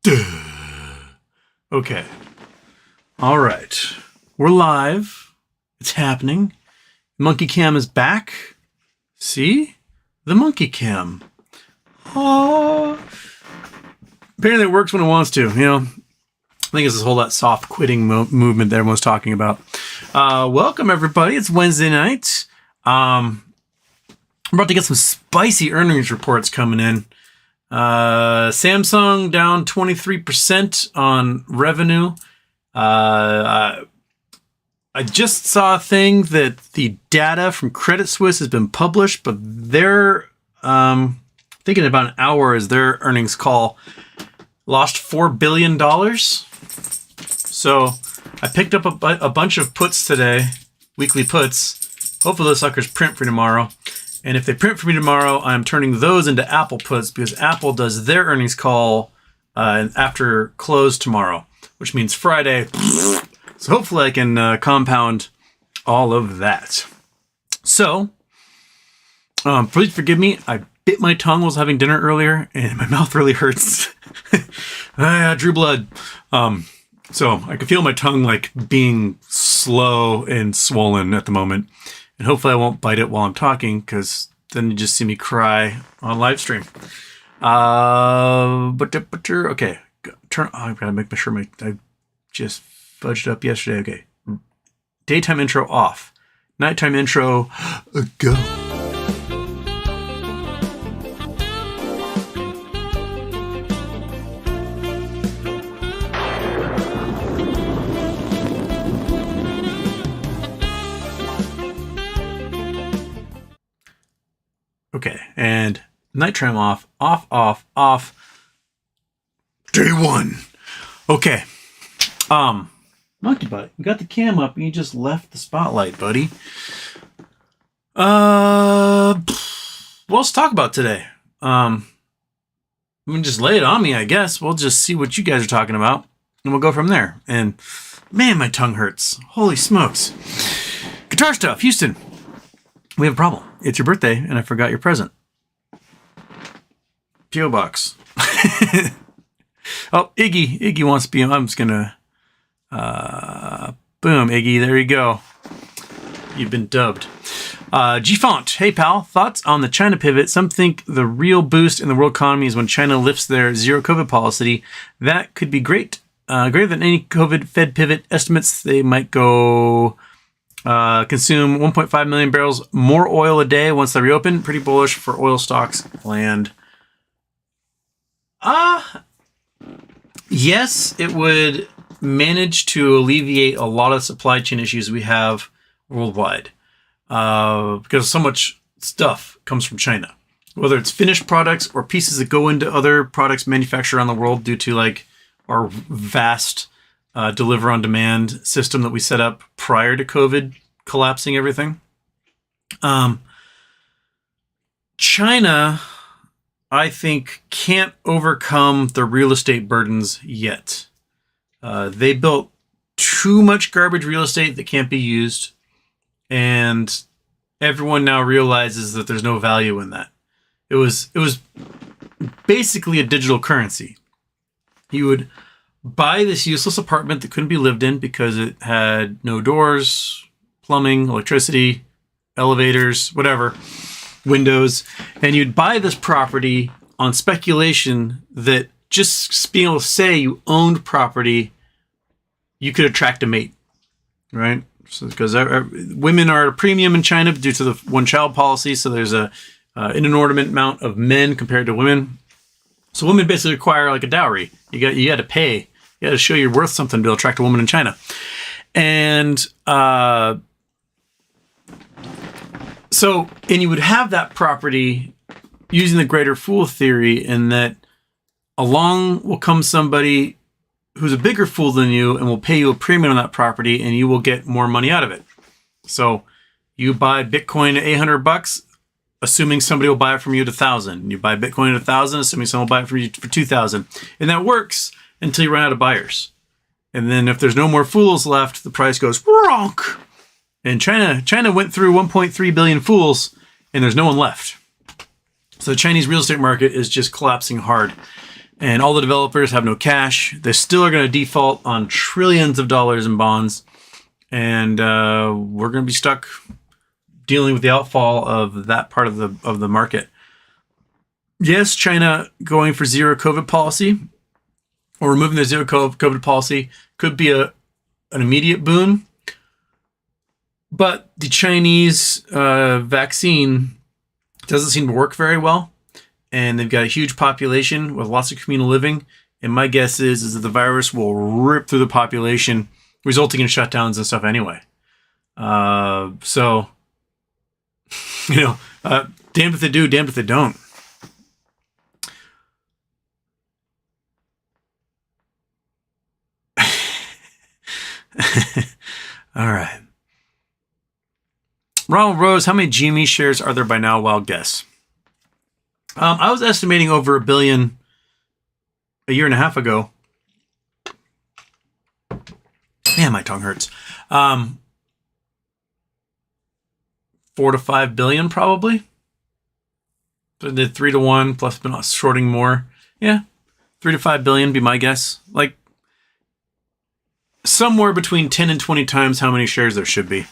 Okay. All right. We're live. It's happening. Monkey Cam is back. See? The Monkey Cam. Oh. Apparently it works when it wants to, you know. I think it's this whole that soft quitting movement that everyone's talking about. Welcome, everybody. It's Wednesday night. I'm about to get some spicy earnings reports coming in. Samsung down 23% on revenue. I just saw a thing that the data from Credit Suisse has been published, but they're thinking about an hour as their earnings call lost $4 billion. So I picked up a bunch of puts today, weekly puts. Hopefully those suckers print for tomorrow. And if they print for me tomorrow, I'm turning those into Apple puts because Apple does their earnings call after close tomorrow, which means Friday. So hopefully I can compound all of that. So, please forgive me. I bit my tongue while I was having dinner earlier, and my mouth really hurts. I drew blood. So I can feel my tongue like being slow and swollen at the moment. And hopefully I won't bite it while I'm talking, because then you just see me cry on live stream. Okay. I've got to make sure I just fudged up yesterday. Okay. Daytime intro off. Nighttime intro go. Okay, and nighttime off. Day one. Okay. Monkey butt, you got the cam up and you just left the spotlight, buddy. What else to talk about today? I mean, just lay it on me, I guess. We'll just see what you guys are talking about, and we'll go from there. And man, my tongue hurts. Holy smokes. Guitar stuff, Houston. We have a problem. It's your birthday, and I forgot your present. P.O. Box. Oh, Iggy wants to be on. I'm just going to... boom, Iggy. There you go. You've been dubbed. G-Font. Hey, pal. Thoughts on the China pivot? Some think the real boost in the world economy is when China lifts their zero-COVID policy. That could be great. Greater than any COVID Fed pivot estimates. They might go... consume 1.5 million barrels more oil a day once they reopen. Pretty bullish for oil stocks land. Yes, it would manage to alleviate a lot of supply chain issues we have worldwide. Because so much stuff comes from China. Whether it's finished products or pieces that go into other products manufactured around the world due to like our vast deliver on demand system that we set up prior to COVID collapsing everything. China, I think, can't overcome the real estate burdens yet. They built too much garbage real estate that can't be used, and everyone now realizes that there's no value in that. It was basically a digital currency. You would buy this useless apartment that couldn't be lived in because it had no doors, plumbing, electricity, elevators, whatever, windows. And you'd buy this property on speculation that just being able to say you owned property, you could attract a mate, right? So because women are at a premium in China due to the one-child policy. So there's an inordinate amount of men compared to women. So women basically require like a dowry. You got to pay. You got to show you're worth something to attract a woman in China. And and you would have that property using the greater fool theory in that along will come somebody who's a bigger fool than you and will pay you a premium on that property and you will get more money out of it. So you buy Bitcoin at $800, assuming somebody will buy it from you at 1,000. You buy Bitcoin at 1,000, assuming someone will buy it from you for 2,000. And that works until you run out of buyers. And then if there's no more fools left, the price goes ronk. And China went through 1.3 billion fools, and there's no one left. So the Chinese real estate market is just collapsing hard. and all the developers have no cash. They still are going to default on trillions of dollars in bonds, and we're going to be stuck dealing with the outfall of that part of the market. Yes, China going for zero COVID policy or removing the zero COVID policy could be an immediate boon, but the Chinese vaccine doesn't seem to work very well. And they've got a huge population with lots of communal living. And my guess is that the virus will rip through the population, resulting in shutdowns and stuff anyway. So, damned if they do, damned if they don't. All right. Ronald Rose, how many GME shares are there by now? Wild guess. I was estimating over 1 billion a year and a half ago. Man, my tongue hurts. 4 to 5 billion probably. So I did 3 to 1 plus been shorting more. Yeah, 3 to 5 billion be my guess. Like somewhere between 10 and 20 times how many shares there should be.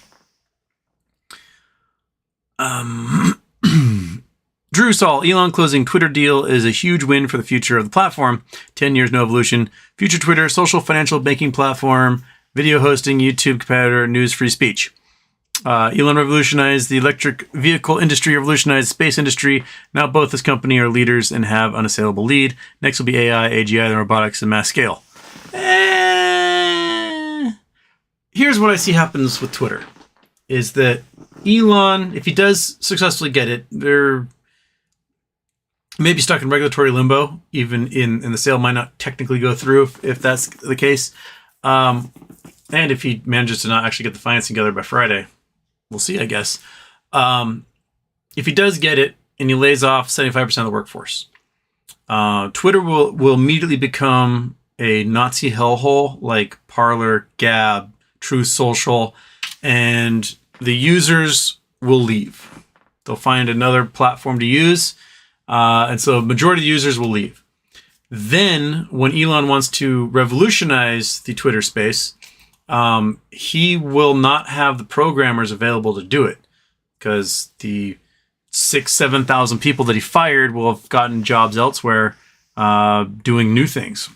Drew Saul, Elon closing Twitter deal is a huge win for the future of the platform. 10 years, no evolution. Future Twitter, social financial banking platform, video hosting, YouTube competitor, news, free speech. Elon revolutionized the electric vehicle industry, revolutionized the space industry. Now both this company are leaders and have unassailable lead. Next will be AI, AGI, and robotics and mass scale. Here's what I see happens with Twitter. Is that Elon, if he does successfully get it, they're maybe stuck in regulatory limbo, even in the sale might not technically go through if that's the case. And if he manages to not actually get the financing together by Friday, we'll see, I guess. If he does get it and he lays off 75% of the workforce, Twitter will immediately become a Nazi hellhole like Parler, Gab, Truth Social, and the users will leave. They'll find another platform to use. And so the majority of users will leave. Then when Elon wants to revolutionize the Twitter space, he will not have the programmers available to do it because the 7,000 people that he fired will have gotten jobs elsewhere doing new things.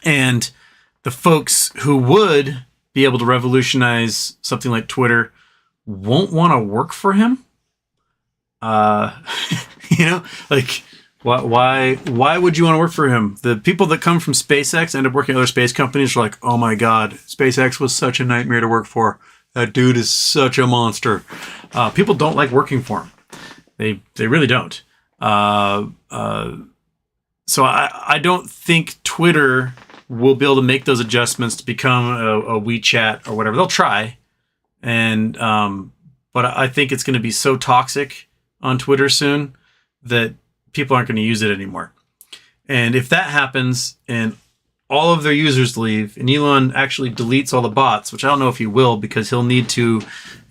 And the folks who would be able to revolutionize something like Twitter won't want to work for him. Like why would you want to work for him? The people that come from SpaceX end up working at other space companies are like, oh my God, SpaceX was such a nightmare to work for. That dude is such a monster. People don't like working for him. They really don't. So I don't think Twitter will be able to make those adjustments to become a WeChat or whatever. They'll try. But I think it's going to be so toxic on Twitter soon that people aren't going to use it anymore. And if that happens and all of their users leave and Elon actually deletes all the bots, which I don't know if he will because he'll need to,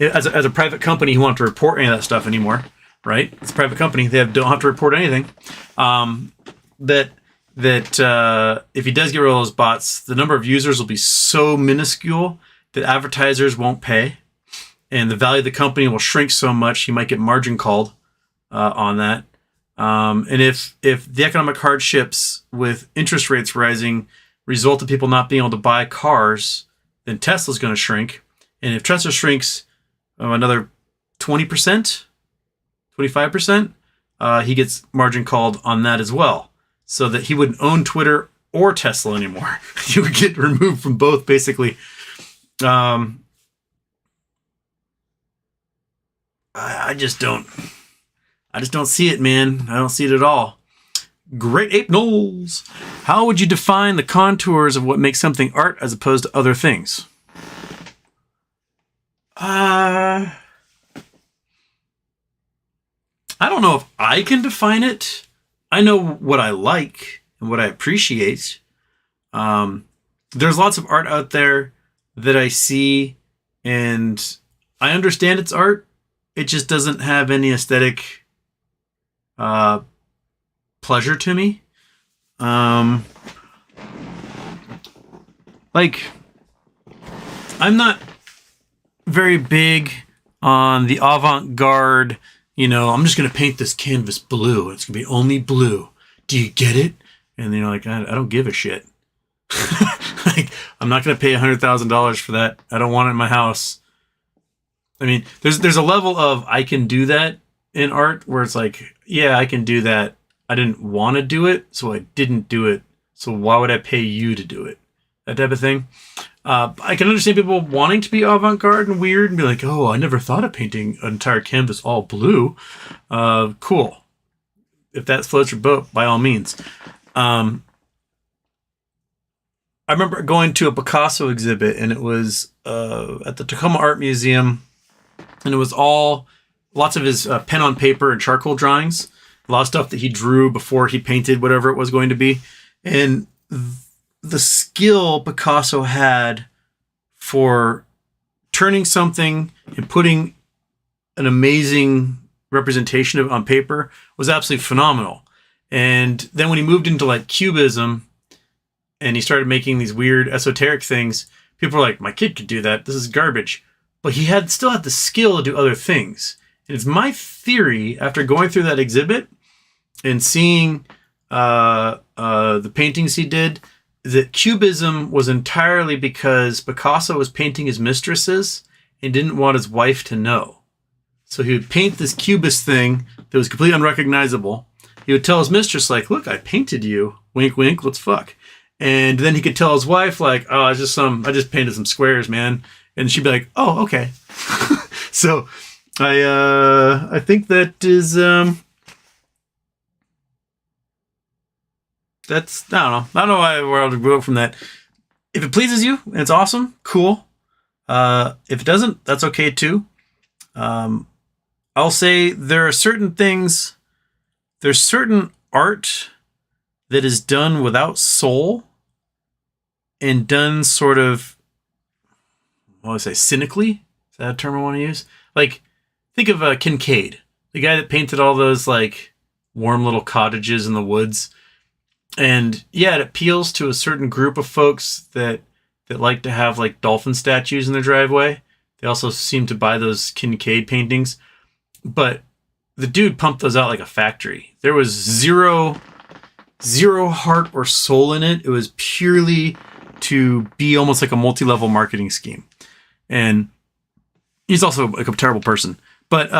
as a private company, he won't have to report any of that stuff anymore, right? It's a private company. They don't have to report anything. That if he does get rid of those bots, the number of users will be so minuscule that advertisers won't pay. And the value of the company will shrink so much, he might get margin called on that. And if the economic hardships with interest rates rising result in people not being able to buy cars, then Tesla's going to shrink. And if Tesla shrinks another 20%, 25%, he gets margin called on that as well. So that he wouldn't own Twitter or Tesla anymore. He would get removed from both, basically. I just don't see it, man. I don't see it at all. Great Ape Knowles. How would you define the contours of what makes something art as opposed to other things? I don't know if I can define it. I know what I like and what I appreciate. There's lots of art out there that I see and I understand it's art. It just doesn't have any aesthetic pleasure to me. Like, I'm not very big on the avant-garde, I'm just going to paint this canvas blue. It's going to be only blue. Do you get it? And then you're like, I don't give a shit. Like, I'm not going to pay $100,000 for that. I don't want it in my house. I mean, there's a level of I can do that in art where it's like, yeah, I can do that. I didn't want to do it, so I didn't do it. So why would I pay you to do it? That type of thing. I can understand people wanting to be avant-garde and weird and be like, oh, I never thought of painting an entire canvas all blue. Cool. If that floats your boat, by all means. I remember going to a Picasso exhibit, and it was at the Tacoma Art Museum, and it was lots of his pen on paper and charcoal drawings, a lot of stuff that he drew before he painted whatever it was going to be. And the skill Picasso had for turning something and putting an amazing representation of on paper was absolutely phenomenal. And then when he moved into like cubism and he started making these weird esoteric things, people were like, my kid could do that. This is garbage. But he still had the skill to do other things. And it's my theory, after going through that exhibit and seeing the paintings he did, that cubism was entirely because Picasso was painting his mistresses and didn't want his wife to know. So he would paint this cubist thing that was completely unrecognizable. He would tell his mistress, like, look, I painted you. Wink, wink, let's fuck. And then he could tell his wife, like, oh, I just painted some squares, man. And she'd be like, oh, okay. So I think that is that's, I don't know where I'll go from that. If it pleases you and it's awesome, cool. If it doesn't, that's okay too. I'll say there are certain things, there's certain art that is done without soul and done sort of, what would I say, cynically? Is that a term I want to use? Like, think of Kincaid, the guy that painted all those like warm little cottages in the woods. And yeah, it appeals to a certain group of folks that like to have like dolphin statues in their driveway. They also seem to buy those Kincaid paintings. But the dude pumped those out like a factory. There was zero heart or soul in it. It was purely to be almost like a multi-level marketing scheme. And he's also like a terrible person. But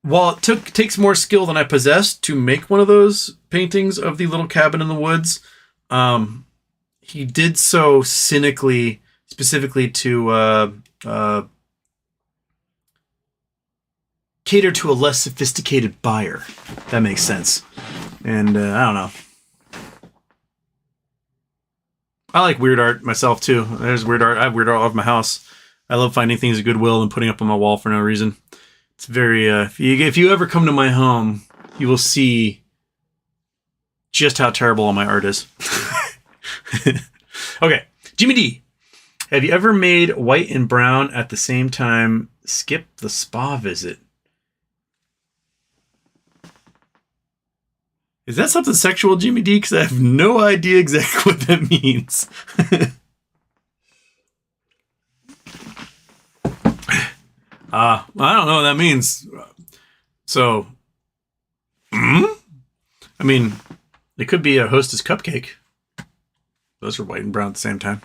while it takes more skill than I possess to make one of those paintings of the little cabin in the woods, he did so cynically, specifically to cater to a less sophisticated buyer. That makes sense. And I don't know. I like weird art myself too. There's weird art. I have weird art all over my house. I love finding things of goodwill and putting up on my wall for no reason. It's very, if you ever come to my home, you will see just how terrible all my art is. Okay. Jimmy D. Have you ever made white and brown at the same time? Skip the spa visit. Is that something sexual, Jimmy D? Because I have no idea exactly what that means. I don't know what that means. So, I mean, it could be a Hostess cupcake. Those are white and brown at the same time.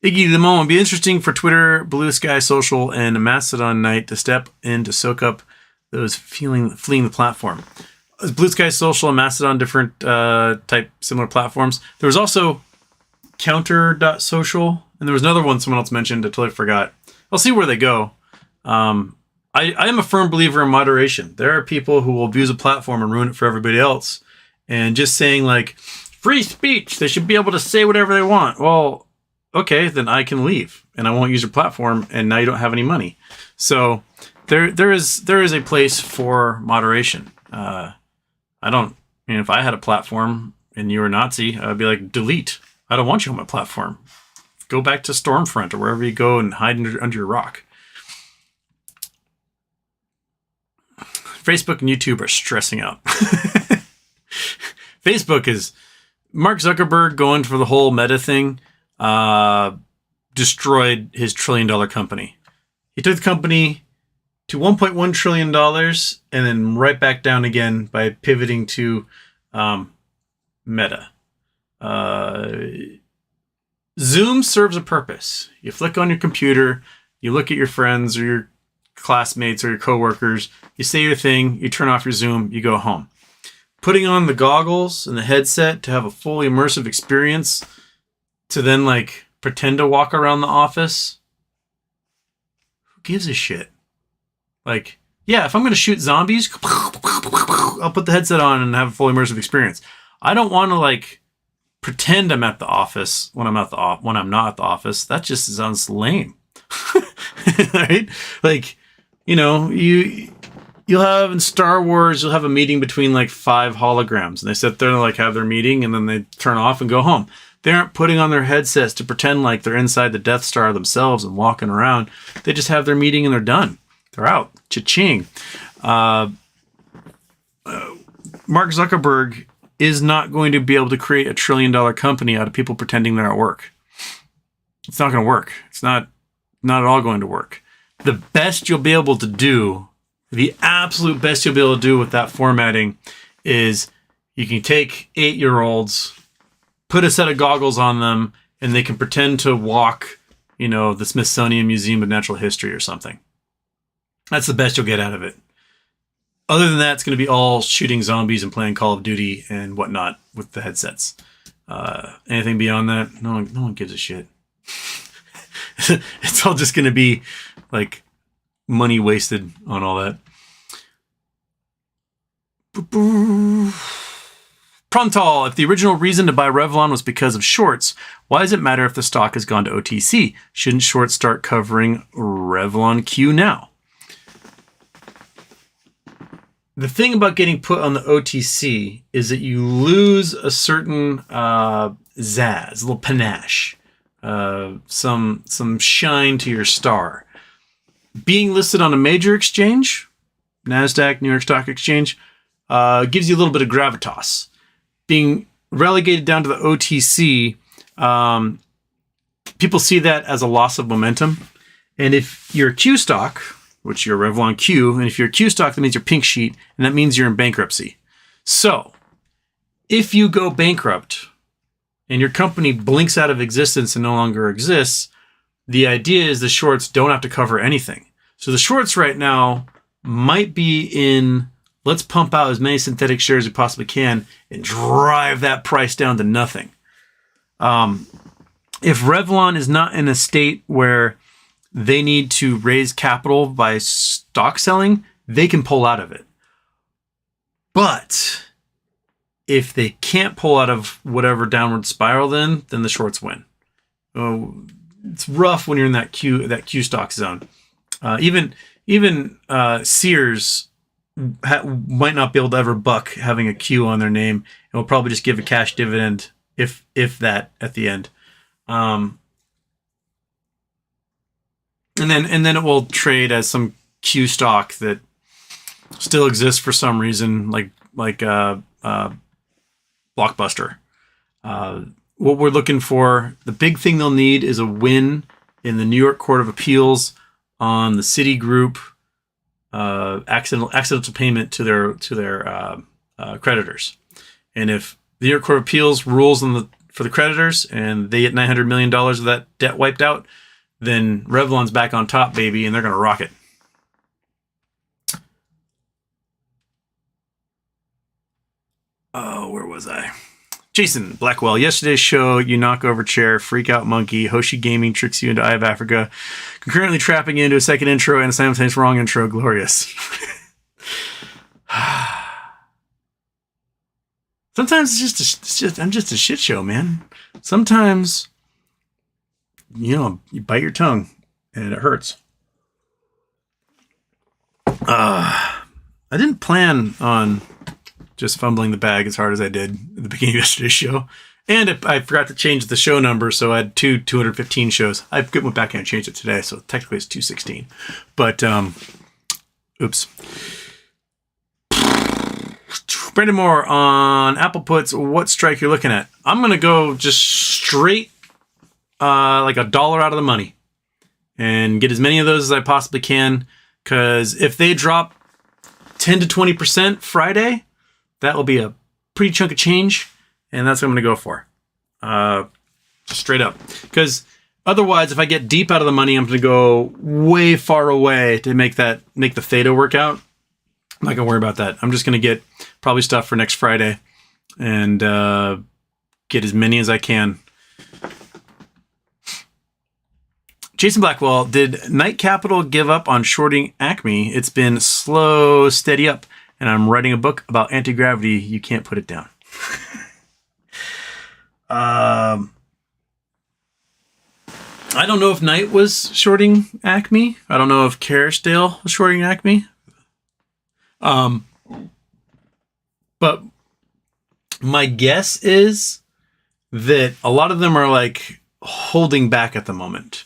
Iggy the Moment. Be interesting for Twitter, Blue Sky Social, and Mastodon Night to step in to soak up those fleeing the platform. Blue Sky Social and Mastodon, different type similar platforms. There was also Counter.social, and there was another one someone else mentioned. I totally forgot. I'll see where they go. I am a firm believer in moderation. There are people who will abuse a platform and ruin it for everybody else. And just saying like, free speech, they should be able to say whatever they want. Well, okay, then I can leave and I won't use your platform, and now you don't have any money. So there is a place for moderation. If I had a platform and you were a Nazi, I'd be like, delete. I don't want you on my platform. Go back to Stormfront or wherever you go and hide under your rock. Facebook and YouTube are stressing out. Facebook is Mark Zuckerberg going for the whole meta thing, destroyed his $1 trillion company. He took the company to $1.1 trillion and then right back down again by pivoting to Meta. Zoom serves a purpose. You flick on your computer, you look at your friends or your classmates or your coworkers, you say your thing, you turn off your Zoom, you go home. Putting on the goggles and the headset to have a fully immersive experience to then like pretend to walk around the office. Who gives a shit? Like, yeah, if I'm going to shoot zombies, I'll put the headset on and have a fully immersive experience. I don't want to like pretend I'm at the office when I'm not at the office. That just sounds lame. Right? Like, you know, you'll have in Star Wars, you'll have a meeting between like 5 holograms and they sit there and like have their meeting and then they turn off and go home. They aren't putting on their headsets to pretend like they're inside the Death Star themselves and walking around. They just have their meeting and they're done. They're out. Cha-ching. Mark Zuckerberg is not going to be able to create $1 trillion company out of people pretending they're at work. It's not going to work. It's not at all going to work. The best you'll be able to do, the absolute best you'll be able to do with that formatting is you can take 8-year-olds, put a set of goggles on them, and they can pretend to walk, you know, the Smithsonian Museum of Natural History or something. That's the best you'll get out of it. Other than that, it's going to be all shooting zombies and playing Call of Duty and whatnot with the headsets. Anything beyond that, no one gives a shit. It's all just going to be like money wasted on all that. Prontal, if the original reason to buy Revlon was because of shorts, why does it matter if the stock has gone to OTC? Shouldn't shorts start covering Revlon Q now? The thing about getting put on the OTC is that you lose a certain zazz, a little panache, some shine to your star. Being listed on a major exchange, NASDAQ, New York Stock Exchange, gives you a little bit of gravitas. Being relegated down to the OTC, people see that as a loss of momentum. And if you're a Q stock, which you're Revlon Q, and if you're a Q stock, that means you're pink sheet, and that means you're in bankruptcy. So, if you go bankrupt and your company blinks out of existence and no longer exists, the idea is the shorts don't have to cover anything. So the shorts right now might be in, let's pump out as many synthetic shares as we possibly can and drive that price down to nothing. If Revlon is not in a state where they need to raise capital by stock selling, they can pull out of it. But if they can't pull out of whatever downward spiral, then the shorts win. Oh, it's rough when you're in that Q stock zone. Even Sears might not be able to ever buck having a Q on their name, and will probably just give a cash dividend if that at the end. And then it will trade as some Q stock that still exists for some reason, like Blockbuster. What we're looking for, the big thing they'll need is a win in the New York Court of Appeals on the Citigroup accidental payment to their creditors. And if the New York Court of Appeals rules for the creditors and they get $900 million of that debt wiped out, then Revlon's back on top, baby, and they're going to rock it. Oh, where was I? Jason Blackwell, yesterday's show, you knock over chair, freak out monkey, Hoshi Gaming tricks you into Eye of Africa, concurrently trapping you into a second intro and a simultaneous wrong intro. Glorious. Sometimes I'm just a shit show, man. Sometimes, you bite your tongue and it hurts. I didn't plan on just fumbling the bag as hard as I did at the beginning of yesterday's show. And I forgot to change the show number, so I had 215 shows. I went back and changed it today, so technically it's 216. But, oops. Brandon Moore on Apple puts, what strike you're looking at? I'm going to go just straight like $1 out of the money and get as many of those as I possibly can. Because if they drop 10 to 20% Friday, that will be a pretty chunk of change. And that's what I'm going to go for. Just straight up. Because otherwise, if I get deep out of the money, I'm going to go way far away to make the theta work out. I'm not going to worry about that. I'm just going to get probably stuff for next Friday and get as many as I can. Jason Blackwell, did Knight Capital give up on shorting Acme? It's been slow, steady up, and I'm writing a book about anti-gravity. You can't put it down. I don't know if Knight was shorting Acme. I don't know if Kerrisdale was shorting Acme. But my guess is that a lot of them are like holding back at the moment.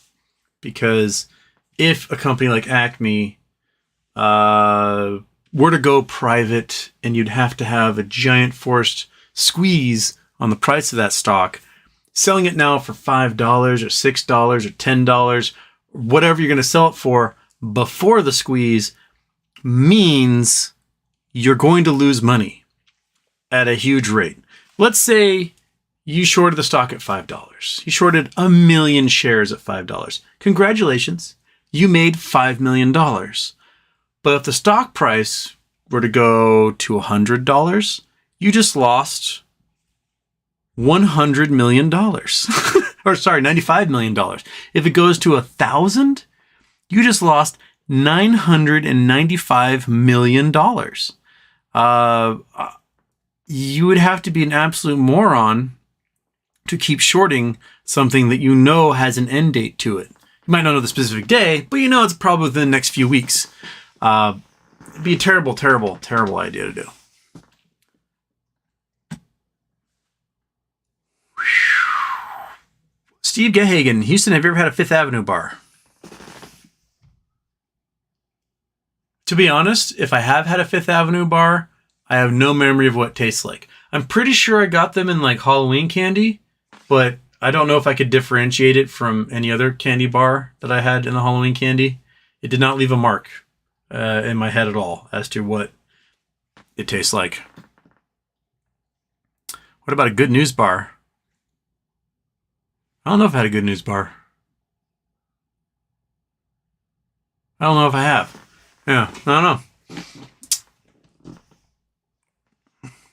Because if a company like Acme were to go private and you'd have to have a giant forced squeeze on the price of that stock, selling it now for $5 or $6 or $10, whatever you're going to sell it for before the squeeze means you're going to lose money at a huge rate. Let's say you shorted the stock at $5. You shorted 1 million shares at $5. Congratulations. You made $5 million. But if the stock price were to go to $100, you just lost $100 million. Or sorry, $95 million. If it goes to 1,000, you just lost $995 million. You would have to be an absolute moron to keep shorting something that you know has an end date to it. You might not know the specific day, but you know it's probably within the next few weeks. It'd be a terrible, terrible, terrible idea to do. Steve Gehagen, Houston, have you ever had a Fifth Avenue bar? To be honest, if I have had a Fifth Avenue bar, I have no memory of what it tastes like. I'm pretty sure I got them in like Halloween candy, but I don't know if I could differentiate it from any other candy bar that I had in the Halloween candy. It did not leave a mark in my head at all as to what it tastes like. What about a Good News bar? I don't know if I had a Good News bar. I don't know if I have. Yeah, I don't know.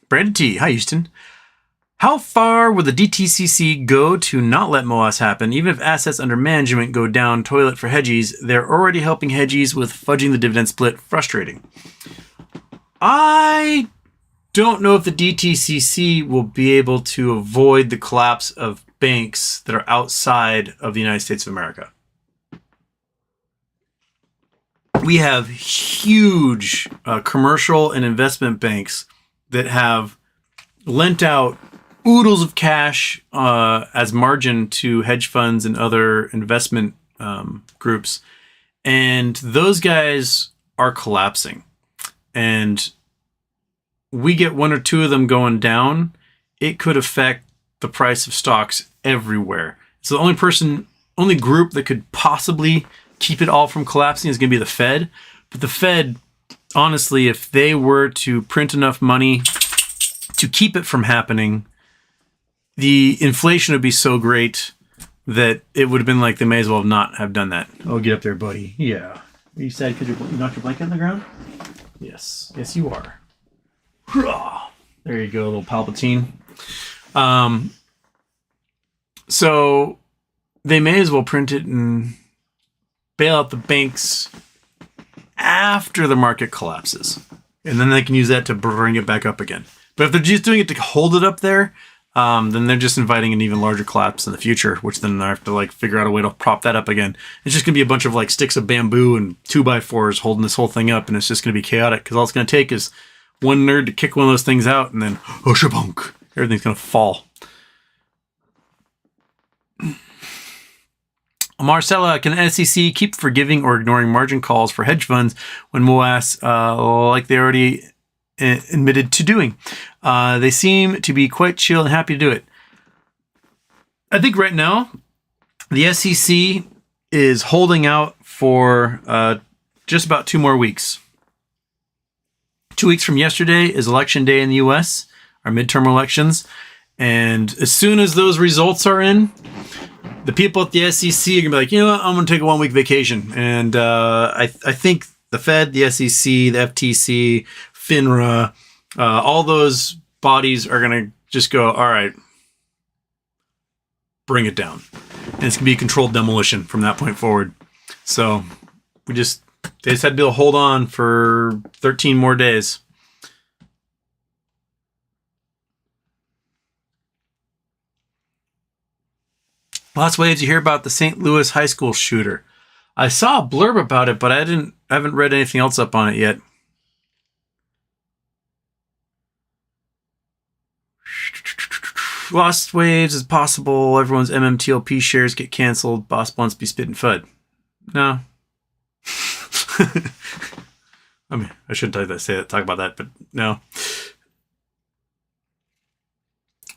Brandon T. Hi, Houston. How far will the DTCC go to not let Moas happen? Even if assets under management go down toilet for hedgies, they're already helping hedgies with fudging the dividend split. Frustrating. I don't know if the DTCC will be able to avoid the collapse of banks that are outside of the United States of America. We have huge commercial and investment banks that have lent out oodles of cash as margin to hedge funds and other investment groups. And those guys are collapsing. And we get one or two of them going down, it could affect the price of stocks everywhere. So the only group that could possibly keep it all from collapsing is going to be the Fed. But the Fed, honestly, if they were to print enough money to keep it from happening, the inflation would be so great that it would have been like they may as well not have done that. Oh, get up there, buddy. Yeah. Are you sad because you knocked your blanket on the ground? Yes. Yes, you are. There you go, little Palpatine. So they may as well print it and bail out the banks after the market collapses. And then they can use that to bring it back up again. But if they're just doing it to hold it up there, then they're just inviting an even larger collapse in the future, which then I have to like figure out a way to prop that up again. It's just going to be a bunch of like sticks of bamboo and 2x4s holding this whole thing up, and it's just going to be chaotic because all it's going to take is one nerd to kick one of those things out, and then shabunk, everything's going to fall. Marcella, can the SEC keep forgiving or ignoring margin calls for hedge funds when Moas, like they already admitted to doing. They seem to be quite chill and happy to do it. I think right now, the SEC is holding out for just about 2 more weeks. 2 weeks from yesterday is election day in the U.S., our midterm elections. And as soon as those results are in, the people at the SEC are going to be like, you know what, I'm going to take a 1 week vacation. And I think the Fed, the SEC, the FTC, FINRA, all those bodies are going to just go, all right, bring it down. And it's going to be controlled demolition from that point forward. So they just had to be able to hold on for 13 more days. Lots of ways you hear about the St. Louis high school shooter. I saw a blurb about it, but I haven't read anything else up on it yet. Lost waves is possible. Everyone's MMTLP shares get canceled. Boss wants to be spit and fud. No. I mean, I shouldn't talk about that, but no.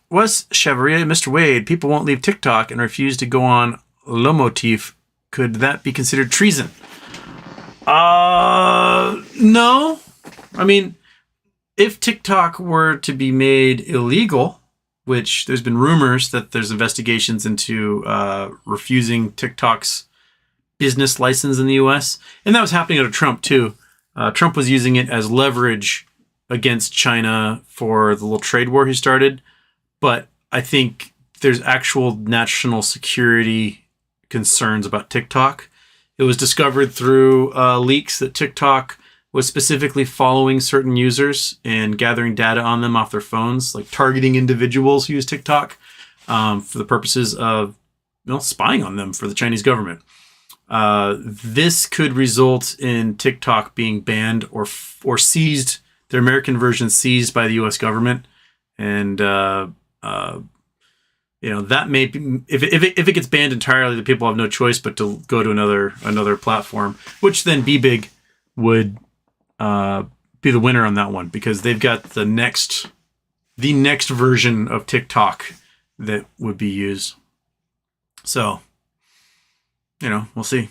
Wes Chevrier, Mr. Wade, people won't leave TikTok and refuse to go on Lomotif. Could that be considered treason? No. I mean, if TikTok were to be made illegal, which there's been rumors that there's investigations into refusing TikTok's business license in the U.S., and that was happening under Trump too. Trump was using it as leverage against China for the little trade war he started. But I think there's actual national security concerns about TikTok. It was discovered through leaks that TikTok was specifically following certain users and gathering data on them off their phones, like targeting individuals who use TikTok for the purposes of spying on them for the Chinese government. This could result in TikTok being banned or seized, their American version seized by the U.S. government. And that may be, if it gets banned entirely, the people have no choice but to go to another platform, which then BBig would be the winner on that one, because they've got the next version of TikTok that would be used. So, we'll see.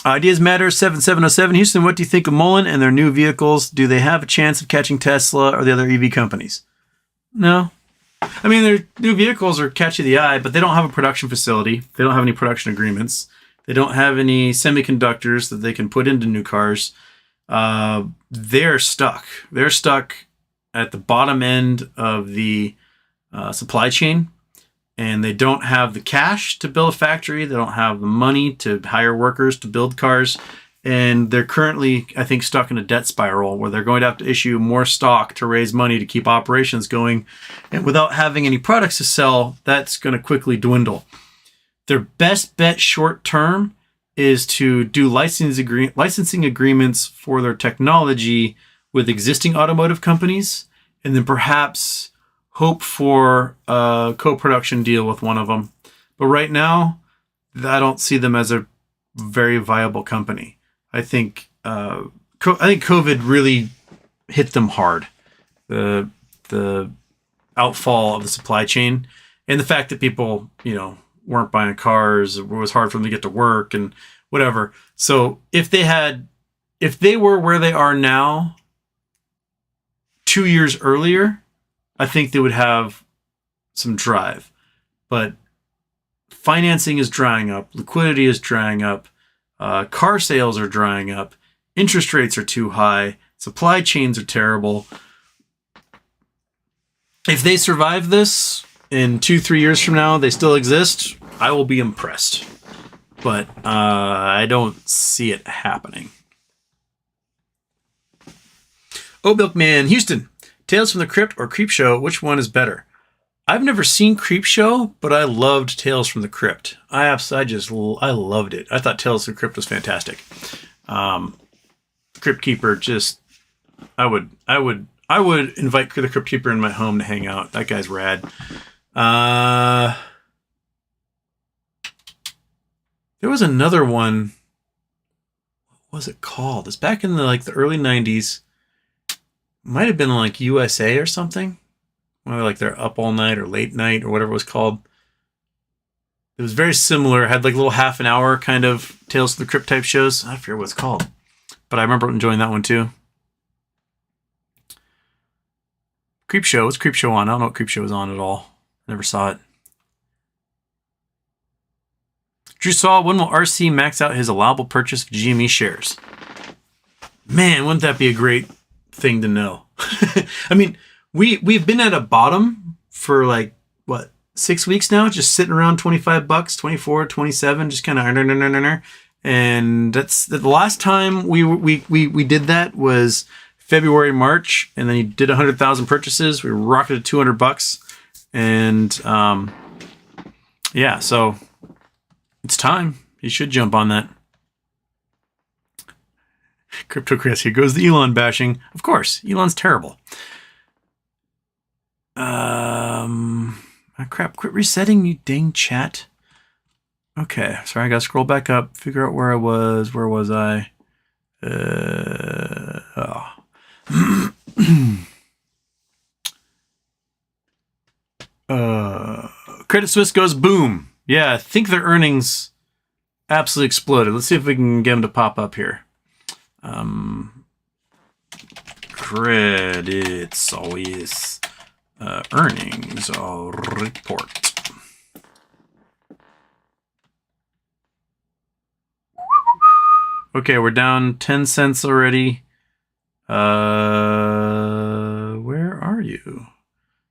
Ideas Matter 7707. Houston, what do you think of Mullen and their new vehicles? Do they have a chance of catching Tesla or the other EV companies? No. I mean, their new vehicles are catchy the eye, but they don't have a production facility. They don't have any production agreements. They don't have any semiconductors that they can put into new cars. They're stuck. They're stuck at the bottom end of the supply chain. And they don't have the cash to build a factory. They don't have the money to hire workers to build cars. And they're currently, I think, stuck in a debt spiral where they're going to have to issue more stock to raise money to keep operations going. And without having any products to sell, that's going to quickly dwindle. Their best bet short term is to do licensing agreements for their technology with existing automotive companies, and then perhaps hope for a co-production deal with one of them. But right now, I don't see them as a very viable company. I think COVID really hit them hard. The outfall of the supply chain and the fact that people, weren't buying cars, it was hard for them to get to work and whatever. So if they were where they are now 2 years earlier, I think they would have some drive. But financing is drying up. Liquidity is drying up. Car sales are drying up. Interest rates are too high. Supply chains are terrible. If they survive this, in 2-3 years from now, they still exist, I will be impressed. But I don't see it happening. Oat Milk Man, Houston. Tales from the Crypt or Creep Show, which one is better? I've never seen Creep Show, but I loved Tales from the Crypt. I loved it. I thought Tales from the Crypt was fantastic. Crypt Keeper, I would invite the Crypt Keeper in my home to hang out. That guy's rad. There was another one. what was it called? It's back in the early 90s. Might have been like USA or something. Whether like they're up all night or late night or whatever it was called. It was very similar. It had like little half an hour kind of Tales from the Crypt type shows. I forget what it's called. But I remember enjoying that one too. Creep Show. What's Creep Show on? I don't know what Creep Show was on at all. Never saw it. Drew saw, when will RC max out his allowable purchase of GME shares? Man, wouldn't that be a great thing to know? I mean, we've been at a bottom for like, what, 6 weeks now? Just sitting around $25, 24, 27, just kind of... And that's the last time we did that was February, March, and then he did 100,000 purchases. We rocketed $200, and yeah, so it's time. He should jump on that. Crypto Chris, here goes the Elon bashing. Of course, Elon's terrible. Crap, quit resetting, you dang chat. Okay, sorry, I gotta scroll back up, figure out where I was. Where was I? Credit Suisse goes boom. Yeah, I think their earnings absolutely exploded. Let's see if we can get them to pop up here. Credit Suisse earnings report. Okay, we're down 10 cents already. Where are you?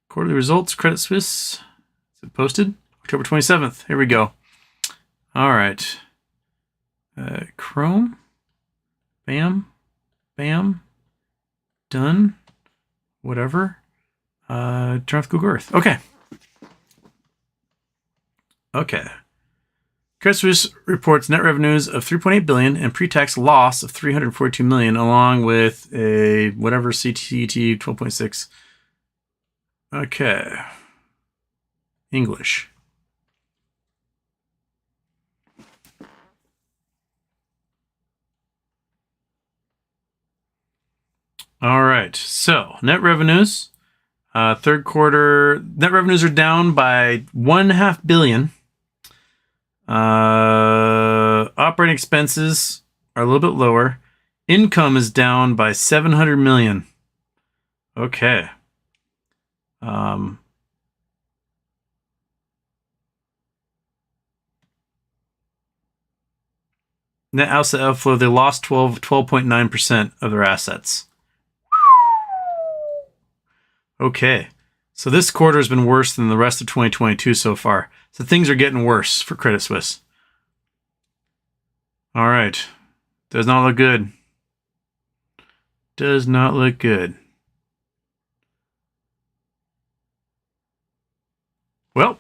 Quarterly results, Credit Suisse. Is it posted? October 27th. Here we go. All right. Chrome. Bam. Bam. Done. Whatever. Turn off Google Earth. Okay. Okay. Credit Suisse reports net revenues of $3.8 billion and pre-tax loss of $342 million, along with a whatever CTT 12.6. Okay. English. All right. So net revenues, third quarter net revenues are down by $1.5 billion. Operating expenses are a little bit lower. Income is down by $700 million. Okay. Net asset outflow, they lost 12.9% of their assets. Okay. So this quarter has been worse than the rest of 2022 so far. So things are getting worse for Credit Suisse. All right. Does not look good. Does not look good. Well,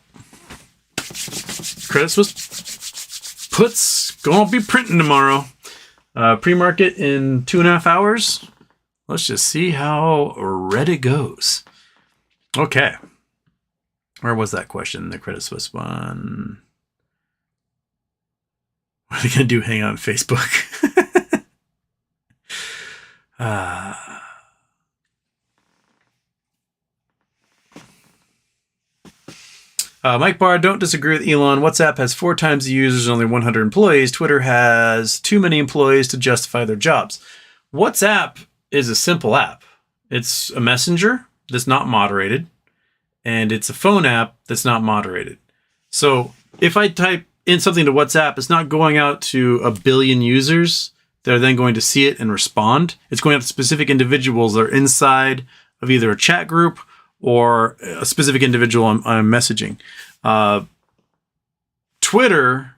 Credit Suisse puts going to be printing tomorrow. Pre-market in 2.5 hours. Let's just see how red it goes. Okay. Where was that question? The Credit Suisse one. What are they going to do? Hang out on Facebook? Mike Barr, don't disagree with Elon. WhatsApp has 4 times the users and only 100 employees. Twitter has too many employees to justify their jobs. WhatsApp is a simple app. It's a messenger that's not moderated, and it's a phone app that's not moderated. So if I type in something to WhatsApp, it's not going out to a billion users that are then going to see it and respond. It's going out to specific individuals that are inside of either a chat group or a specific individual I'm messaging. Twitter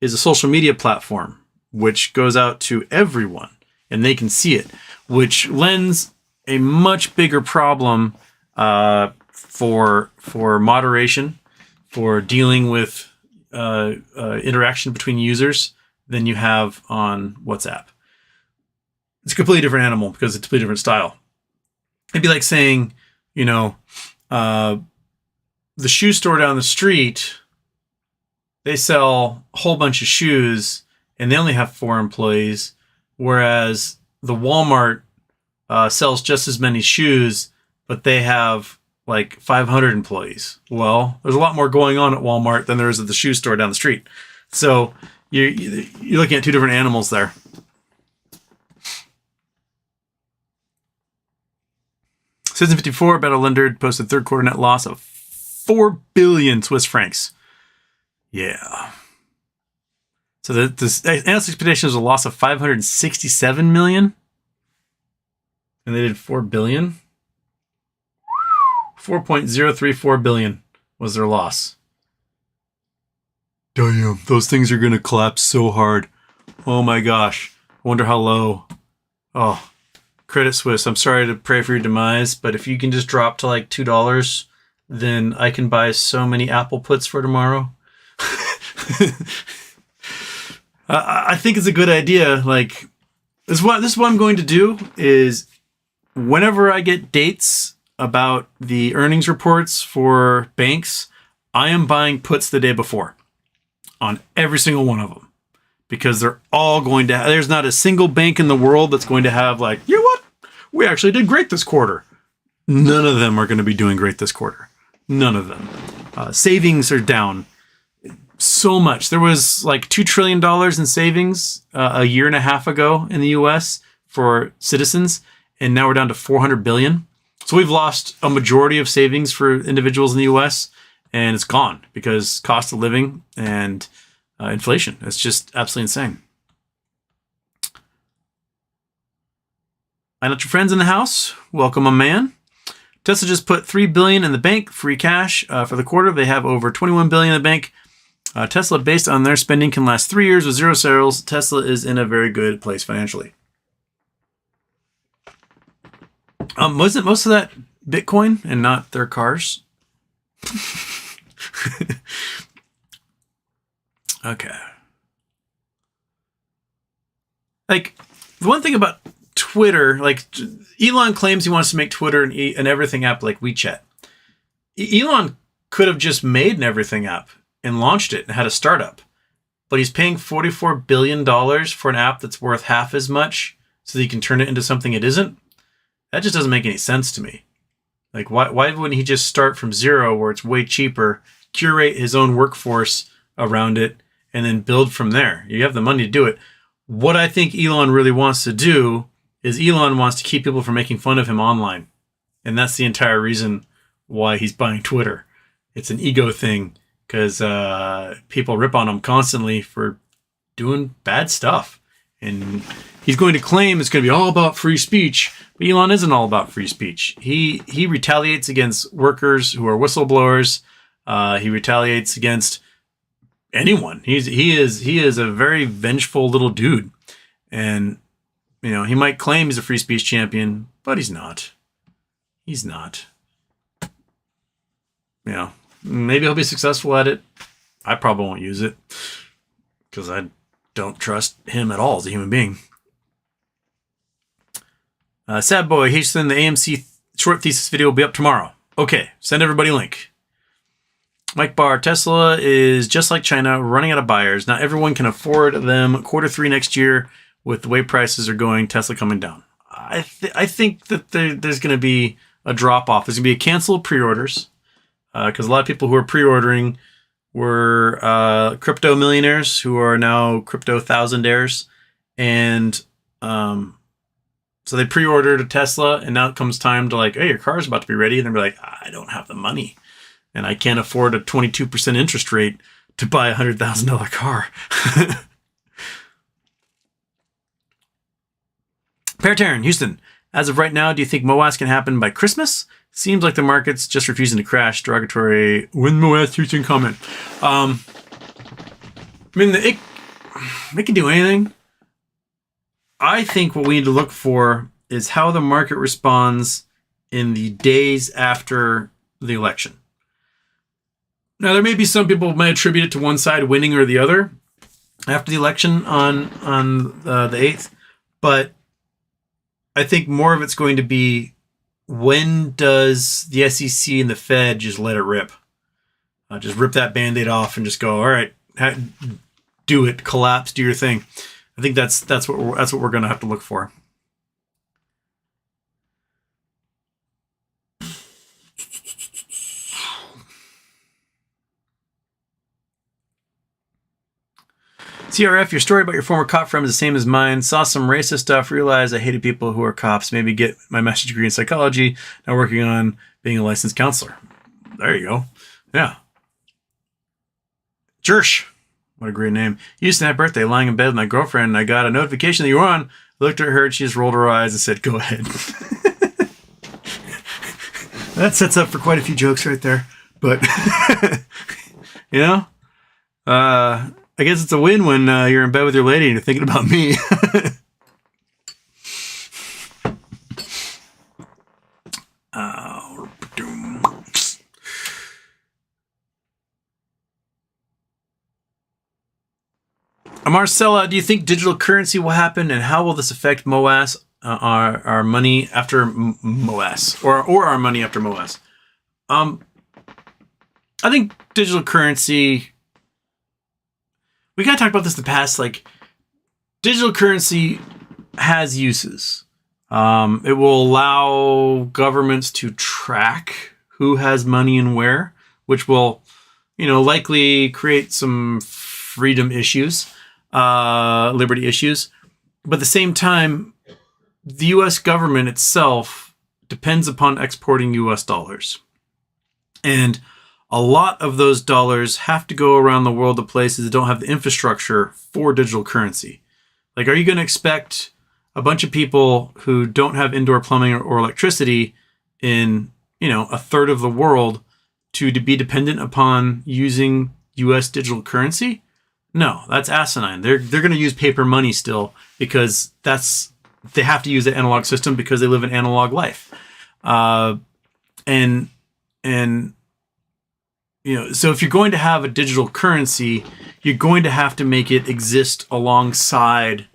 is a social media platform which goes out to everyone and they can see it, which lends a much bigger problem for moderation, for dealing with interaction between users than you have on WhatsApp. It's a completely different animal because it's a completely different style. It'd be like saying, you know, the shoe store down the street, they sell a whole bunch of shoes and they only have 4 employees. whereas the Walmart sells just as many shoes, but they have like 500 employees. Well, there's a lot more going on at Walmart than there is at the shoe store down the street. So you're looking at two different animals there. Citizen 54, Better Lender posted third quarter net loss of 4 billion Swiss francs. Yeah. So the analyst expectation was a loss of 567 million. And they did 4 billion. 4.034 billion was their loss. Damn, those things are going to collapse so hard. Oh my gosh. I wonder how low. Oh, Credit Suisse, I'm sorry to pray for your demise, but if you can just drop to like $2, then I can buy so many Apple puts for tomorrow. I think it's a good idea. Like, this is what I'm going to do is whenever I get dates about the earnings reports for banks, I am buying puts the day before on every single one of them. Because they're all going to there's not a single bank in the world that's going to have like, you know what? We actually did great this quarter. None of them are going to be doing great this quarter. None of them. Savings are down so much. There was like $2 trillion in savings a year and a half ago in the US for citizens. And now we're down to 400 billion. So we've lost a majority of savings for individuals in the US. And it's gone because cost of living and inflation. It's just absolutely insane. I know your friends in the house. Welcome, a man. Tesla just put $3 billion in the bank, free cash for the quarter. They have over $21 billion in the bank. Tesla, based on their spending, can last 3 years with zero sales. Tesla is in a very good place financially. Wasn't most of that Bitcoin and not their cars? Okay. Like, the one thing about Twitter, like, Elon claims he wants to make Twitter an everything app like WeChat. Elon could have just made an everything app and launched it and had a startup. But he's paying $44 billion for an app that's worth half as much so that he can turn it into something it isn't. That just doesn't make any sense to me. Like, why wouldn't he just start from zero where it's way cheaper, curate his own workforce around it, and then build from there? You have the money to do it. What I think Elon really wants to do is Elon wants to keep people from making fun of him online. And that's the entire reason why he's buying Twitter. It's an ego thing because people rip on him constantly for doing bad stuff. And he's going to claim it's going to be all about free speech. But Elon isn't all about free speech. He retaliates against workers who are whistleblowers. He retaliates against anyone. He is a very vengeful little dude. And, you know, he might claim he's a free speech champion, but he's not. He's not. You know, maybe he'll be successful at it. I probably won't use it because I don't trust him at all as a human being. Sad boy, Houston, the AMC short thesis video will be up tomorrow. Okay, send everybody a link. Mike Barr, Tesla is just like China, running out of buyers. Not everyone can afford them. Q3 next year, with the way prices are going, Tesla coming down. I think that there's going to be a drop-off. There's going to be a cancel of pre-orders because a lot of people who are pre-ordering were crypto millionaires who are now crypto thousandaires. And so they pre-ordered a Tesla, and now it comes time to like, hey, your car's about to be ready. And they'll be like, I don't have the money. And I can't afford a 22% interest rate to buy a $100,000 car. Parataran, Houston. As of right now, do you think Moas can happen by Christmas? Seems like the market's just refusing to crash. Derogatory when Moas Houston comment. I mean, it can do anything. I think what we need to look for is how the market responds in the days after the election. Now, there may be some people who might attribute it to one side winning or the other after the election on the 8th, but I think more of it's going to be when does the SEC and the Fed just let it rip? Just rip that Band-Aid off and just go, all right, do it, collapse, do your thing. I think that's what we're going to have to look for. CRF, your story about your former cop friend is the same as mine. Saw some racist stuff, realized I hated people who are cops. Maybe get my master's degree in psychology. Now working on being a licensed counselor. There you go. Yeah. Jersh. What a great name. Houston, happy birthday. Lying in bed with my girlfriend, and I got a notification that you were on. I looked at her, and she just rolled her eyes and said, go ahead. That sets up for quite a few jokes right there. But, you know, I guess it's a win when you're in bed with your lady and you're thinking about me. Marcella, do you think digital currency will happen, and how will this affect Moas, our money after Moas, or our money after Moas? I think digital currency. We gotta talk about this in the past. Like, digital currency has uses. It will allow governments to track who has money and where, which will, likely create some freedom issues. Liberty issues. But at the same time, the U.S. government itself depends upon exporting U.S. dollars. And a lot of those dollars have to go around the world to places that don't have the infrastructure for digital currency. Like, are you going to expect a bunch of people who don't have indoor plumbing or electricity in, a third of the world to be dependent upon using U.S. digital currency? No, that's asinine. They're going to use paper money still because they have to use the analog system because they live an analog life. So if you're going to have a digital currency, you're going to have to make it exist alongside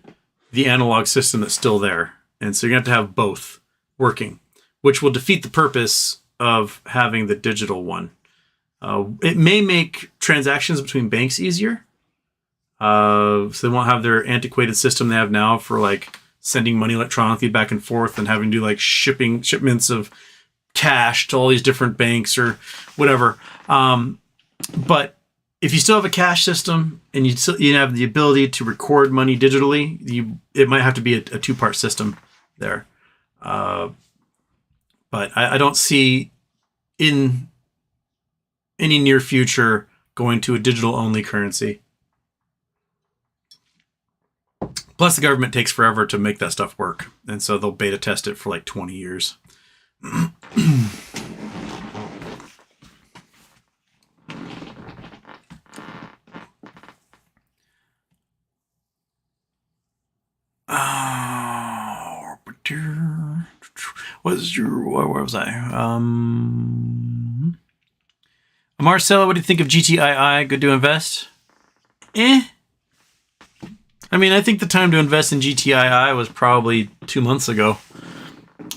the analog system that's still there. And so you're going to have both working, which will defeat the purpose of having the digital one. It may make transactions between banks easier. So they won't have their antiquated system they have now for like sending money electronically back and forth and having to do like shipments of cash to all these different banks or whatever. But if you still have a cash system and you have the ability to record money digitally, it might have to be a two-part system there. But I don't see in any near future going to a digital-only currency. Plus, the government takes forever to make that stuff work. And so they'll beta test it for like 20 years. Where was I? Marcella, what do you think of GTII? Good to invest? I mean, I think the time to invest in GTII was probably 2 months ago.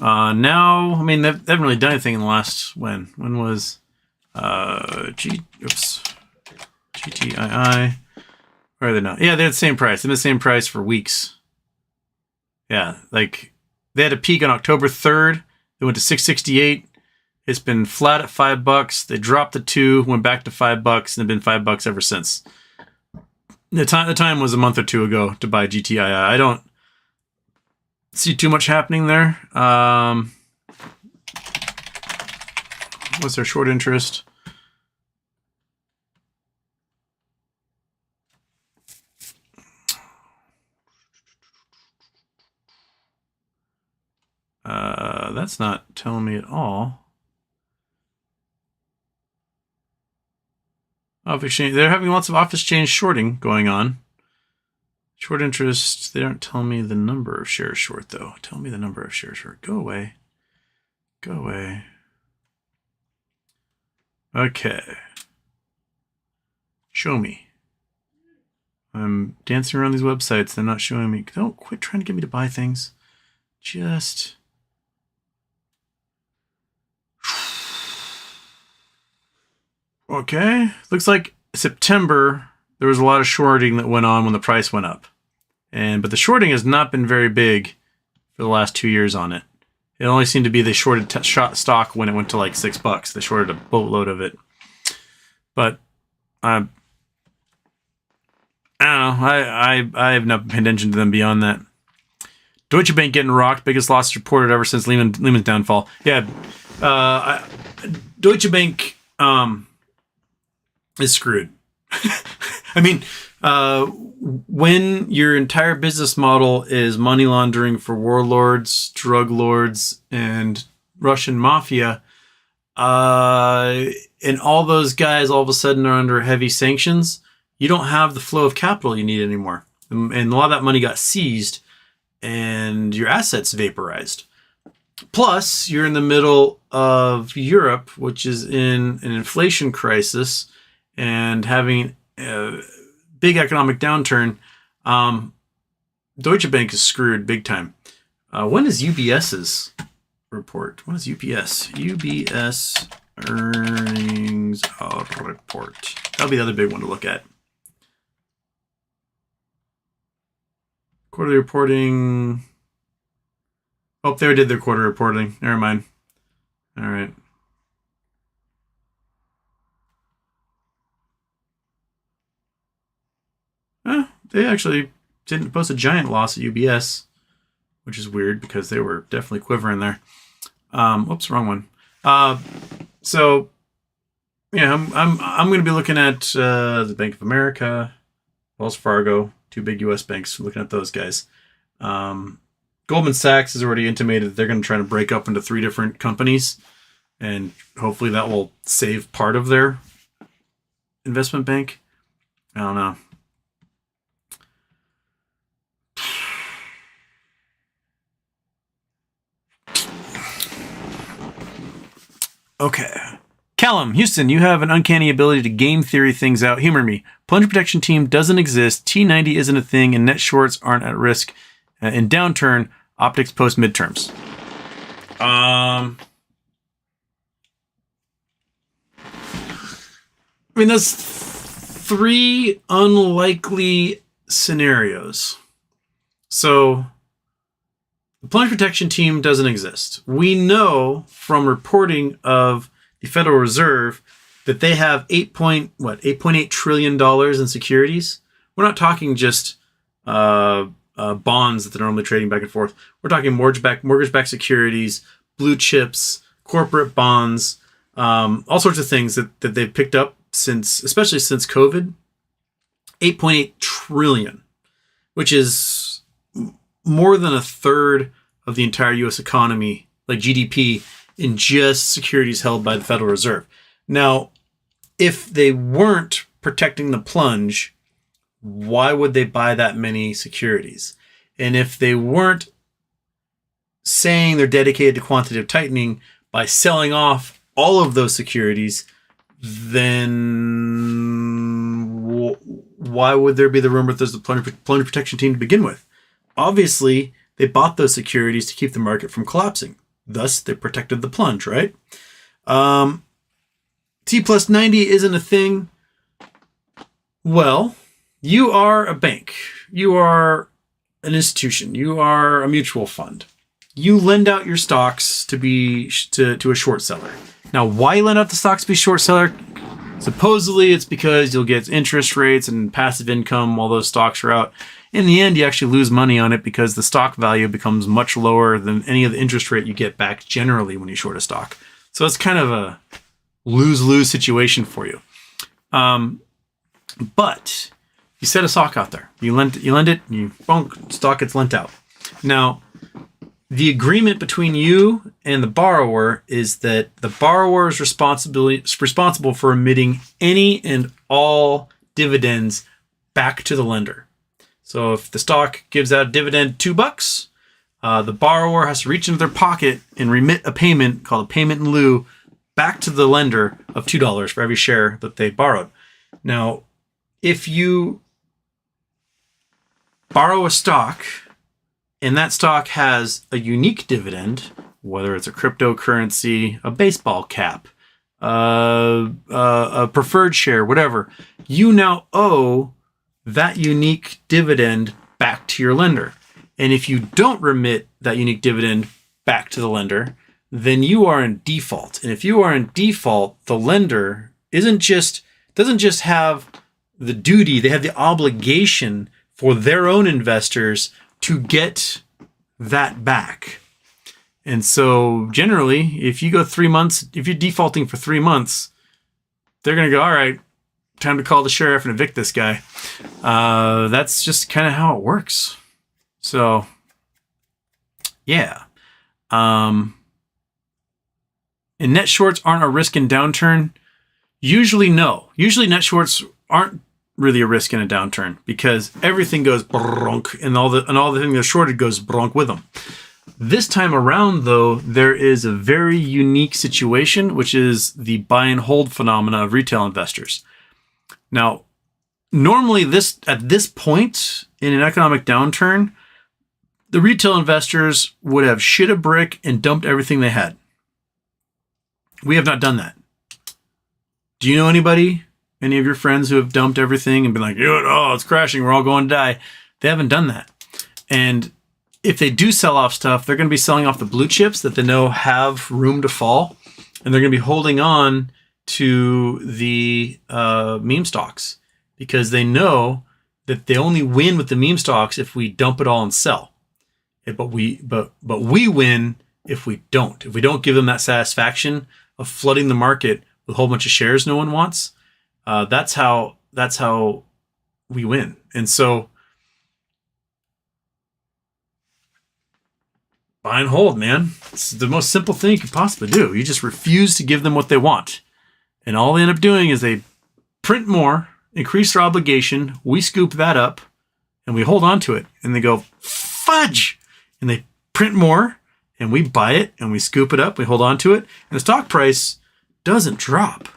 Now, I mean, they haven't really done anything in the last, when was, GTII. Where are they now? Yeah, they're the same price. They're the same price for weeks. Yeah, like, they had a peak on October 3rd. They went to 668. It's been flat at $5. They dropped to 2, went back to $5, and they've been $5 ever since. The time was a month or two ago to buy GTII. I don't see too much happening there. What's their short interest? That's not telling me at all. They're having lots of office change shorting going on. Short interest, they aren't telling me the number of shares short, though. Tell me the number of shares short. Go away. Go away. Okay. Show me. I'm dancing around these websites. They're not showing me. Don't quit trying to get me to buy things. Just... Okay. Looks like September, there was a lot of shorting that went on when the price went up. but the shorting has not been very big for the last 2 years on it. It only seemed to be they shorted stock when it went to like $6. They shorted a boatload of it. But I don't know. I have not paid attention to them beyond that. Deutsche Bank getting rocked. Biggest loss reported ever since Lehman's downfall. Yeah. Deutsche Bank is screwed. I mean, when your entire business model is money laundering for warlords, drug lords, and Russian mafia, and all those guys all of a sudden are under heavy sanctions, you don't have the flow of capital you need anymore. And a lot of that money got seized and your assets vaporized. Plus, you're in the middle of Europe, which is in an inflation crisis and having a big economic downturn. Deutsche Bank is screwed big time. When is UBS's report? When is UBS? UBS earnings report. That'll be the other big one to look at. Quarterly reporting. Oh, they did their quarter reporting. Never mind. All right. They actually didn't post a giant loss at UBS, which is weird because they were definitely quivering there. Oops, wrong one. So, yeah, I'm going to be looking at the Bank of America, Wells Fargo, two big U.S. banks. Looking at those guys. Goldman Sachs has already intimated that they're going to try to break up into 3 different companies, and hopefully that will save part of their investment bank. I don't know. Okay. Callum, Houston, you have an uncanny ability to game theory things out. Humor me. Plunge protection team doesn't exist. T90 isn't a thing, and net shorts aren't at risk. In downturn, optics post midterms. I mean, that's 3 unlikely scenarios. So, the plunge protection team doesn't exist. We know from reporting of the Federal Reserve that they have $8.8 trillion in securities. We're not talking just bonds that they're normally trading back and forth. We're talking mortgage-backed securities, blue chips, corporate bonds, all sorts of things that they've picked up especially since COVID. 8.8 trillion, which is more than a third of the entire U.S. economy, like GDP, in just securities held by the Federal Reserve. Now, if they weren't protecting the plunge, why would they buy that many securities? And if they weren't saying they're dedicated to quantitative tightening by selling off all of those securities, then why would there be the rumor that there's a plunge protection team to begin with? Obviously, they bought those securities to keep the market from collapsing. Thus, they protected the plunge, right? T plus 90 isn't a thing. Well, you are a bank. You are an institution. You are a mutual fund. You lend out your stocks to a short seller. Now, why you lend out the stocks to be short seller? Supposedly, it's because you'll get interest rates and passive income while those stocks are out. In the end, you actually lose money on it because the stock value becomes much lower than any of the interest rate you get back generally when you short a stock. So it's kind of a lose-lose situation for you. But you set a stock out there. You lend it, and stock gets lent out. Now, the agreement between you and the borrower is that the borrower is responsible for emitting any and all dividends back to the lender. So if the stock gives out a dividend $2, the borrower has to reach into their pocket and remit a payment called a payment in lieu back to the lender of $2 for every share that they borrowed. Now, if you borrow a stock and that stock has a unique dividend, whether it's a cryptocurrency, a baseball cap, a preferred share, whatever, you now owe that unique dividend back to your lender. And if you don't remit that unique dividend back to the lender, then you are in default. And if you are in default, the lender doesn't just have the duty, they have the obligation for their own investors to get that back. And so generally, if you go 3 months, if you're defaulting for 3 months, they're going to go, all right, time to call the sheriff and evict this guy. That's just kind of how it works. So, yeah. And net shorts aren't a risk in downturn. Usually, no. Usually net shorts aren't really a risk in a downturn because everything goes bronk and all the thing that's shorted goes bronk with them. This time around, though, there is a very unique situation, which is the buy and hold phenomena of retail investors. Now, normally at this point in an economic downturn, the retail investors would have shit a brick and dumped everything they had. We have not done that. Do you know anybody, any of your friends who have dumped everything and been like, oh, it's crashing, we're all going to die? They haven't done that. And if they do sell off stuff, they're going to be selling off the blue chips that they know have room to fall. And they're going to be holding on to the meme stocks because they know that they only win with the meme stocks if we dump it all and sell. But we win if we don't. If we don't give them that satisfaction of flooding the market with a whole bunch of shares no one wants, that's how we win. And so buy and hold, man. It's the most simple thing you could possibly do. You just refuse to give them what they want. And all they end up doing is they print more, increase their obligation, we scoop that up, and we hold on to it. And they go, fudge! And they print more, and we buy it, and we scoop it up, we hold on to it, and the stock price doesn't drop.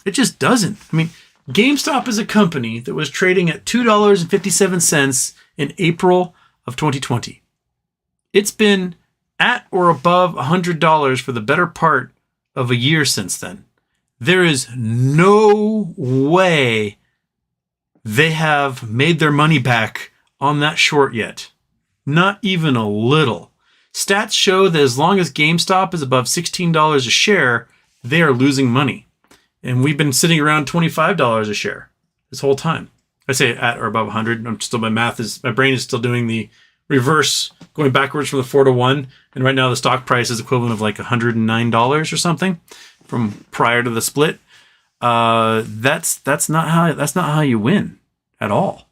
It just doesn't. I mean, GameStop is a company that was trading at $2.57 in April of 2020. It's been at or above $100 for the better part of a year since then. There is no way they have made their money back on that short yet. Not even a little. Stats show that as long as GameStop is above $16 a share, they are losing money. And we've been sitting around $25 a share this whole time. I say at or above 100. My brain is still doing the reverse, going backwards from the 4 to 1. And right now the stock price is equivalent of like $109 or something from prior to the split. That's not how you win at all.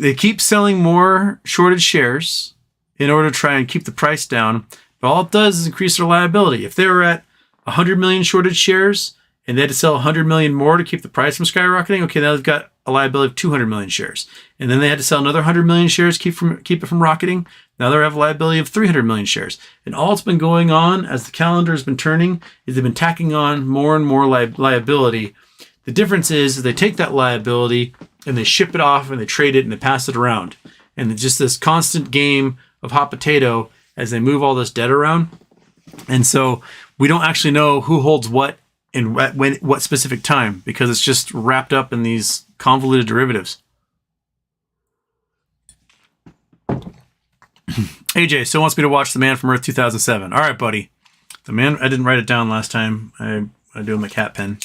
They keep selling more shorted shares in order to try and keep the price down. But all it does is increase their liability. If they were at 100 million shorted shares and they had to sell 100 million more to keep the price from skyrocketing, okay, now they've got a liability of 200 million shares. And then they had to sell another 100 million shares, keep it from rocketing. Now they have a liability of 300 million shares. And all that's been going on as the calendar has been turning is they've been tacking on more and more liability. The difference is they take that liability and they ship it off and they trade it and they pass it around. And it's just this constant game of hot potato as they move all this debt around. And so we don't actually know who holds what and what specific time because it's just wrapped up in these convoluted derivatives. AJ still wants me to watch The Man from Earth 2007. All right, buddy. The Man, I didn't write it down last time. I do it with my cat pen.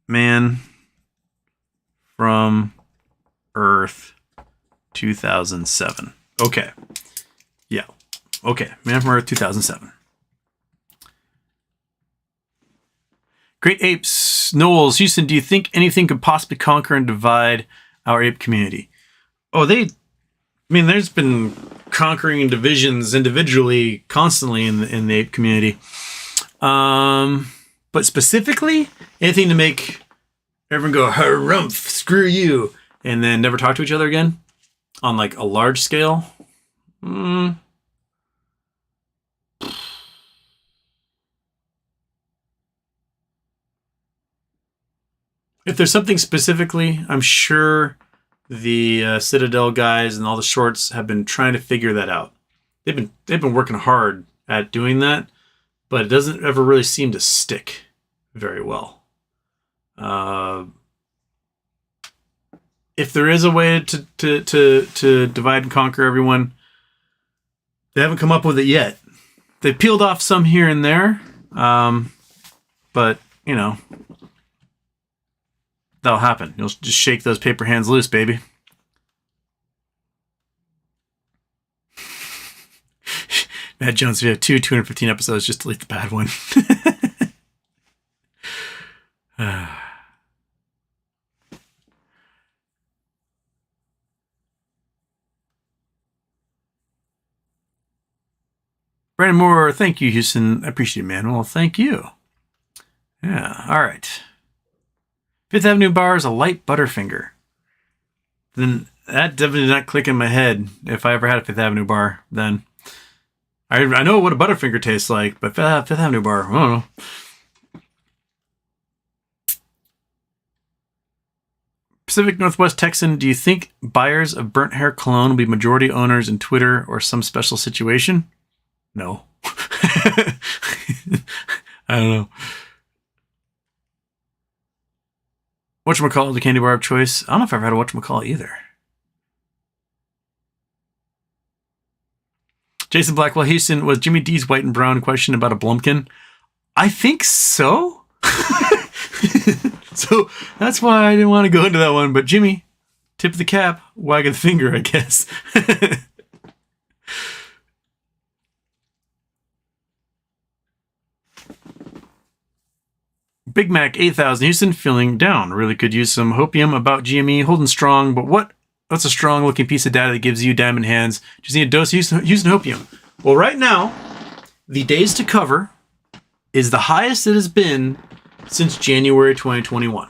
Man from Earth 2007. Okay. Yeah. Okay. Man from Earth 2007. Great Apes. Knowles, Houston, do you think anything could possibly conquer and divide our ape community? Oh, there's been conquering divisions individually constantly in the ape community. But specifically, anything to make everyone go, harumph, screw you, and then never talk to each other again on like a large scale. If there's something specifically, I'm sure the Citadel guys and all the shorts have been trying to figure that out. They've been working hard at doing that, but it doesn't ever really seem to stick very well. If there is a way to divide and conquer everyone, they haven't come up with it yet. They peeled off some here and there, but you know, that'll happen. You'll just shake those paper hands loose, baby. Matt Jones, if you have 215 episodes, just delete the bad one. Brandon Moore, thank you, Houston. I appreciate it, man. Well, thank you. Yeah, all right. Fifth Avenue bar is a light Butterfinger. Then that definitely did not click in my head. If I ever had a Fifth Avenue bar, then I know what a Butterfinger tastes like, but Fifth Avenue bar, I don't know. Pacific Northwest Texan, do you think buyers of burnt hair cologne will be majority owners in Twitter or some special situation? No. I don't know. Whatchamacallit, the candy bar of choice. I don't know if I've ever had a whatchamacallit either. Jason Blackwell, Houston, was Jimmy D's white and brown question about a Blumpkin? I think so. So that's why I didn't want to go into that one. But Jimmy, tip of the cap, wag of the finger, I guess. Big Mac 8000, Houston, feeling down. Really could use some hopium about GME, holding strong. But what's a strong looking piece of data that gives you diamond hands? Just need a dose of Houston hopium. Well, right now, the days to cover is the highest it has been since January 2021.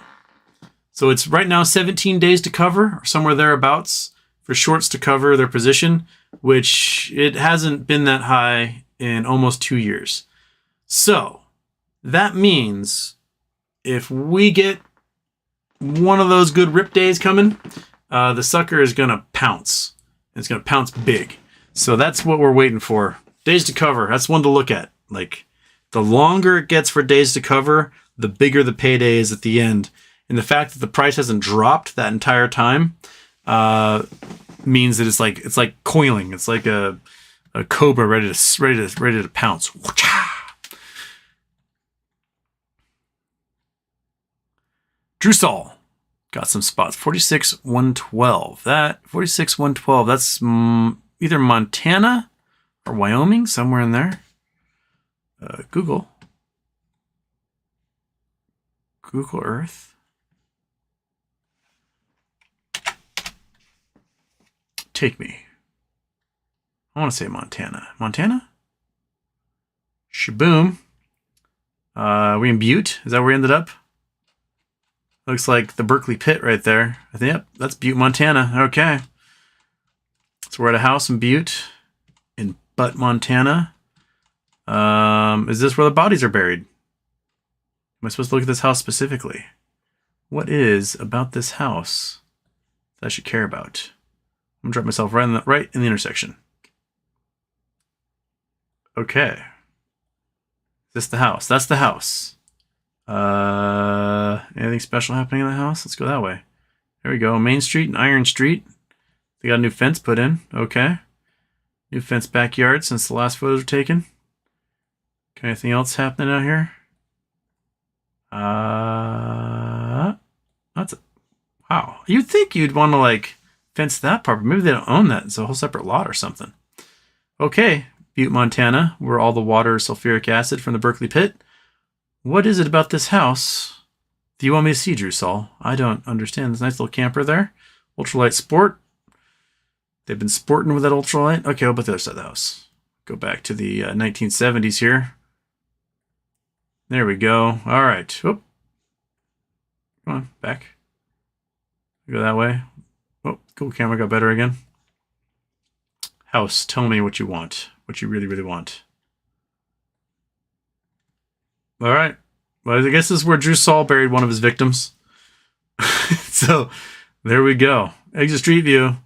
So it's right now 17 days to cover, or somewhere thereabouts, for shorts to cover their position, which it hasn't been that high in almost 2 years. So that means if we get one of those good rip days coming, the sucker is going to pounce. It's going to pounce big. So that's what we're waiting for. Days to cover. That's one to look at. Like, the longer it gets for days to cover, the bigger the payday is at the end. And the fact that the price hasn't dropped that entire time means that it's like coiling. It's like a cobra ready to pounce. Drew Saul got some spots. 46,112. That 46,112. That's either Montana or Wyoming, somewhere in there. Google Earth. Take me. I want to say Montana. Montana? Shaboom. We in Butte? Is that where we ended up? Looks like the Berkeley Pit right there. I think, yep, that's Butte, Montana. Okay. So we're at a house in Butte, in Butte, Montana. Is this where the bodies are buried? Am I supposed to look at this house specifically? What is about this house that I should care about? I'm gonna drop myself right in the intersection. Okay. Is this the house? That's the house. Anything special happening in the house? Let's go that way. There we go. Main Street and Iron Street. They got a new fence put in. Okay. New fence backyard since the last photos were taken. Okay, anything else happening out here? That's wow. You'd think you'd want to like fence that part, but maybe they don't own that. It's a whole separate lot or something. Okay, Butte, Montana, where all the water is sulfuric acid from the Berkeley Pit. What is it about this house do you want me to see, Drew Saul? I don't understand. This nice little camper there. Ultralight Sport. They've been sporting with that ultralight. Okay, I'll put the other side of the house. Go back to the 1970s here. There we go. All right. Oop. Come on, back. Go that way. Oh, cool. Camera got better again. House, tell me what you want. What you really, really want. All right. Well, I guess this is where Drew Saul buried one of his victims. So, there we go. Exit Street View.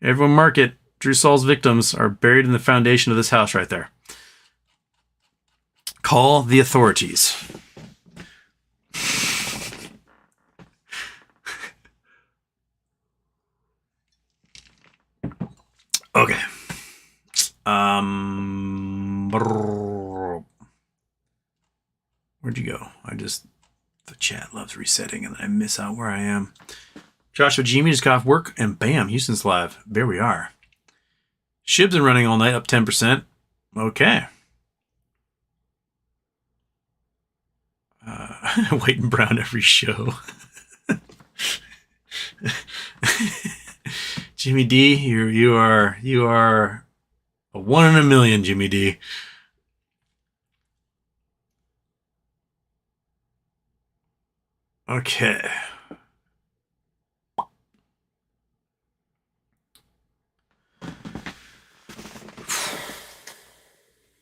Everyone mark it. Drew Saul's victims are buried in the foundation of this house right there. Call the authorities. Okay. Where'd you go? The chat loves resetting and I miss out where I am. Joshua Jimmy just got off work and bam, Houston's live. There we are. Shib's been running all night, up 10%. Okay. White and brown every show. Jimmy D, you are a 1 in a million, Jimmy D. Okay.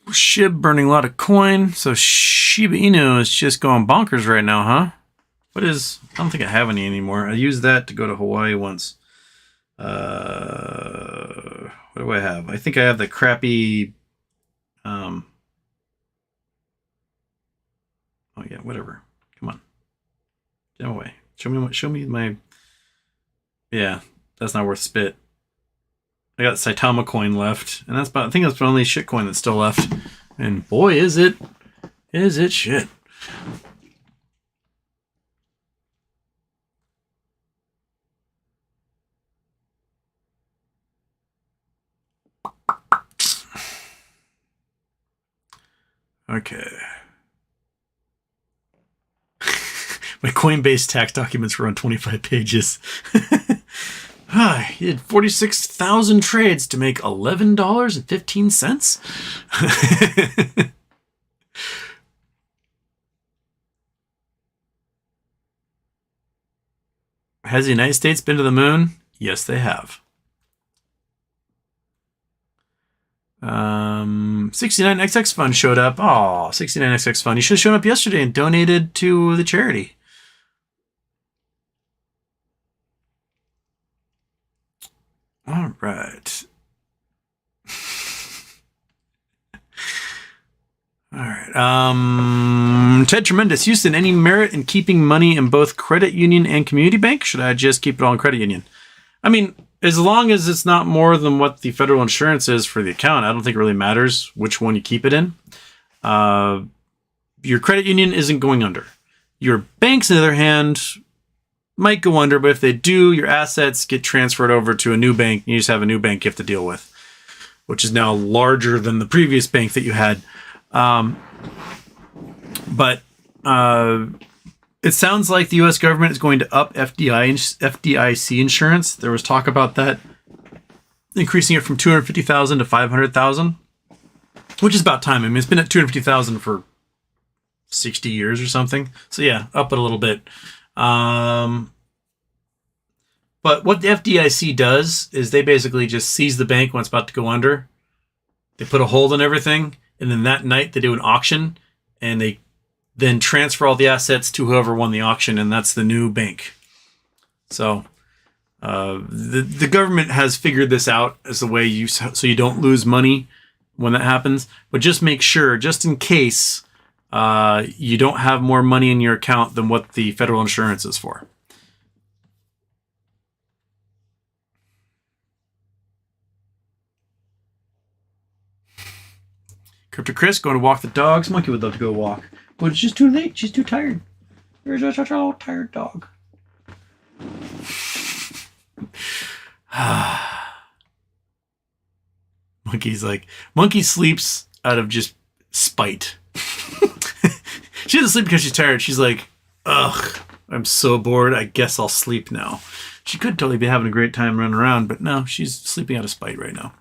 Shib burning a lot of coin, so Shiba Inu is just going bonkers right now, huh? I don't think I have any anymore. I used that to go to Hawaii once. What do I have? I think I have the crappy, oh yeah, whatever. Come on. Get away. Show me my, yeah, that's not worth spit. I got Saitama coin left, and I think that's the only shit coin that's still left. And boy, is it shit. Okay. My Coinbase tax documents were on 25 pages. He did 46,000 trades to make $11.15. Has the United States been to the moon? Yes, they have. 69XX Fund showed up. Oh, 69XX Fund. You should have shown up yesterday and donated to the charity. All right. All right. Ted Tremendous. Houston, any merit in keeping money in both credit union and community bank? Should I just keep it all in credit union? I mean, as long as it's not more than what the federal insurance is for the account, I don't think it really matters which one you keep it in. Your credit union isn't going under. Your banks, on the other hand, might go under, but if they do, your assets get transferred over to a new bank. You just have a new bank you have to deal with, which is now larger than the previous bank that you had. But it sounds like the U.S. government is going to up FDIC insurance. There was talk about that, increasing it from $250,000 to $500,000, which is about time. I mean, it's been at $250,000 for 60 years or something. So yeah, up it a little bit. But what the FDIC does is they basically just seize the bank when it's about to go under. They put a hold on everything, and then that night they do an auction, and they then transfer all the assets to whoever won the auction, and that's the new bank. So the government has figured this out as a way so you don't lose money when that happens. But just make sure, just in case, you don't have more money in your account than what the federal insurance is for. Crypto Chris going to walk the dogs. Monkey would love to go walk, but it's just too late. She's too tired. There's such a tired dog. Monkey sleeps out of just spite. She doesn't sleep because she's tired. She's like, ugh, I'm so bored. I guess I'll sleep now. She could totally be having a great time running around, but no, she's sleeping out of spite right now.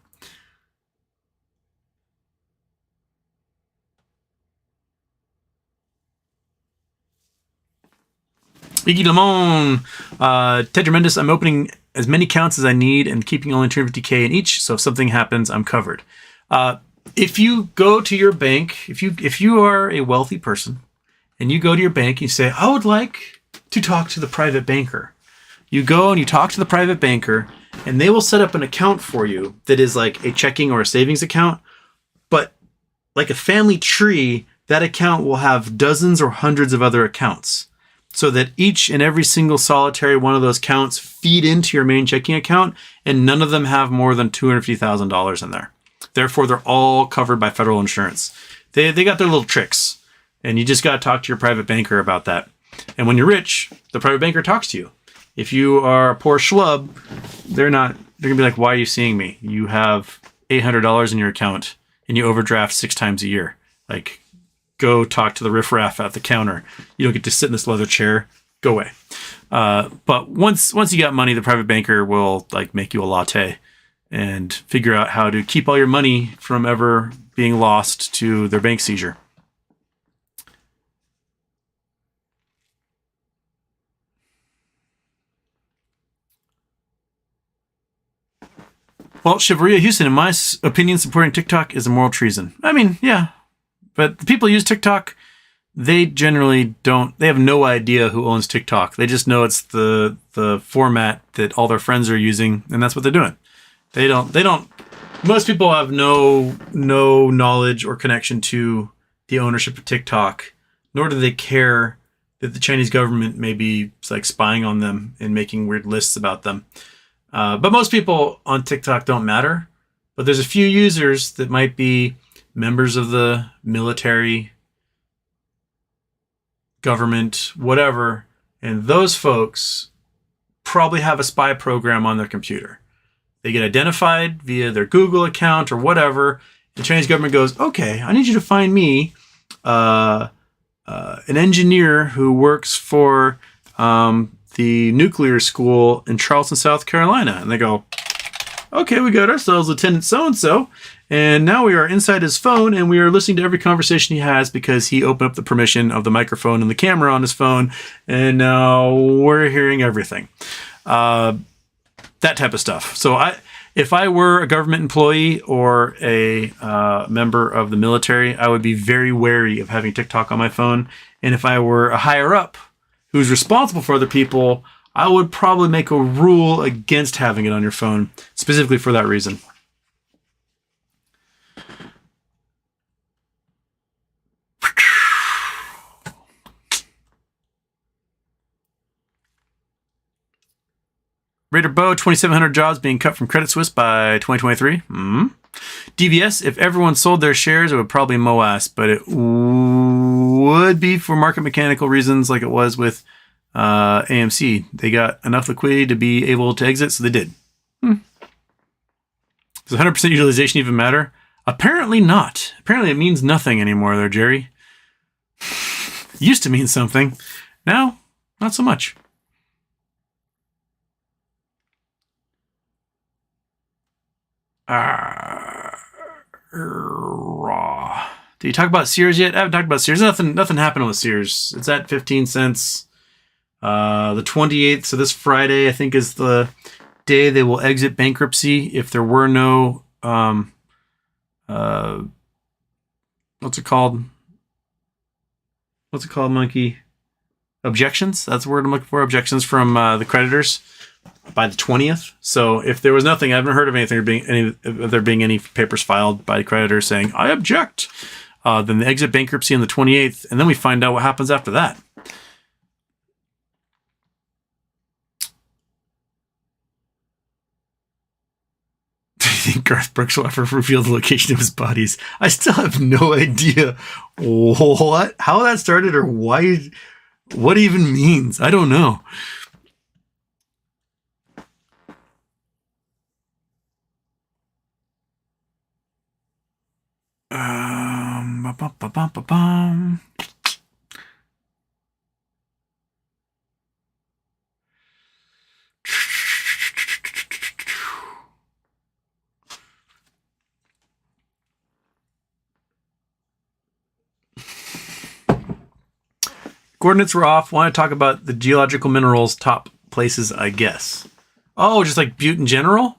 Iggy Lamone, Ted Tremendous, I'm opening as many accounts as I need and keeping only 250K in each, so if something happens, I'm covered. If you go to your bank, if you are a wealthy person, and you go to your bank and you say, I would like to talk to the private banker. You go and you talk to the private banker, and they will set up an account for you that is like a checking or a savings account, but like a family tree, that account will have dozens or hundreds of other accounts. so that each and every single solitary one of those accounts feed into your main checking account, and none of them have more than $250,000 in there. Therefore, they're all covered by federal insurance. They got their little tricks, and you just got to talk to your private banker about that. And when you're rich, the private banker talks to you. If you are a poor schlub, they're gonna be like, why are you seeing me? You have $800 in your account and you overdraft 6 times a year. Like, go talk to the riffraff at the counter. You don't get to sit in this leather chair. Go away. But once you got money, the private banker will like make you a latte and figure out how to keep all your money from ever being lost to their bank seizure. Well, Shivaria Houston, in my opinion, supporting TikTok is a moral treason. I mean, yeah. But the people who use TikTok, they generally don't, they have no idea who owns TikTok. They just know it's the format that all their friends are using, and that's what they're doing. They don't, most people have no knowledge or connection to the ownership of TikTok, nor do they care that the Chinese government may be like spying on them and making weird lists about them. But most people on TikTok don't matter. But there's a few users that might be members of the military, government, whatever. And those folks probably have a spy program on their computer. They get identified via their Google account or whatever. The Chinese government goes, okay, I need you to find me an engineer who works for the nuclear school in Charleston, South Carolina. And they go, okay, we got ourselves Lieutenant so-and-so. And now we are inside his phone and we are listening to every conversation he has because he opened up the permission of the microphone and the camera on his phone. And now we're hearing everything. That type of stuff. So if I were a government employee or a member of the military, I would be very wary of having TikTok on my phone. And if I were a higher up who's responsible for other people, I would probably make a rule against having it on your phone, specifically for that reason. Raider Bo, 2,700 jobs being cut from Credit Suisse by 2023. DVS, if everyone sold their shares, it would probably Moas, but it would be for market mechanical reasons like it was with AMC. They got enough liquidity to be able to exit, so they did. Does 100% utilization even matter? Apparently not. Apparently it means nothing anymore there, Jerry. Used to mean something. Now, not so much. Raw. Did you talk about Sears yet? I haven't talked about Sears. Nothing happened with Sears. It's at 15 cents. The 28th, so this Friday, I think, is the day they will exit bankruptcy if there were no what's it called, Monkey? Objections. That's the word I'm looking for. Objections from the creditors by the 20th. So if there was nothing, I haven't heard of anything there being any papers filed by the creditors saying I object. Then they exit bankruptcy on the 28th, and then we find out what happens after that. Do you think Garth Brooks will ever reveal the location of his bodies? I still have no idea how that started or why, what it even means. I don't know. Coordinates were off. Want to talk about the geological minerals top places, I guess. Oh, just like Butte in general?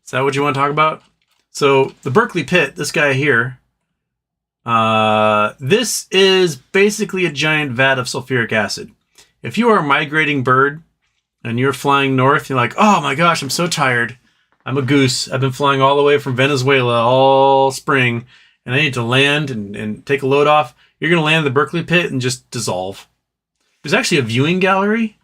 Is that what you want to talk about? So the Berkeley pit, this guy here, this is basically a giant vat of sulfuric acid. If you are a migrating bird and you're flying north, you're like, oh my gosh, I'm so tired. I'm a goose. I've been flying all the way from Venezuela all spring, and I need to land and take a load off. You're going to land in the Berkeley pit and just dissolve. There's actually a viewing gallery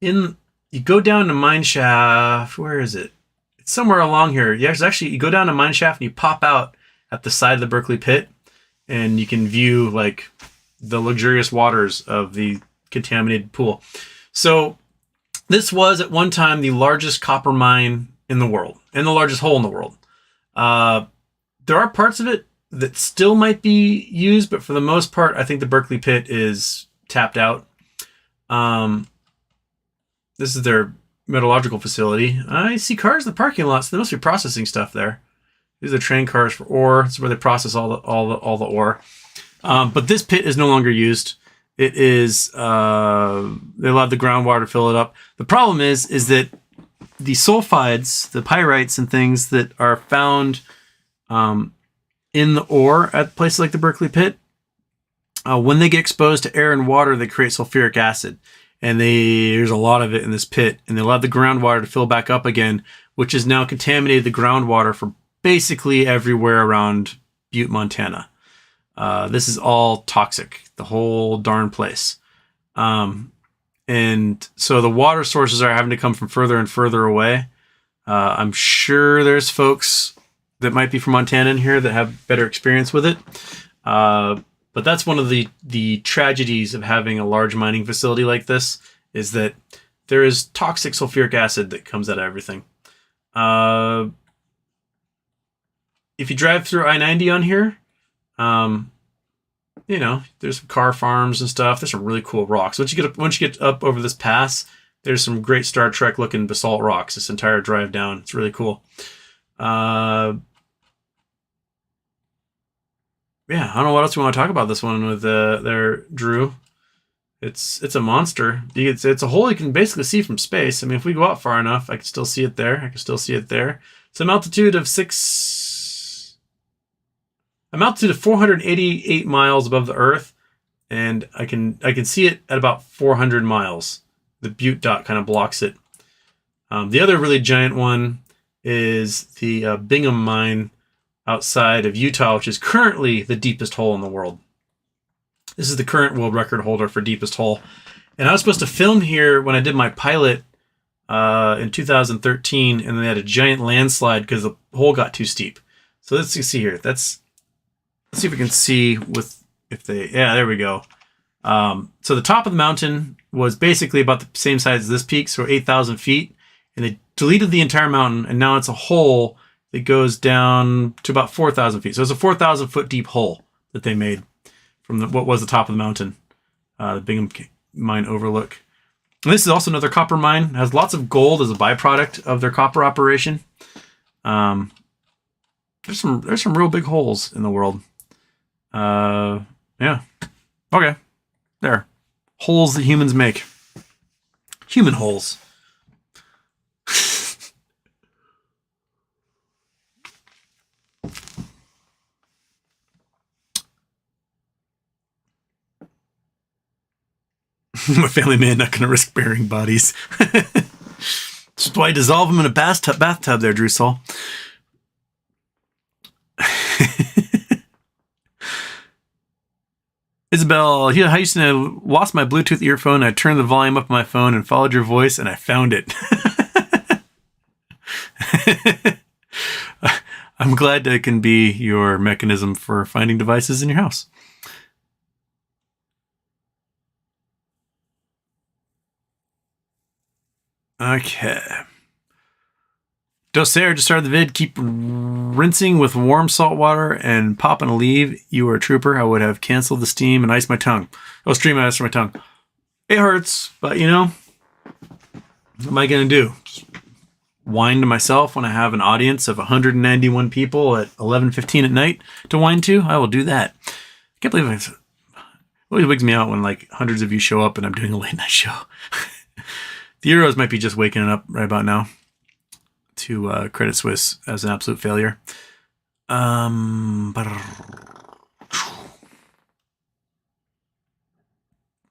you go down to mine shaft. Where is it? It's somewhere along here. You go down to mine shaft and you pop out at the side of the Berkeley pit, and you can view like the luxurious waters of the contaminated pool. So this was at one time the largest copper mine in the world and the largest hole in the world. There are parts of it that still might be used, but for the most part, I think the Berkeley pit is tapped out. This is their metallurgical facility. I see cars in the parking lot, so they must be processing stuff there. These are train cars for ore. It's where they process all the ore. But this pit is no longer used. It is they allowed the groundwater to fill it up. The problem is that the sulfides, the pyrites and things that are found in the ore at places like the Berkeley pit, when they get exposed to air and water, they create sulfuric acid. And there's a lot of it in this pit. And they allowed the groundwater to fill back up again, which has now contaminated the groundwater for basically everywhere around Butte, Montana. This is all toxic, the whole darn place. And so the water sources are having to come from further and further away. I'm sure there's folks that might be from Montana in here that have better experience with it. But that's one of the tragedies of having a large mining facility like this, is that there is toxic sulfuric acid that comes out of everything. If you drive through I-90 on here, there's some car farms and stuff. There's some really cool rocks. Once you get up over this pass, there's some great Star Trek looking basalt rocks. This entire drive down, it's really cool. Yeah, I don't know what else we want to talk about this one with there, Drew. It's a monster. It's a hole you can basically see from space. I mean, if we go out far enough, I can still see it there. It's an altitude of 488 miles above the Earth, and I can see it at about 400 miles. The Butte dot kind of blocks it. The other really giant one is the Bingham mine outside of Utah, which is currently the deepest hole in the world. This is the current world record holder for deepest hole. And I was supposed to film here when I did my pilot in 2013, and they had a giant landslide because the hole got too steep. So let's see here. Let's see if we can see there we go. So the top of the mountain was basically about the same size as this peak, so 8,000 feet. And they deleted the entire mountain, and now it's a hole that goes down to about 4,000 feet. So it's a 4,000 foot deep hole that they made from what was the top of the mountain, the Bingham mine overlook. And this is also another copper mine. It has lots of gold as a byproduct of their copper operation. There's some real big holes in the world. Yeah. Okay. There. Holes that humans make. Human holes. My family man not going to risk burying bodies. That's why I dissolve them in a bathtub there, Drew Saul. Isabel, I used to lost my Bluetooth earphone. I turned the volume up on my phone and followed your voice, and I found it. I'm glad that it can be your mechanism for finding devices in your house. Okay. Dosair just started the vid. Keep rinsing with warm salt water and popping a leave. You were a trooper. I would have canceled the steam and iced my tongue. Stream ice for my tongue. It hurts, but what am I going to do? Just whine to myself when I have an audience of 191 people at 11:15 at night to whine to? I will do that. I can't believe it always wigs me out when hundreds of you show up and I'm doing a late night show. The Euros might be just waking it up right about now to credit Suisse as an absolute failure.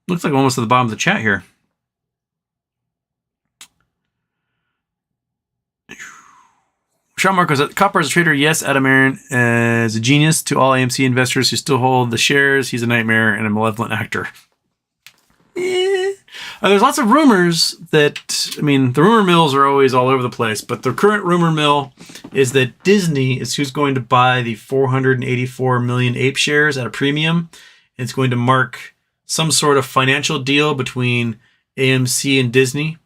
Looks like almost at the bottom of the chat here. Sean Marcos, Copper as a trader, yes. Adam Aaron is a genius. To all AMC investors who still hold the shares, he's a nightmare and a malevolent actor. There's lots of rumors that, I mean, the rumor mills are always all over the place, but the current rumor mill is that Disney is who's going to buy the 484 million ape shares at a premium. It's going to mark some sort of financial deal between AMC and Disney.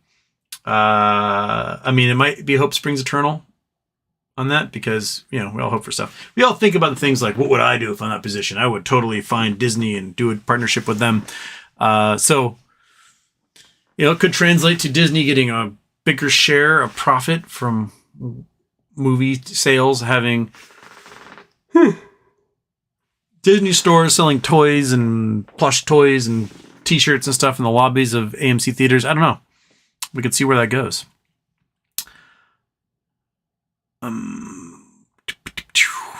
I mean, it might be hope springs eternal on that because, you know, we all hope for stuff. We all think about the things like, what would I do if I'm in that position? I would totally find Disney and do a partnership with them. So, you know, it could translate to Disney getting a bigger share of profit from movie sales, having Disney stores selling toys and plush toys and t-shirts and stuff in the lobbies of AMC theaters. I don't know. We could see where that goes.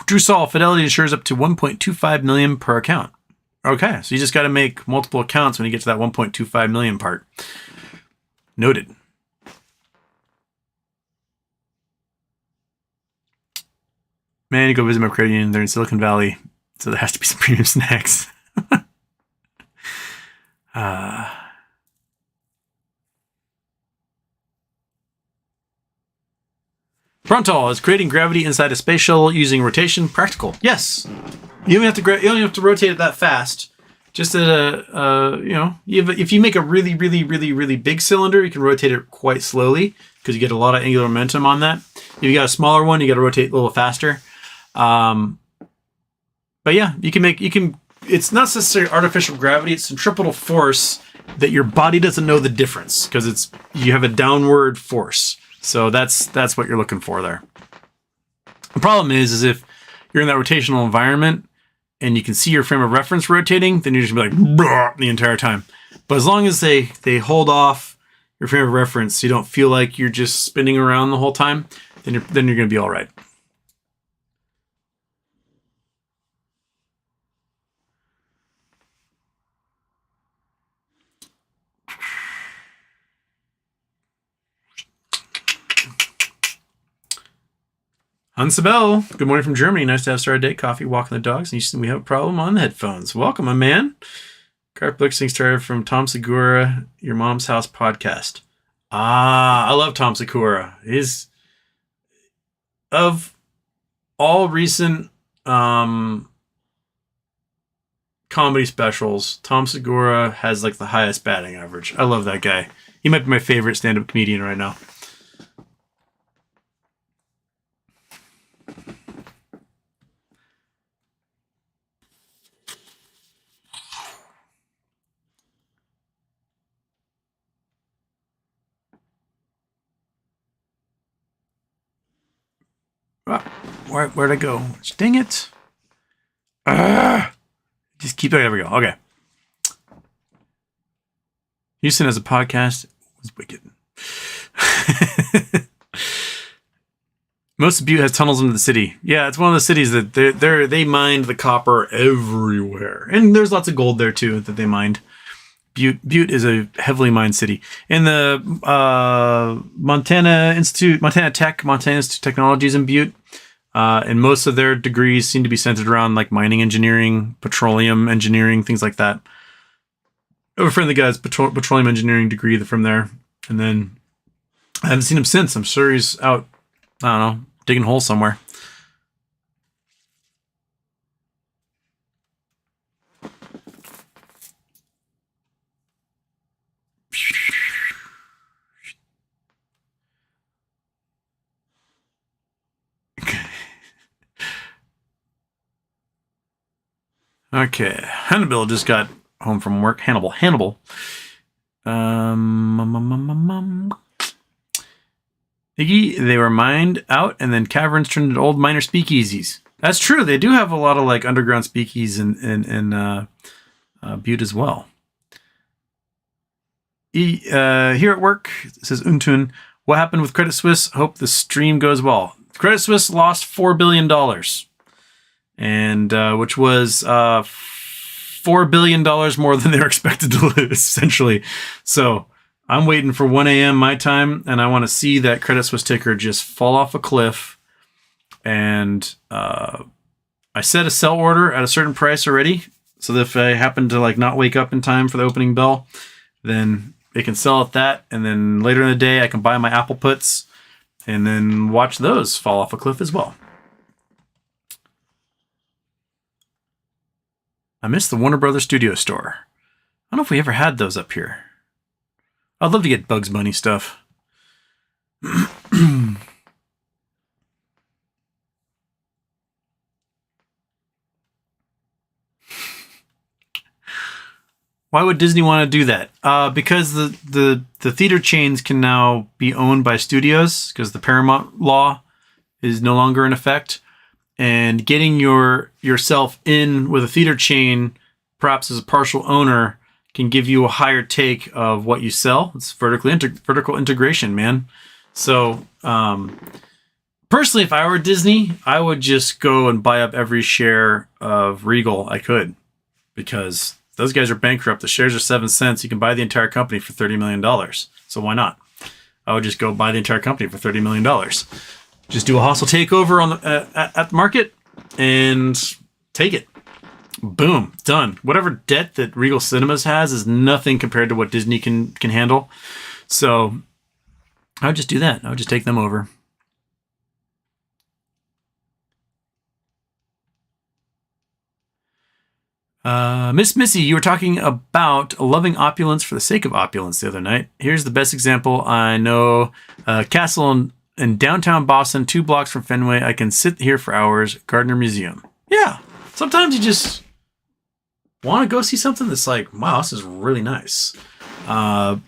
Drew Saul, Fidelity insures up to 1.25 million per account. Okay, so you just got to make multiple accounts when you get to that 1.25 million part. Noted. Man, you go visit my credit union. They're in Silicon Valley, so there has to be some premium snacks. Frontal is creating gravity inside a space shuttle using rotation practical. Yes, you don't have to rotate it that fast. Just at if you make a really, really, really, really big cylinder, you can rotate it quite slowly because you get a lot of angular momentum on that. If you got a smaller one, you got to rotate a little faster. But yeah, you can. It's not necessarily artificial gravity; it's centripetal force that your body doesn't know the difference because you have a downward force. So that's what you're looking for there. The problem is if you're in that rotational environment and you can see your frame of reference rotating, then you're just gonna be like the entire time. But as long as they hold off your frame of reference, so you don't feel like you're just spinning around the whole time, then you're gonna be all right. Hansabel, good morning from Germany. Nice to have started date coffee, walking the dogs. And we have a problem on the headphones. Welcome, my man. Carp Blixing started from Tom Segura, Your Mom's House podcast. I love Tom Segura. He's of all recent comedy specials, Tom Segura has like the highest batting average. I love that guy. He might be my favorite stand-up comedian right now. Where'd I go? Dang it. Just keep it. There we go. Okay. Houston has a podcast. It was wicked. Most of Butte has tunnels into the city. Yeah, it's one of the cities that they mine the copper everywhere. And there's lots of gold there too that they mined. Butte is a heavily mined city. And the Montana Institute of Technology in Butte. And most of their degrees seem to be centered around like mining engineering, petroleum engineering, things like that. I have a friend that got his petroleum engineering degree from there. And then I haven't seen him since. I'm sure he's out, I don't know, digging holes somewhere. Okay, Hannibal just got home from work. Hannibal. Iggy, they were mined out, and then caverns turned into old miner speakeasies. That's true. They do have a lot of like underground speakeasies in Butte as well. Here at work, says Untun, what happened with Credit Suisse? Hope the stream goes well. Credit Suisse lost $4 billion. And which was $4 billion more than they were expected to lose, essentially. So I'm waiting for 1 a.m. my time, and I want to see that Credit Suisse ticker just fall off a cliff. And I set a sell order at a certain price already, so that if I happen to like not wake up in time for the opening bell, then it can sell at that, and then later in the day I can buy my apple puts and then watch those fall off a cliff as well. I miss the Warner Brothers Studio Store. I don't know if we ever had those up here. I'd love to get Bugs Bunny stuff. Why would Disney want to do that? Because the theater chains can now be owned by studios because the Paramount law is no longer in effect. And getting yourself in with a theater chain, perhaps as a partial owner, can give you a higher take of what you sell. It's vertical integration, man. So personally, if I were Disney, I would just go and buy up every share of Regal I could, because those guys are bankrupt. The shares are 7 cents. You can buy the entire company for $30 million. So why not? I would just go buy the entire company for $30 million. Just do a hostile takeover on at the market and take it. Boom, done. Whatever debt that Regal Cinemas has is nothing compared to what Disney can handle. So I would just do that. I would just take them over. Miss Missy, you were talking about loving opulence for the sake of opulence the other night. Here's the best example I know. Castle in downtown Boston, 2 blocks from Fenway. I can sit here for hours. Gardner Museum. Yeah. Sometimes you just want to go see something that's like, wow, this is really nice. There's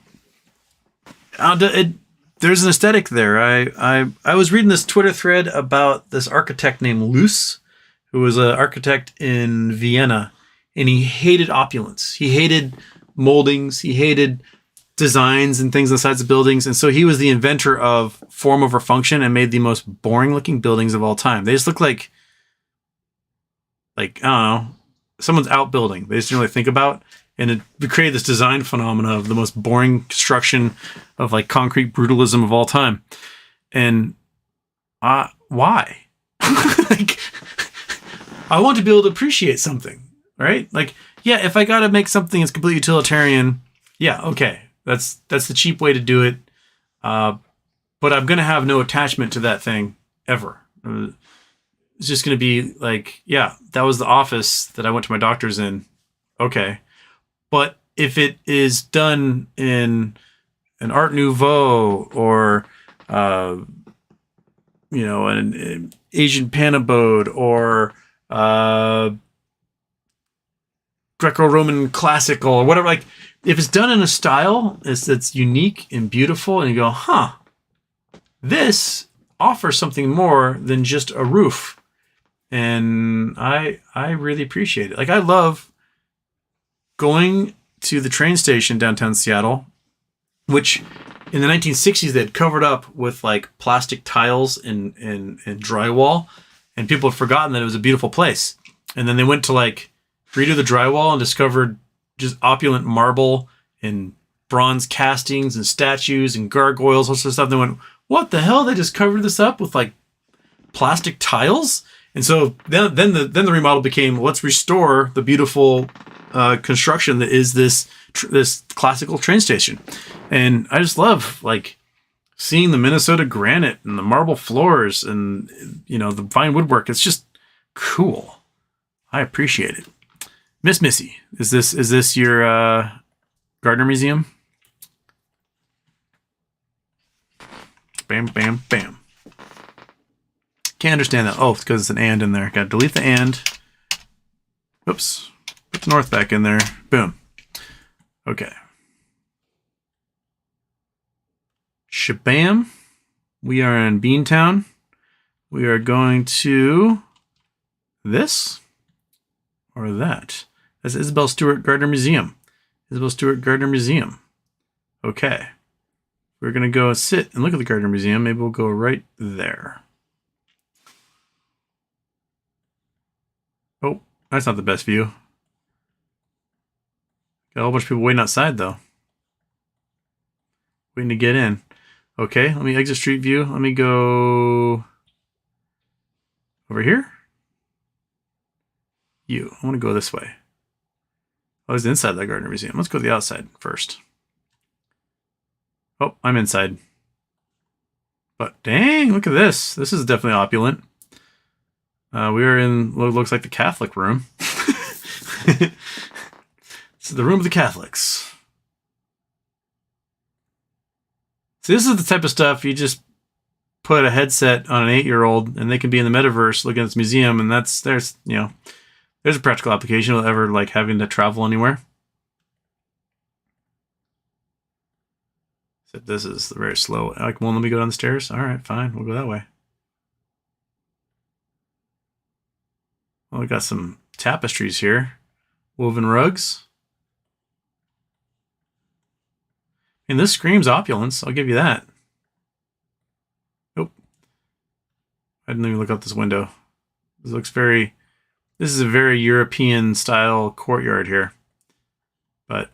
an aesthetic there. I was reading this Twitter thread about this architect named Luce, who was an architect in Vienna, and he hated opulence. He hated moldings. He hated designs and things on the sides of buildings. And so he was the inventor of form over function and made the most boring looking buildings of all time. They just look like, I don't know, someone's outbuilding. They just didn't really think about. And it created this design phenomena of the most boring construction of like concrete brutalism of all time. And why? Like, I want to be able to appreciate something, right? Like, yeah, if I got to make something that's completely utilitarian, yeah, okay. That's the cheap way to do it. But I'm going to have no attachment to that thing ever. It's just going to be like, yeah, that was the office that I went to my doctor's in. Okay. But if it is done in an Art Nouveau or, an Asian panabode or Greco-Roman classical or whatever, like, if it's done in a style that's unique and beautiful, and you go, this offers something more than just a roof, and I really appreciate it. Like, I love going to the train station downtown Seattle, which in the 1960s they had covered up with like plastic tiles and drywall, and people had forgotten that it was a beautiful place. And then they went to like redo the drywall and discovered just opulent marble and bronze castings and statues and gargoyles, all sorts of stuff. They went, what the hell? They just covered this up with like plastic tiles? And so then the remodel became, let's restore the beautiful construction that is this classical train station. And I just love like seeing the Minnesota granite and the marble floors and, the fine woodwork. It's just cool. I appreciate it. Miss Missy, is this your Gardner Museum? Bam, bam, bam. Can't understand that. Oh, it's because it's an and in there. Got to delete the and. Oops. Put the north back in there. Boom. Okay. Shabam. We are in Beantown. We are going to this or that. That's Isabel Stewart Gardner Museum. Isabel Stewart Gardner Museum. Okay. We're going to go sit and look at the Gardner Museum. Maybe we'll go right there. Oh, that's not the best view. Got a whole bunch of people waiting outside, though. Waiting to get in. Okay, let me exit street view. Let me go over here. I want to go this way. Oh, it's inside the Gardner Museum. Let's go to the outside first. Oh, I'm inside. But dang, look at this. This is definitely opulent. We are in what looks like the Catholic room. This is the room of the Catholics. So this is the type of stuff you just put a headset on an 8-year-old and they can be in the metaverse looking at this museum, and there's a practical application without ever like having to travel anywhere. Except this is very slow. Like, won't let me go down the stairs? All right, fine. We'll go that way. Well, we got some tapestries here. Woven rugs. And this screams opulence. I'll give you that. Nope. I didn't even look out this window. This is a very European style courtyard here. But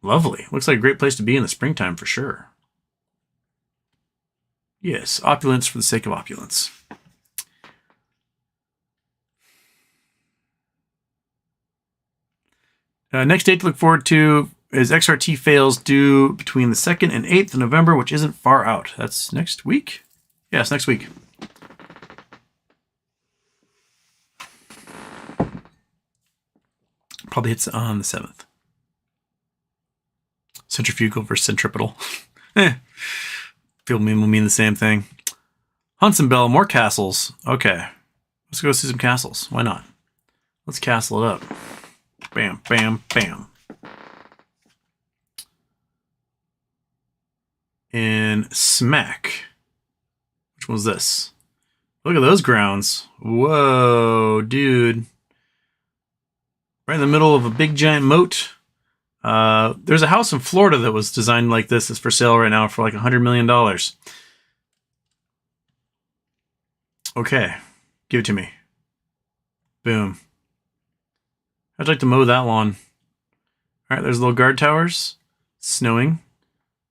lovely. Looks like a great place to be in the springtime for sure. Yes, opulence for the sake of opulence. Next date to look forward to is XRT fails due between the 2nd and 8th of November, which isn't far out. That's next week? Yes, next week. Probably hits on the 7th. Centrifugal versus centripetal. Feel will mean the same thing. Huntsonville, more castles. Okay. Let's go see some castles. Why not? Let's castle it up. Bam, bam, bam. And smack. Which one's this? Look at those grounds. Whoa, dude. Right in the middle of a big giant moat. There's a house in Florida that was designed like this. It's for sale right now for like $100 million. Okay. Give it to me. Boom. I'd like to mow that lawn. All right, there's little guard towers. It's snowing.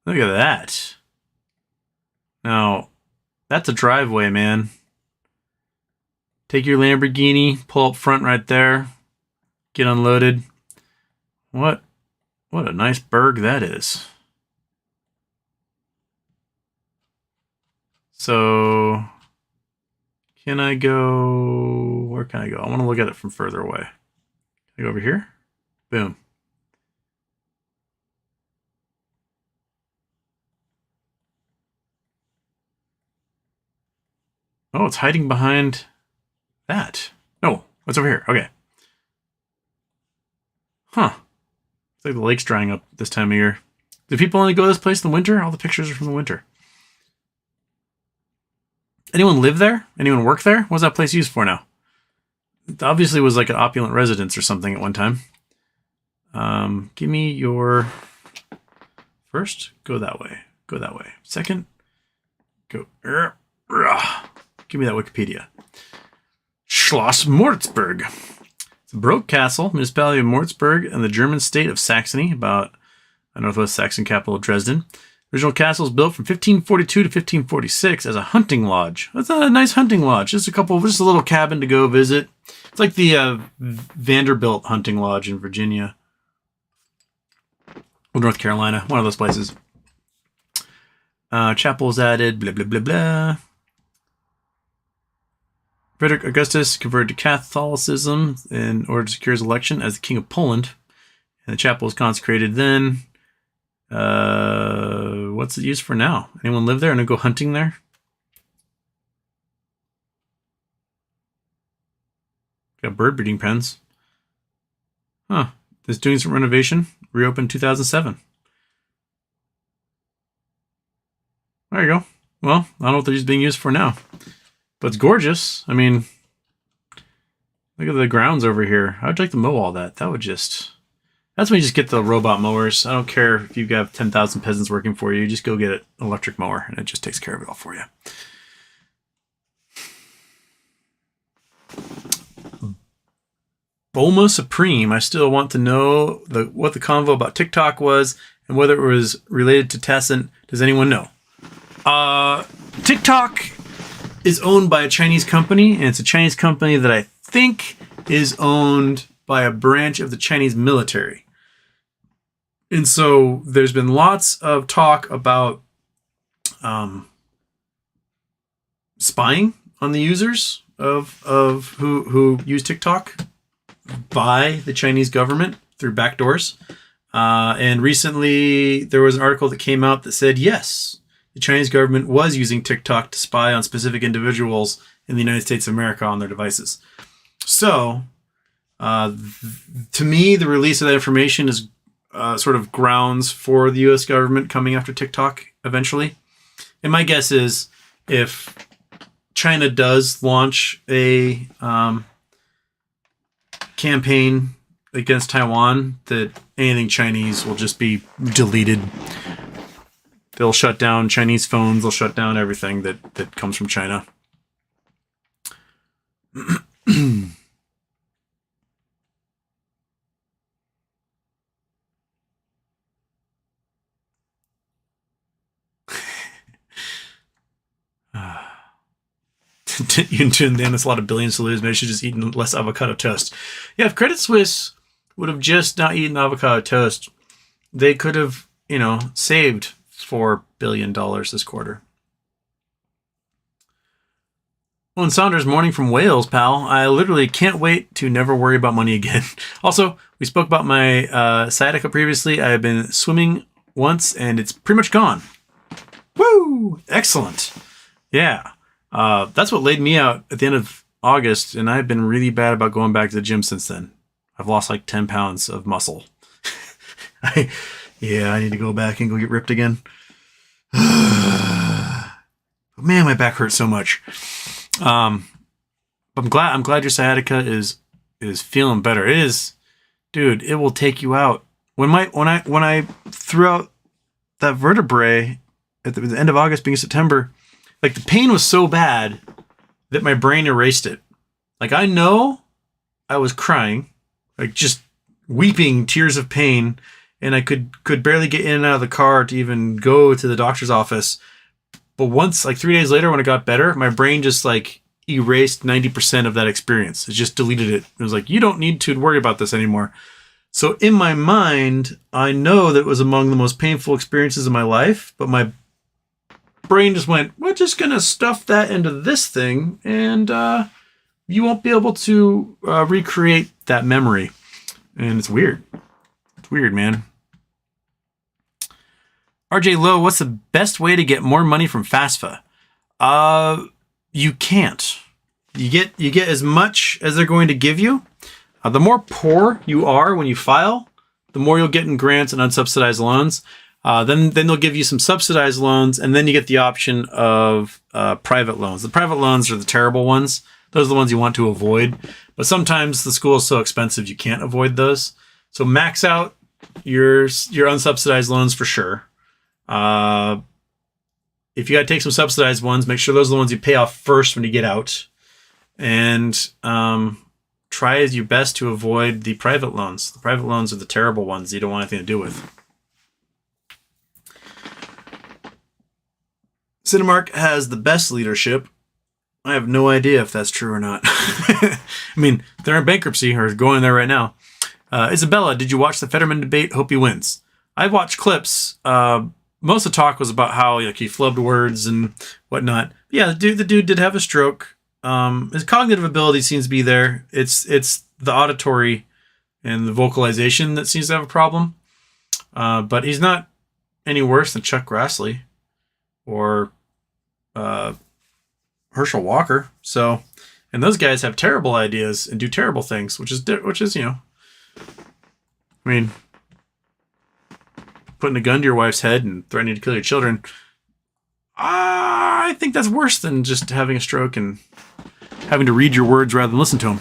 Look at that. Now, that's a driveway, man. Take your Lamborghini, pull up front right there, get unloaded. What a nice burg that is. So, can I go? Where can I go? I want to look at it from further away. Can I go over here? Boom. Oh, it's hiding behind that. No, what's over here? Okay. Huh. It's like the lake's drying up this time of year. Do people only go to this place in the winter? All the pictures are from the winter. Anyone live there? Anyone work there? What's that place used for now? It obviously was like an opulent residence or something at one time. Give me your... First, go that way. Go that way. Second, go... Give me that Wikipedia. Schloss Moritzburg. It's a Baroque castle, municipality of Moritzburg, and the German state of Saxony, about the northwest Saxon capital of Dresden. Original castle was built from 1542 to 1546 as a hunting lodge. That's a nice hunting lodge. Just a little cabin to go visit. It's like the Vanderbilt hunting lodge in Virginia. Or North Carolina, one of those places. Chapel was added, blah, blah, blah, blah. Frederick Augustus converted to Catholicism in order to secure his election as the King of Poland. And the chapel was consecrated then. What's it used for now? Anyone live there and go hunting there? Got bird breeding pens. Huh. It's doing some renovation. Reopened 2007. There you go. Well, I don't know what they're being used for now. But it's gorgeous. I mean, look at the grounds over here. I would like to mow all that. That would just... That's when you just get the robot mowers. I don't care if you have 10,000 peasants working for you. Just go get an electric mower, and it just takes care of it all for you. Boma Supreme. I still want to know what the convo about TikTok was and whether it was related to Tencent. Does anyone know? TikTok is owned by a Chinese company, and it's a Chinese company that I think is owned by a branch of the Chinese military. And so there's been lots of talk about spying on the users of who use TikTok by the Chinese government through backdoors. And recently there was an article that came out that said, yes, the Chinese government was using TikTok to spy on specific individuals in the United States of America on their devices. So, to me, the release of that information is sort of grounds for the U.S. government coming after TikTok eventually. And my guess is if China does launch a campaign against Taiwan, that anything Chinese will just be deleted. They'll shut down Chinese phones. They'll shut down everything that comes from China. You tune in, there's a lot of billions to lose. Maybe I should just eat less avocado toast. Yeah, if Credit Suisse would have just not eaten avocado toast, they could have, saved $4 billion this quarter. Well, and Saunders, morning from Wales, pal. I literally can't wait to never worry about money again. Also, we spoke about my sciatica previously. I have been swimming once, and it's pretty much gone. Woo! Excellent. Yeah. That's what laid me out at the end of August, and I've been really bad about going back to the gym since then. I've lost like 10 pounds of muscle. I need to go back and go get ripped again. Man, my back hurts so much. But I'm glad your sciatica is feeling better. It is, dude. It will take you out. When I threw out that vertebrae at the end of August, beginning of September, like the pain was so bad that my brain erased it. Like I know I was crying, like just weeping tears of pain, and I could barely get in and out of the car to even go to the doctor's office. But once, like 3 days later, when it got better, my brain just like erased 90% of that experience. It just deleted it. It was like, you don't need to worry about this anymore. So in my mind, I know that it was among the most painful experiences of my life, but my brain just went, we're just going to stuff that into this thing, and you won't be able to recreate that memory. And it's weird. It's weird, man. RJ Lowe, what's the best way to get more money from FAFSA? You can't. You get as much as they're going to give you. The more poor you are when you file, the more you'll get in grants and unsubsidized loans. Then they'll give you some subsidized loans, and then you get the option of private loans. The private loans are the terrible ones. Those are the ones you want to avoid. But sometimes the school is so expensive you can't avoid those. So max out your unsubsidized loans for sure. If you got to take some subsidized ones, make sure those are the ones you pay off first when you get out. And try as your best to avoid the private loans. The private loans are the terrible ones you don't want anything to do with. Cinemark has the best leadership. I have no idea if that's true or not. I mean, they're in bankruptcy or going there right now. Isabella, did you watch the Fetterman debate? Hope he wins. I watched clips. Most of the talk was about how he flubbed words and whatnot. Yeah, the dude did have a stroke. His cognitive ability seems to be there. It's the auditory and the vocalization that seems to have a problem. But he's not any worse than Chuck Grassley or Herschel Walker. So, and those guys have terrible ideas and do terrible things, which is I mean, putting a gun to your wife's head and threatening to kill your children. I think that's worse than just having a stroke and having to read your words rather than listen to them.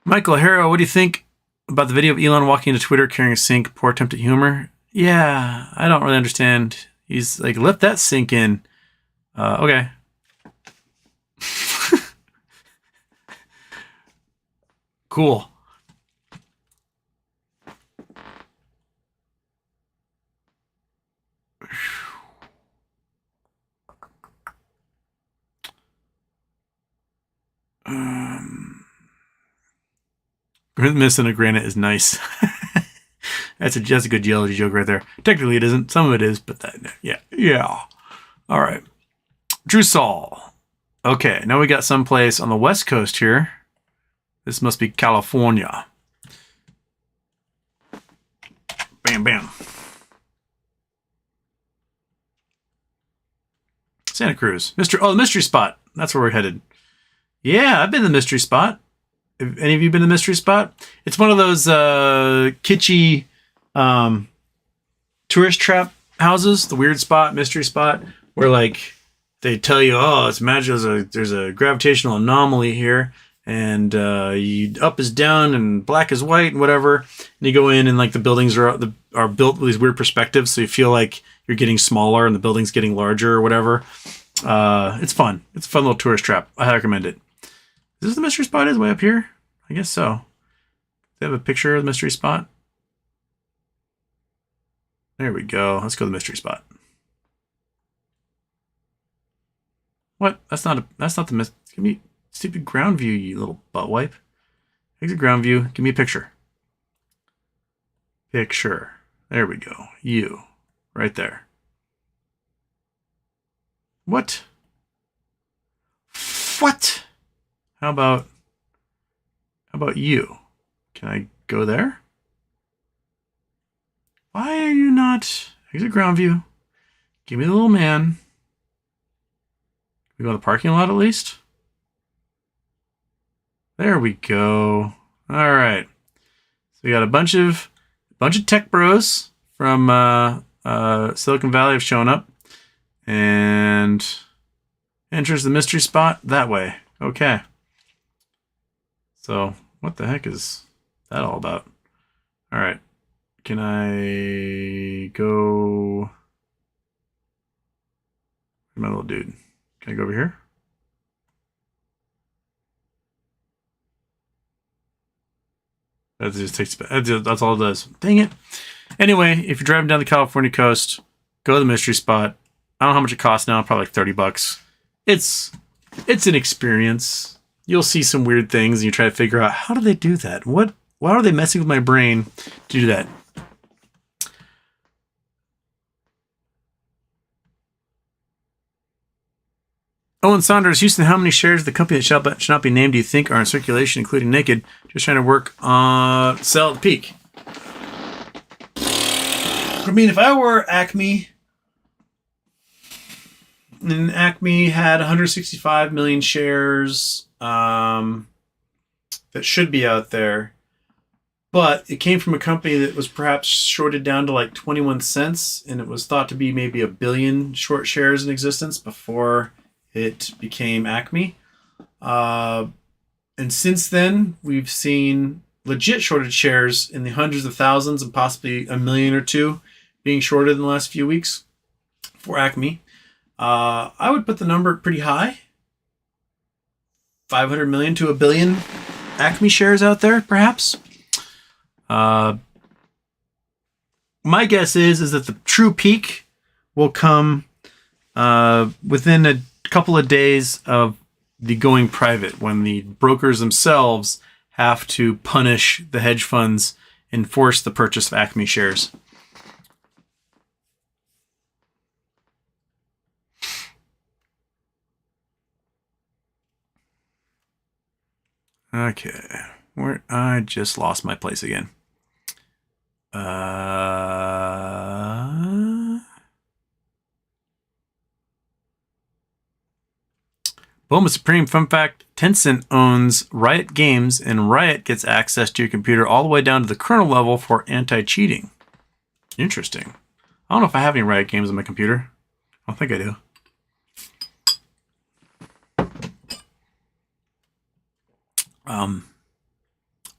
Michael Harrow, what do you think about the video of Elon walking into Twitter carrying a sink? Poor attempt at humor. Yeah, I don't really understand. He's like, let that sink in. Okay. Cool. Missing a granite is nice. That's a good geology joke right there. Technically, it isn't. Some of it is, but yeah. All right. Drusal. Okay, now we got someplace on the west coast here. This must be California. Bam, bam. Santa Cruz. The mystery spot. That's where we're headed. Yeah, I've been to the mystery spot. Have any of you been to the mystery spot? It's one of those kitschy tourist trap houses, the weird spot, mystery spot, where like they tell you, oh, it's magical. There's a gravitational anomaly here, and up is down and black is white and whatever. And you go in, and like the buildings are built with these weird perspectives, so you feel like you're getting smaller and the building's getting larger or whatever. It's fun. It's a fun little tourist trap. I recommend it. Is this the mystery spot? Is way up here? I guess so. They have a picture of the mystery spot. There we go. Let's go to the mystery spot. What? That's not the mystery. Give me stupid ground view, you little butt wipe. Exit ground view. Give me a picture. Picture. There we go. You. Right there. What? What? How about you? Can I go there? Why are you not? Exit ground view. Give me the little man. We go to the parking lot at least? There we go. All right. So we got a bunch of tech bros from Silicon Valley have shown up and enters the mystery spot that way. Okay. So what the heck is that all about? All right. Can I go? My little dude. Can I go over here? That just takes. That's all it does. Dang it. Anyway, if you're driving down the California coast, go to the mystery spot. I don't know how much it costs now. Probably like $30. It's an experience. You'll see some weird things, and you try to figure out how do they do that. Why are they messing with my brain to do that? Owen Saunders, Houston, how many shares of the company that shall not be named do you think are in circulation, including naked? Just trying to work on sell at the peak. I mean, if I were Acme, and Acme had 165 million shares that should be out there, but it came from a company that was perhaps shorted down to like 21 cents, and it was thought to be maybe 1 billion short shares in existence before it became Acme. And since then, we've seen legit shorted shares in the hundreds of thousands and possibly 1 million or 2 being shorted in the last few weeks for Acme. I would put the number pretty high. 500 million to 1 billion Acme shares out there, perhaps. My guess is that the true peak will come within a couple of days of the going private, when the brokers themselves have to punish the hedge funds and force the purchase of Acme shares. Okay, where I just lost my place again. Boma Supreme, fun fact, Tencent owns Riot Games, and Riot gets access to your computer all the way down to the kernel level for anti-cheating. Interesting. I don't know if I have any Riot Games on my computer. I don't think I do.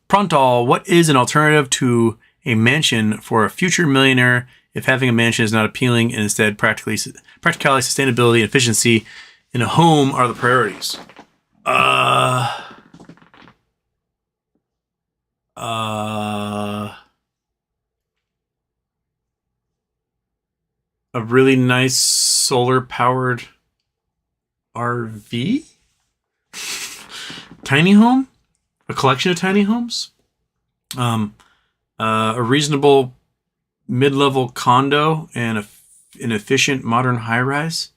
Prontal, what is an alternative to a mansion for a future millionaire if having a mansion is not appealing and instead practicality, sustainability, and efficiency in a home are the priorities? A really nice solar-powered RV? Tiny home? A collection of tiny homes? Um, a reasonable mid-level condo and an efficient modern high-rise.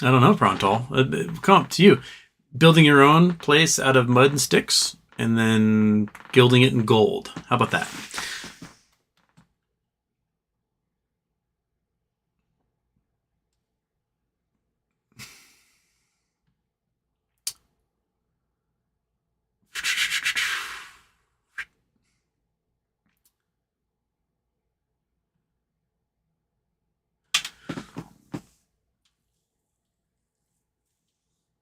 I don't know, Prontal. It'll come up to you. Building your own place out of mud and sticks and then gilding it in gold. How about that?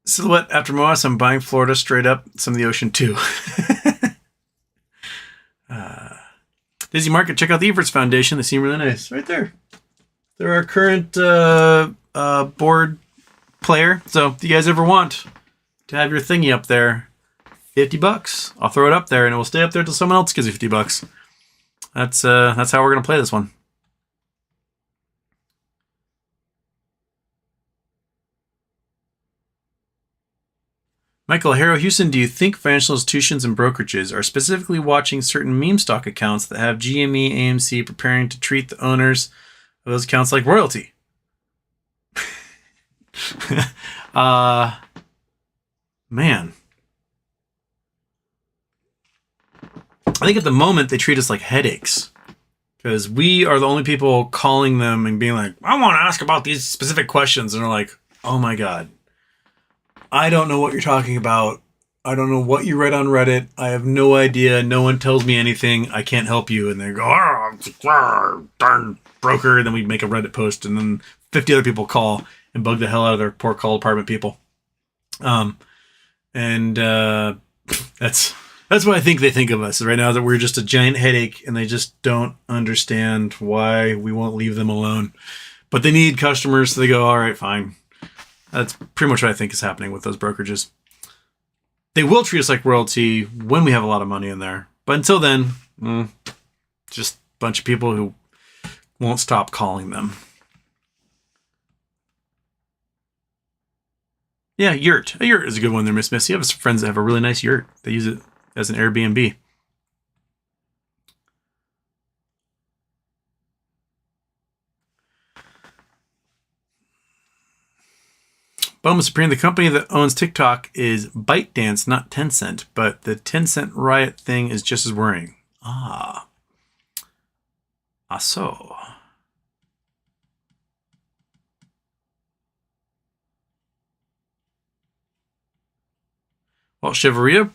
Silhouette after Moas, I'm buying Florida straight up. Some of the ocean too. Dizzy Market, check out the Everts Foundation. They seem really nice. Right there. They're our current board player. So if you guys ever want to have your thingy up there, $50. I'll throw it up there and it will stay up there until someone else gives you $50. That's how we're gonna play this one. Michael Harrow Houston, do you think financial institutions and brokerages are specifically watching certain meme stock accounts that have GME AMC preparing to treat the owners of those accounts like royalty? Man. I think at the moment they treat us like headaches because we are the only people calling them and being like, I want to ask about these specific questions. And they're like, oh my God, I don't know what you're talking about. I don't know what you read on Reddit. I have no idea. No one tells me anything. I can't help you. And they go, darn broker. And then we make a Reddit post and then 50 other people call and bug the hell out of their poor call department people. That's what I think they think of us right now, that we're just a giant headache and they just don't understand why we won't leave them alone. But they need customers, so they go, all right, fine. That's pretty much what I think is happening with those brokerages. They will treat us like royalty when we have a lot of money in there. But until then, just a bunch of people who won't stop calling them. Yeah, yurt. A yurt is a good one there, Miss Missy. I have some friends that have a really nice yurt. They use it as an Airbnb. Boma Supreme, the company that owns TikTok is ByteDance, not Tencent, but the Tencent riot thing is just as worrying. So. Well, Chivalria,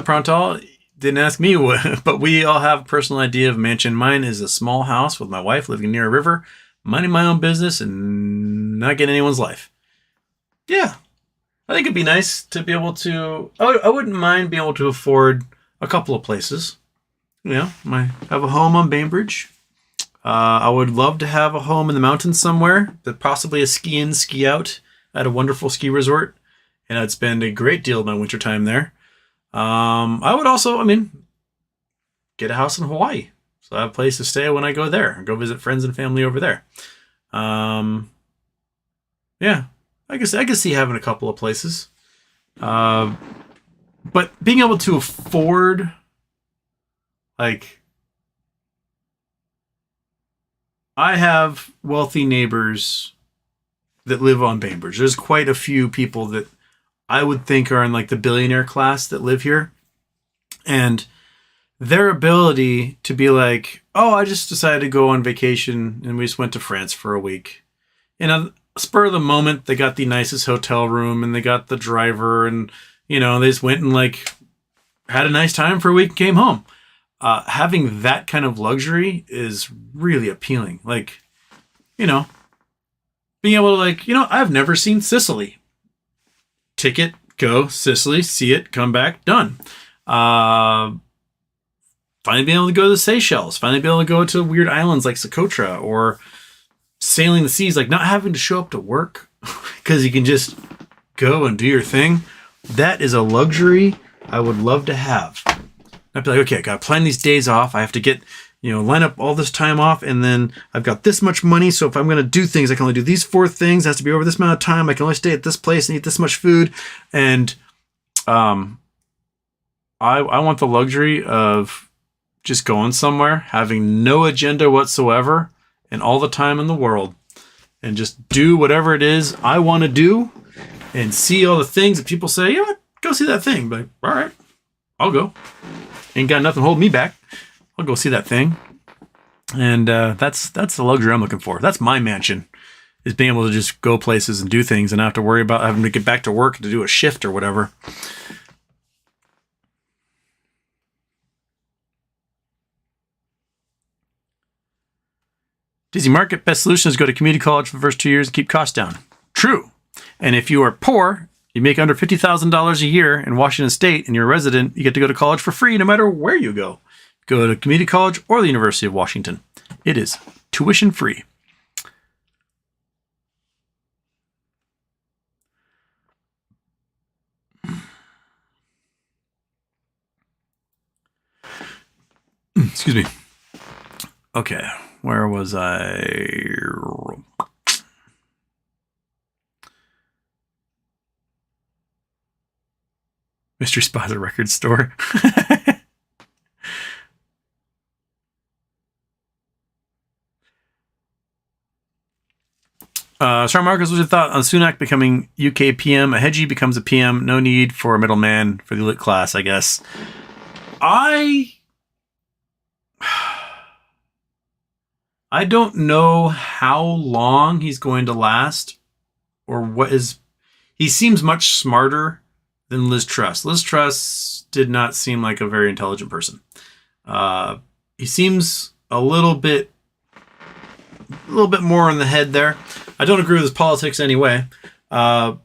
Prontal didn't ask me, but we all have a personal idea of mansion. Mine is a small house with my wife living near a river, minding my own business and not getting anyone's life. Yeah, I think it'd be nice to be able to. I wouldn't mind being able to afford a couple of places. Yeah, I have a home on Bainbridge. I would love to have a home in the mountains somewhere, that possibly a ski in, ski out at a wonderful ski resort, and I'd spend a great deal of my winter time there. I would also, get a house in Hawaii, so I have a place to stay when I go there and go visit friends and family over there. Yeah. I guess I could see having a couple of places. But being able to afford, I have wealthy neighbors that live on Bainbridge. There's quite a few people that I would think are in the billionaire class that live here. And their ability to be like, oh, I just decided to go on vacation and we just went to France for a week. And spur of the moment, they got the nicest hotel room and they got the driver and, they just went and had a nice time for a week and came home. Having that kind of luxury is really appealing. Being able to I've never seen Sicily. Ticket, go, Sicily, see it, come back, done. Finally being able to go to the Seychelles, finally being able to go to weird islands like Socotra or sailing the seas, not having to show up to work because you can just go and do your thing. That is a luxury I would love to have. I'd be like, okay, I got to plan these days off. I have to get, line up all this time off. And then I've got this much money. So if I'm going to do things, I can only do these 4 things. It has to be over this amount of time. I can only stay at this place and eat this much food. And I want the luxury of just going somewhere, having no agenda whatsoever, and all the time in the world, and just do whatever it is I want to do, and see all the things that people say, you know what, go see that thing. But all right, I'll go. Ain't got nothing holding me back. I'll go see that thing. And that's the luxury I'm looking for. That's my mansion, is being able to just go places and do things and not have to worry about having to get back to work to do a shift or whatever. Dizzy Market, best solution is go to community college for the first 2 years and keep costs down. True. And if you are poor, you make under $50,000 a year in Washington State and you're a resident, you get to go to college for free no matter where you go. Go to community college or the University of Washington. It is tuition free. Excuse me. Okay, where was I? Mystery Spot, a record store. Star Marcus, what's your thought on Sunak becoming UK PM? A Hedgie becomes a PM. No need for a middleman for the elite class, I guess. I don't know how long he's going to last, or what is. He seems much smarter than Liz Truss. Liz Truss did not seem like a very intelligent person. He seems a little bit more in the head there. I don't agree with his politics anyway. But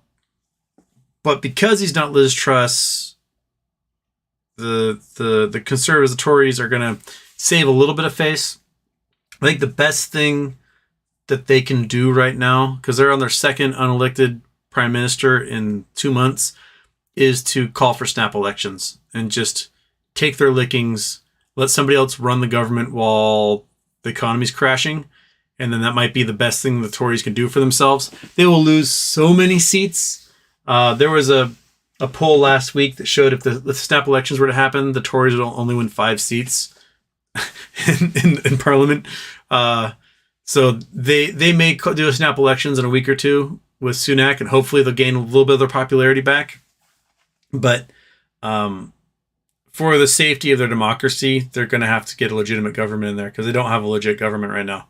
because he's not Liz Truss, the conservatives, the Tories, are going to save a little bit of face. I think the best thing that they can do right now, because they're on their second unelected prime minister in 2 months, is to call for snap elections and just take their lickings, let somebody else run the government while the economy's crashing. And then that might be the best thing the Tories can do for themselves. They will lose so many seats. There was a poll last week that showed if the snap elections were to happen, the Tories would only win 5 seats in Parliament. So they may do a snap elections in a week or two with Sunak, and hopefully they'll gain a little bit of their popularity back. But for the safety of their democracy, they're going to have to get a legitimate government in there, because they don't have a legit government right now.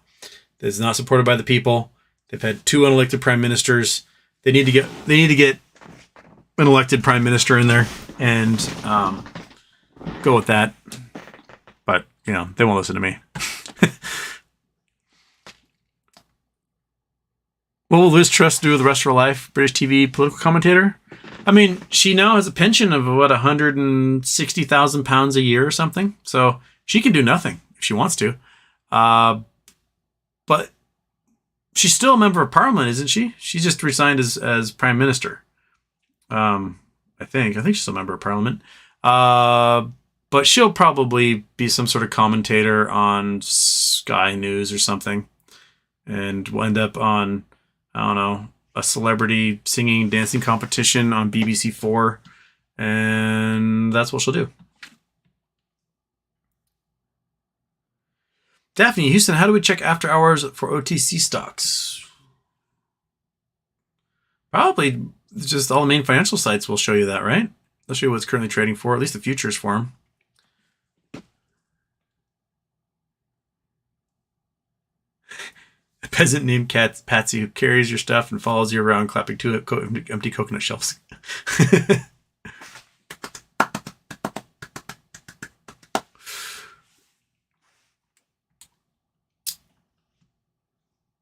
It's not supported by the people. They've had 2 unelected prime ministers. They need to get an elected prime minister in there and go with that. But they won't listen to me. What will Liz Truss do with the rest of her life? British TV political commentator. I mean, she now has a pension of what, £160,000 a year or something. So she can do nothing if she wants to. But she's still a member of parliament, isn't she? She just resigned as prime minister. I think she's still a member of parliament. But she'll probably be some sort of commentator on Sky News or something. And will end up on, I don't know, a celebrity singing, dancing competition on BBC4. And that's what she'll do. Daphne, Houston, how do we check after hours for OTC stocks? Probably just all the main financial sites will show you that, right? They'll show you what it's currently trading for, at least the futures for them. A peasant named Patsy who carries your stuff and follows you around clapping to empty coconut shelves.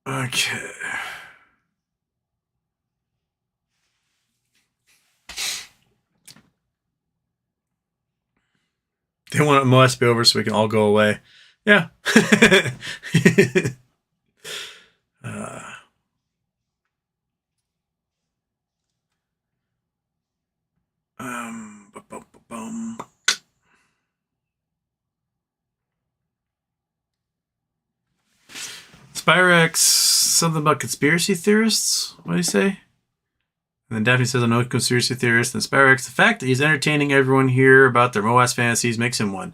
Okay. They want Moas to be over so we can all go away. Yeah. Spyrex, something about conspiracy theorists? What do you say? And then Daphne says, I'm no conspiracy theorist. And Spyrex, the fact that he's entertaining everyone here about their Moas fantasies makes him one.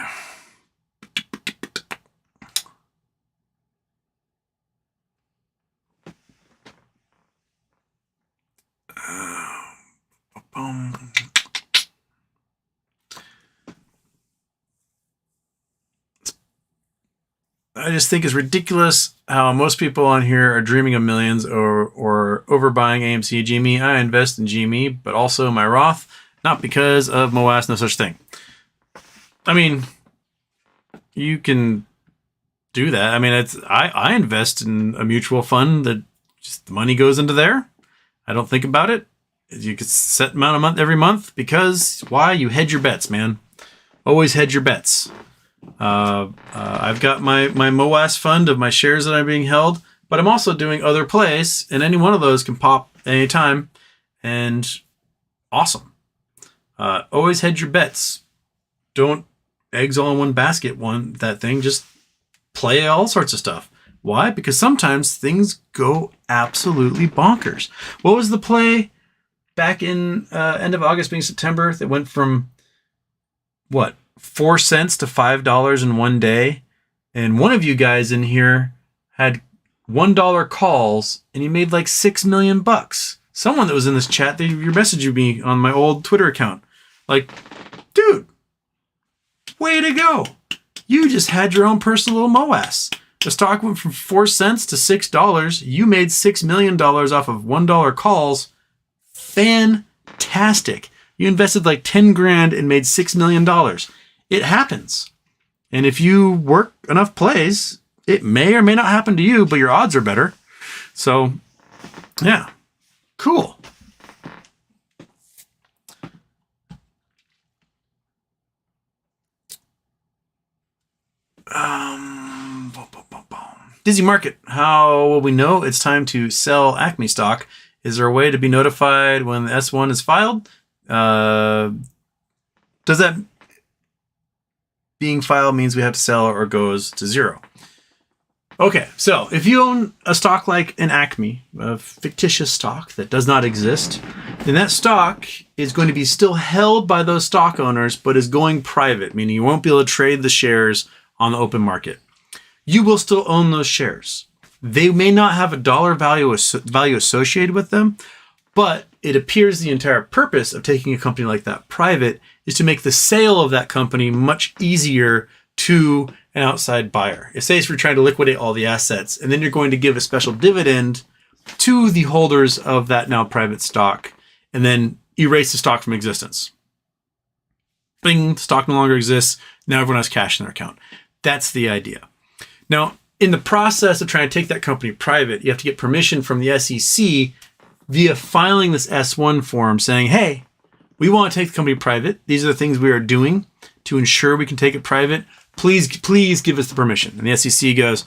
I just think it's ridiculous how most people on here are dreaming of millions or overbuying AMC GME. I invest in GME, but also my Roth, not because of Moas, no such thing. I mean, you can do that. I mean, I invest in a mutual fund that just the money goes into there. I don't think about it. You could set amount of every month because why? You hedge your bets, man. Always hedge your bets. I've got my Moas fund of my shares that are being held, but I'm also doing other plays, and any one of those can pop anytime, and awesome. Always hedge your bets. Don't eggs all in one basket. Just play all sorts of stuff. Why? Because sometimes things go absolutely bonkers. What was the play back in end of August, being September, that went from 4 cents to $5 in one day? And one of you guys in here had $1 calls and you made like $6 million. Someone that was in this chat, you're messaging me on my old Twitter account. Like, dude, way to go. You just had your own personal little Moas. The stock went from 4 cents to $6. You made $6 million off of $1 calls. Fantastic. You invested like 10 grand and made $6 million. It happens. And if you work enough plays, it may or may not happen to you, but your odds are better. So, yeah, cool. Dizzy Market. How will we know it's time to sell Acme stock? Is there a way to be notified when the S1 is filed? Does that being filed means we have to sell or goes to zero? Okay, so if you own a stock like an Acme, a fictitious stock that does not exist, then that stock is going to be still held by those stock owners, but is going private, meaning you won't be able to trade the shares on the open market. You will still own those shares. They may not have a dollar value associated with them, but it appears the entire purpose of taking a company like that private is to make the sale of that company much easier to an outside buyer. Say if you're trying to liquidate all the assets, and then you're going to give a special dividend to the holders of that now private stock, and then erase the stock from existence. Bing, the stock no longer exists. Now everyone has cash in their account. That's the idea. Now, in the process of trying to take that company private, you have to get permission from the SEC via filing this S1 form saying, hey, we want to take the company private. These are the things we are doing to ensure we can take it private. Please give us the permission. And the SEC goes,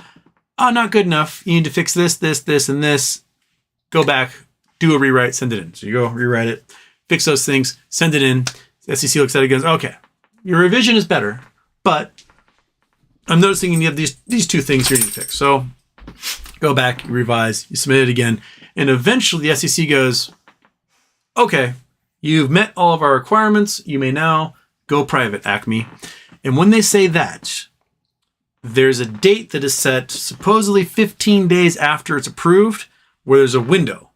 oh, not good enough. You need to fix this, and this. Go back, do a rewrite, send it in. So you go rewrite it, fix those things, send it in. The SEC looks at it and goes, okay, your revision is better, but I'm noticing you have these two things here you need to fix. So go back, you revise, you submit it again. And eventually the SEC goes, okay, you've met all of our requirements. You may now go private, Acme. And when they say that, there's a date that is set supposedly 15 days after it's approved, where there's a window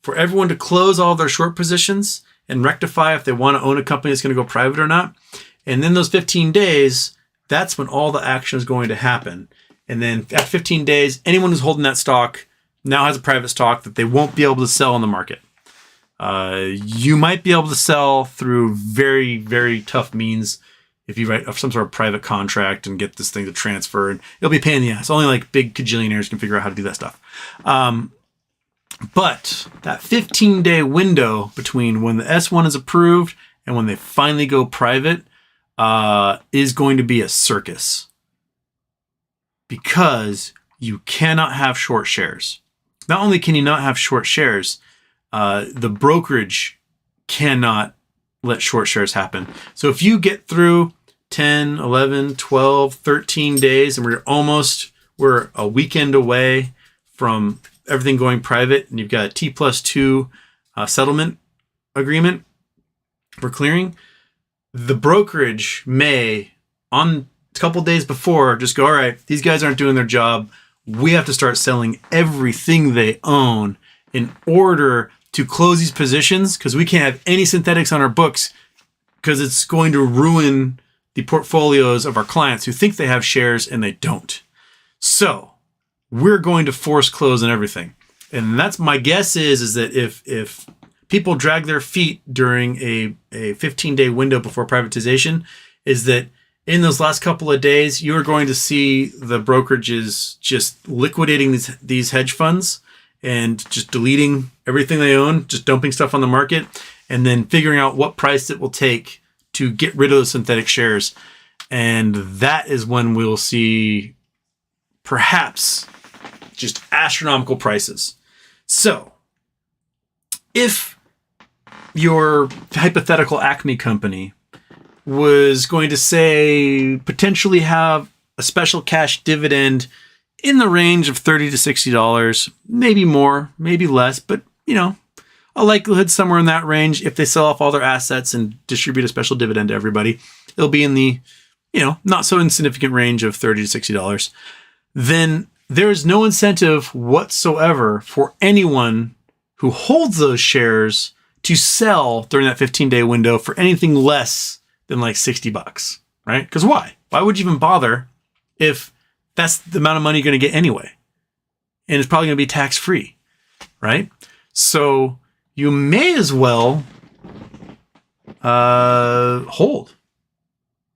for everyone to close all their short positions and rectify if they want to own a company that's going to go private or not. And then those 15 days, that's when all the action is going to happen. And then after 15 days, anyone who's holding that stock now has a private stock that they won't be able to sell on the market. You might be able to sell through very, very tough means if you write some sort of private contract and get this thing to transfer. And it'll be a pain in the ass. Only like big cajillionaires can figure out how to do that stuff. But that 15-day window between when the S1 is approved and when they finally go private is going to be a circus, because you cannot have short shares. Not only can you not have short shares, the brokerage cannot let short shares happen. So if you get through 10, 11, 12, 13 days, and we're a weekend away from everything going private, and you've got a T+2 settlement agreement for clearing, the brokerage may, on a couple days before, just go, all right, these guys aren't doing their job. We have to start selling everything they own in order to close these positions, because we can't have any synthetics on our books, because it's going to ruin the portfolios of our clients who think they have shares and they don't. So we're going to force close on everything. And that's my guess is that if people drag their feet during a 15-day window before privatization, is that in those last couple of days, you're going to see the brokerages just liquidating these hedge funds and just deleting everything they own, just dumping stuff on the market, and then figuring out what price it will take to get rid of those synthetic shares. And that is when we'll see perhaps just astronomical prices. So if your hypothetical Acme company was going to say potentially have a special cash dividend in the range of $30 to $60, maybe more, maybe less, but a likelihood somewhere in that range. If they sell off all their assets and distribute a special dividend to everybody, it'll be in the, not so insignificant range of $30 to $60. Then there is no incentive whatsoever for anyone who holds those shares to sell during that 15-day window for anything less than like $60, right? Because why? Why would you even bother if that's the amount of money you're going to get anyway? And it's probably going to be tax-free, right? So you may as well hold.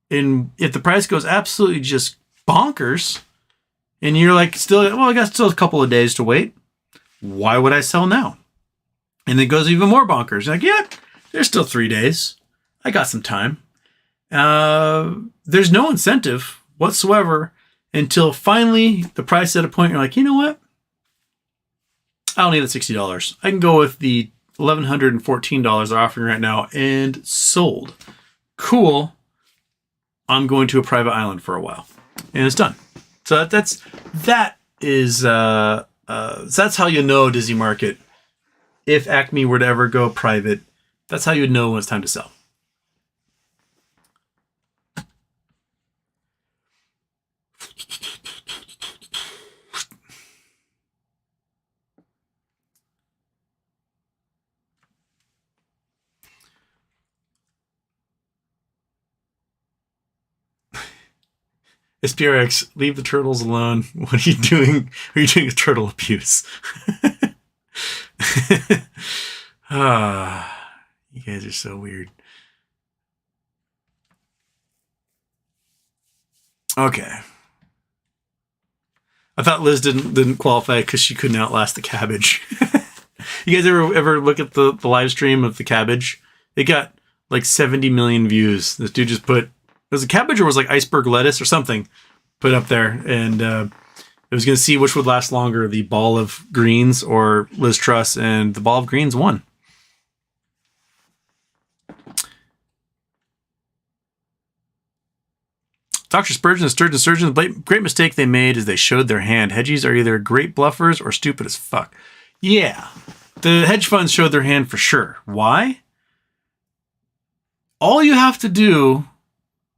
And if the price goes absolutely just bonkers, and you're like, I got still a couple of days to wait, why would I sell now? And it goes even more bonkers. You're like, yeah, there's still 3 days. I got some time. There's no incentive whatsoever until finally the price at a point you're like, you know what? I don't need the $60. I can go with the $1,114 they're offering right now and sold. Cool. I'm going to a private island for a while. And it's done. So that's how you know Dizzy Market. If Acme were to ever go private, that's how you would know when it's time to sell. SPRX, leave the turtles alone. What are you doing? Are you doing turtle abuse? You guys are so weird. Okay. I thought Liz didn't qualify because she couldn't outlast the cabbage. You guys ever look at the live stream of the cabbage? It got like 70 million views. This dude just put, was it cabbage or was it like iceberg lettuce or something put up there, and it was going to see which would last longer, the ball of greens or Liz Truss, and the ball of greens won. Dr. Spurgeon and Sturgeon Surgeon, the great mistake they made is they showed their hand. Hedgies are either great bluffers or stupid as fuck. Yeah, the hedge funds showed their hand for sure. Why? All you have to do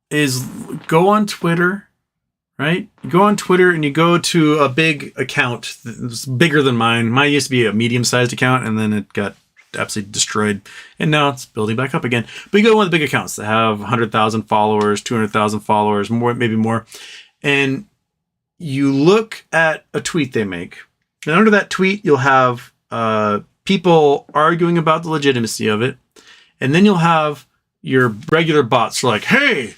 is go on Twitter, right? You go on Twitter and you go to a big account that's bigger than mine. Mine used to be a medium-sized account, and then it got absolutely destroyed, and now it's building back up again. But you go to one of the big accounts that have 100,000 followers, 200,000 followers, more, maybe more, and you look at a tweet they make, and under that tweet you'll have people arguing about the legitimacy of it, and then you'll have your regular bots like, hey,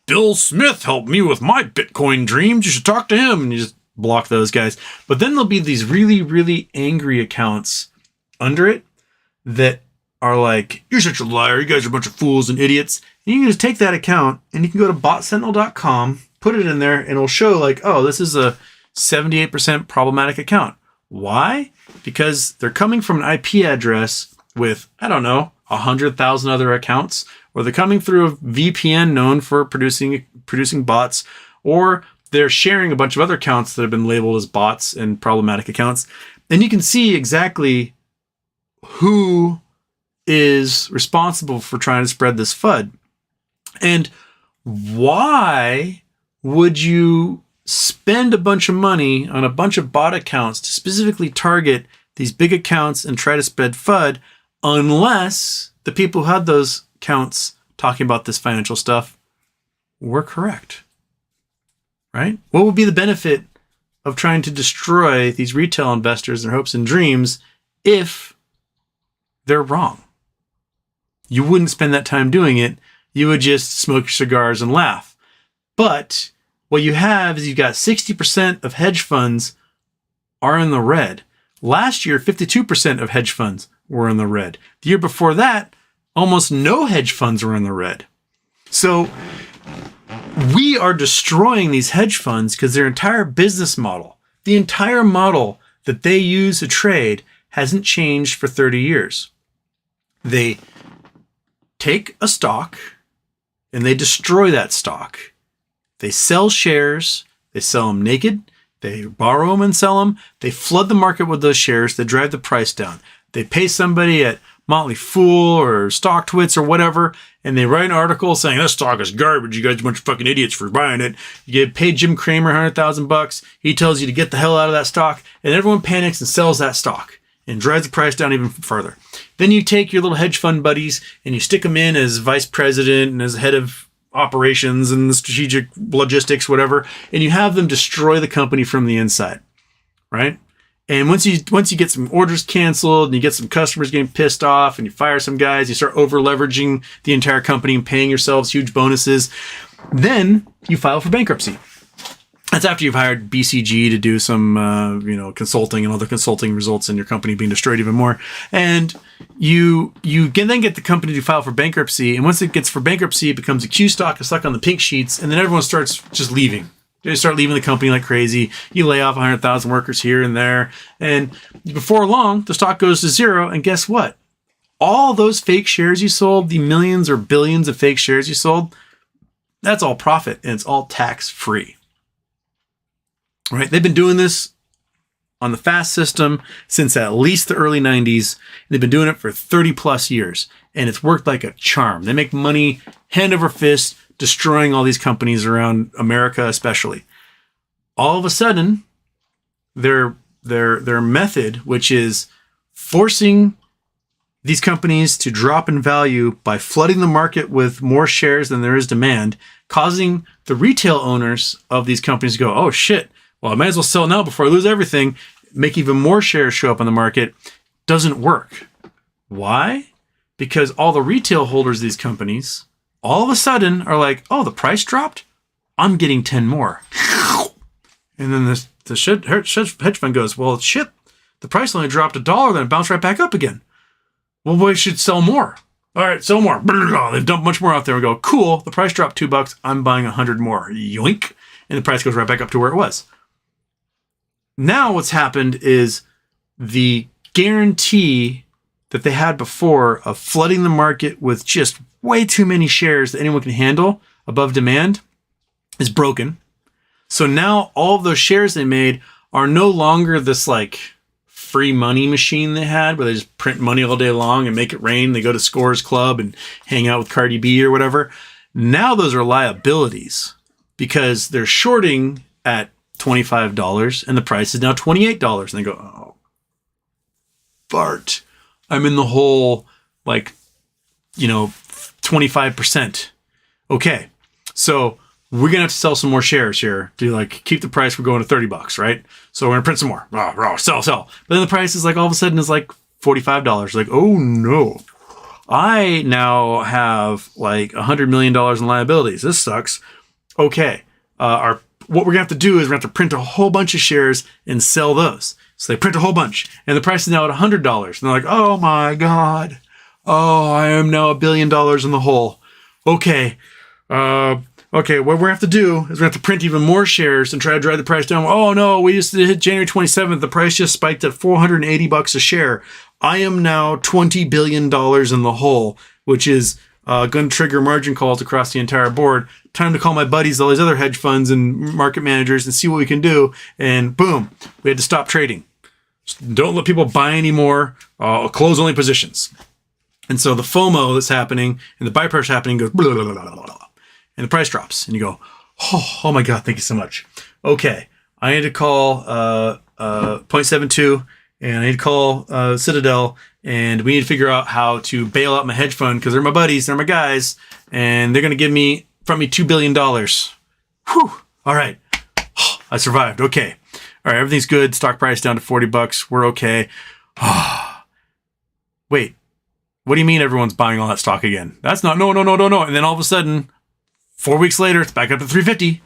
Bill Smith helped me with my Bitcoin dreams. You should talk to him. And you just block those guys. But then there'll be these really, really angry accounts under it that are like, you're such a liar. You guys are a bunch of fools and idiots. And you can just take that account and you can go to botsentinel.com, put it in there, and it'll show like, oh, this is a 78% problematic account. Why? Because they're coming from an IP address with, I don't know, 100,000 other accounts, or they're coming through a VPN known for producing bots, or they're sharing a bunch of other accounts that have been labeled as bots and problematic accounts. And you can see exactly who is responsible for trying to spread this FUD. And why would you spend a bunch of money on a bunch of bot accounts to specifically target these big accounts and try to spread FUD unless the people who had those accounts talking about this financial stuff were correct? Right? What would be the benefit of trying to destroy these retail investors, their hopes and dreams, if they're wrong. You wouldn't spend that time doing it. You would just smoke your cigars and laugh. But what you have is you've got 60% of hedge funds are in the red. Last year, 52% of hedge funds were in the red. The year before that, almost no hedge funds were in the red. So we are destroying these hedge funds because their entire business model, the entire model that they use to trade, hasn't changed for 30 years. They take a stock and they destroy that stock. They sell shares, they sell them naked, they borrow them and sell them, they flood the market with those shares, they drive the price down. They pay somebody at Motley Fool or StockTwits or whatever, and they write an article saying this stock is garbage. You guys are a bunch of fucking idiots for buying it. You get paid Jim Cramer $100,000. He tells you to get the hell out of that stock, and everyone panics and sells that stock and drives the price down even further. Then you take your little hedge fund buddies and you stick them in as vice president and as head of operations and the strategic logistics, whatever, and you have them destroy the company from the inside, right? And once you get some orders canceled and you get some customers getting pissed off and you fire some guys, you start over leveraging the entire company and paying yourselves huge bonuses, then you file for bankruptcy. That's after you've hired BCG to do some, consulting, and all the consulting results in your company being destroyed even more. And you can then get the company to file for bankruptcy. And once it gets for bankruptcy, it becomes a Q stock, it's stuck on the pink sheets. And then everyone starts just leaving. They start leaving the company like crazy. You lay off 100,000 workers here and there. And before long, the stock goes to zero. And guess what? All those fake shares you sold, the millions or billions of fake shares you sold, that's all profit and it's all tax free. Right? They've been doing this on the fast system since at least the early 90s. They've been doing it for 30 plus years, and it's worked like a charm. They make money hand over fist, destroying all these companies around America, especially. All of a sudden, their method, which is forcing these companies to drop in value by flooding the market with more shares than there is demand, causing the retail owners of these companies to go, oh shit, well, I might as well sell now before I lose everything, make even more shares show up on the market, doesn't work. Why? Because all the retail holders of these companies all of a sudden are like, oh, the price dropped? I'm getting 10 more. And then the hedge fund goes, well, shit, the price only dropped $1, then it bounced right back up again. Well, we should sell more. All right, sell more. They've dumped much more out there. We go, cool, the price dropped $2. I'm buying 100 more. Yoink. And the price goes right back up to where it was. Now what's happened is the guarantee that they had before of flooding the market with just way too many shares that anyone can handle above demand is broken. So now all of those shares they made are no longer this like free money machine they had where they just print money all day long and make it rain. They go to Scores Club and hang out with Cardi B or whatever. Now those are liabilities because they're shorting at $25 and the price is now $28. And they go, oh, fart. I'm in the hole, 25%. Okay. So we're going to have to sell some more shares here to keep the price. We're going to $30, right? So we're going to print some more. Sell. But then the price is all of a sudden is $45. Oh no. I now have $100 million in liabilities. This sucks. Okay. What we're going to have to do is we're going to have to print a whole bunch of shares and sell those. So they print a whole bunch and the price is now at $100. And they're like, oh my God. Oh, I am now $1 billion in the hole. Okay. What we're going to have to do is we're going to have to print even more shares and try to drive the price down. Oh no, we just hit January 27th. The price just spiked at $480 a share. I am now $20 billion in the hole, which is going to trigger margin calls across the entire board. Time to call my buddies, all these other hedge funds and market managers and see what we can do. And boom, we had to stop trading. Just don't let people buy anymore. Close only positions. And so the FOMO that's happening and the buy pressure happening goes blah, blah, blah, blah, blah, blah, and the price drops. And you go, oh my God, thank you so much. Okay, I need to call 0.72 and I need to call Citadel and we need to figure out how to bail out my hedge fund because they're my buddies, they're my guys, and they're going to give me $2 billion. Whew. All right. I survived. Okay. All right, everything's good. Stock price down to $40. We're okay. Wait, what do you mean everyone's buying all that stock again? That's not, no. And then all of a sudden, 4 weeks later, it's back up to 350.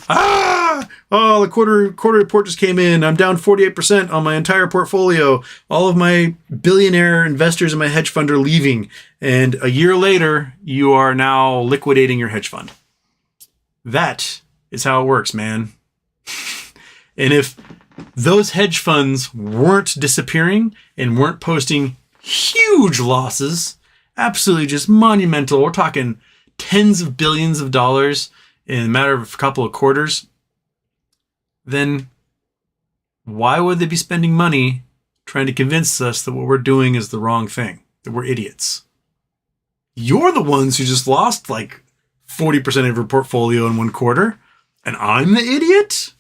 Oh, the quarter report just came in. I'm down 48% on my entire portfolio. All of my billionaire investors in my hedge fund are leaving. And a year later, you are now liquidating your hedge fund. That is how it works, man. And if those hedge funds weren't disappearing and weren't posting huge losses, absolutely just monumental, we're talking tens of billions of dollars in a matter of a couple of quarters, then why would they be spending money trying to convince us that what we're doing is the wrong thing, that we're idiots? You're the ones who just lost like 40% of your portfolio in one quarter, and I'm the idiot?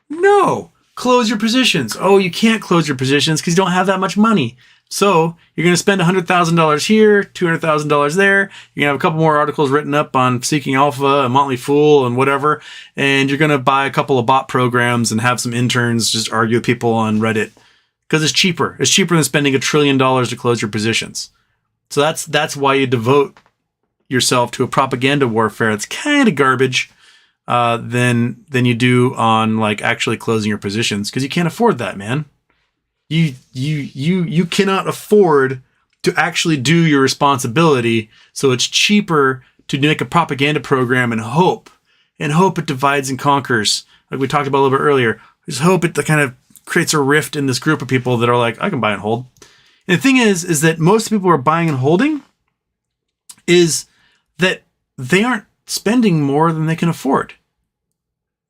No. Close your positions. Oh, you can't close your positions because you don't have that much money. So you're going to spend $100,000 here, $200,000 there. You're going to have a couple more articles written up on Seeking Alpha and Motley Fool and whatever. And you're going to buy a couple of bot programs and have some interns just argue with people on Reddit because it's cheaper. It's cheaper than spending $1 trillion to close your positions. So that's why you devote yourself to a propaganda warfare that's kind of garbage than you do on like actually closing your positions, because you can't afford that, man. You cannot afford to actually do your responsibility. So it's cheaper to make a propaganda program and hope it divides and conquers. Like we talked about a little bit earlier. Just hope it kind of creates a rift in this group of people that are like, I can buy and hold. And the thing is that most people who are buying and holding is that they aren't spending more than they can afford.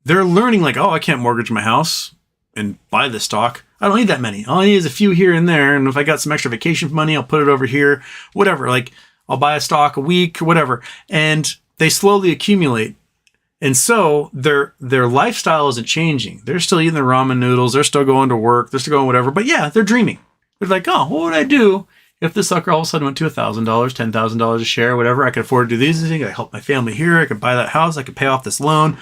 They're learning like, oh, I can't mortgage my house and buy this stock. I don't need that many. All I need is a few here and there. And if I got some extra vacation money, I'll put it over here, whatever. Like I'll buy a stock a week or whatever. And they slowly accumulate. And so their lifestyle isn't changing. They're still eating their ramen noodles. They're still going to work. They're still going whatever. But yeah, they're dreaming. They're like, oh, what would I do if this sucker all of a sudden went to $1,000, $10,000 a share, whatever? I could afford to do these things. I could help my family here. I could buy that house. I could pay off this loan.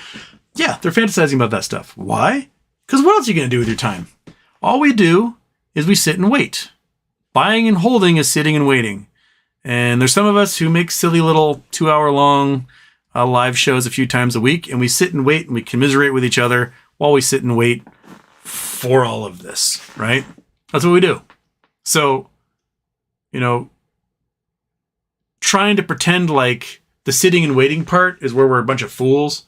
Yeah, they're fantasizing about that stuff. Why? Because what else are you going to do with your time? All we do is we sit and wait. Buying and holding is sitting and waiting. And there's some of us who make silly little 2-hour-long live shows a few times a week, and we sit and wait and we commiserate with each other while we sit and wait for all of this, right? That's what we do. So, trying to pretend like the sitting and waiting part is where we're a bunch of fools.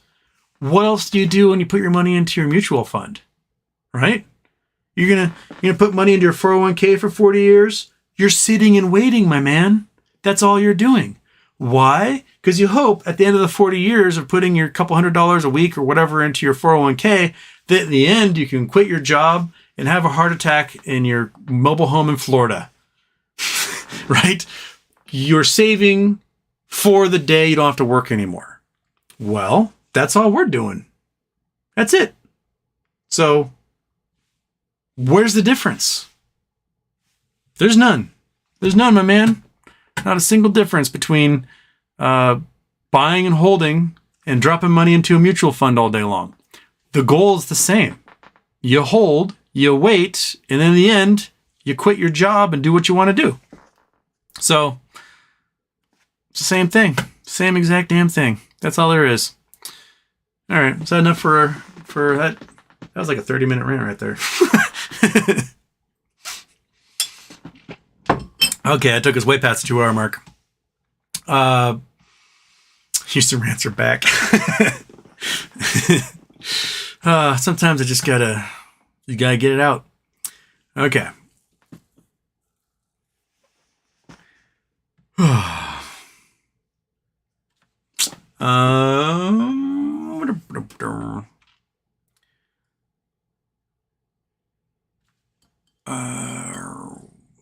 What else do you do when you put your money into your mutual fund, right? You're gonna put money into your 401k for 40 years? You're sitting and waiting, my man. That's all you're doing. Why? Because you hope at the end of the 40 years of putting your couple $100 a week or whatever into your 401k, that at the end you can quit your job and have a heart attack in your mobile home in Florida, right? You're saving for the day you don't have to work anymore. Well, that's all we're doing. That's it. So where's the difference? There's none. There's none, my man. Not a single difference between buying and holding and dropping money into a mutual fund all day long. The goal is the same. You hold, you wait, and in the end, you quit your job and do what you want to do. So it's the same thing. Same exact damn thing. That's all there is. All right. Is that enough for that? That was like a 30-minute rant right there. Okay, I took us way past the 2-hour mark. Houston rants are back. Sometimes you gotta get it out. Okay.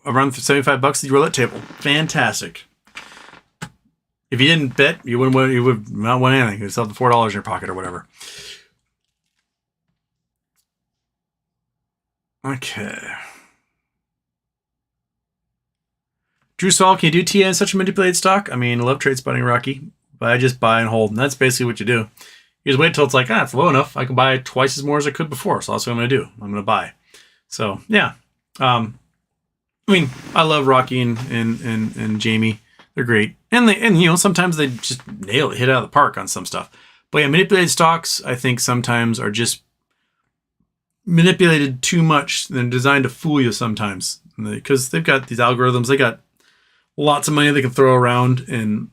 Around $75 at the roulette table. Fantastic. If you didn't bet, you would not win anything. You would still have the $4 in your pocket or whatever. Okay. Drew Saul, can you do TN such a manipulated stock? I mean, I love trade spotting, Rocky, but I just buy and hold. And that's basically what you do. You just wait till it's like, it's low enough. I can buy twice as more as I could before. So that's what I'm going to do. I'm going to buy. So, yeah. I mean, I love Rocky and Jamie. They're great. And sometimes they just nail it, hit it out of the park on some stuff. But yeah, manipulated stocks, I think sometimes are just manipulated too much. They're designed to fool you sometimes. Because they've got these algorithms. They got lots of money they can throw around. And,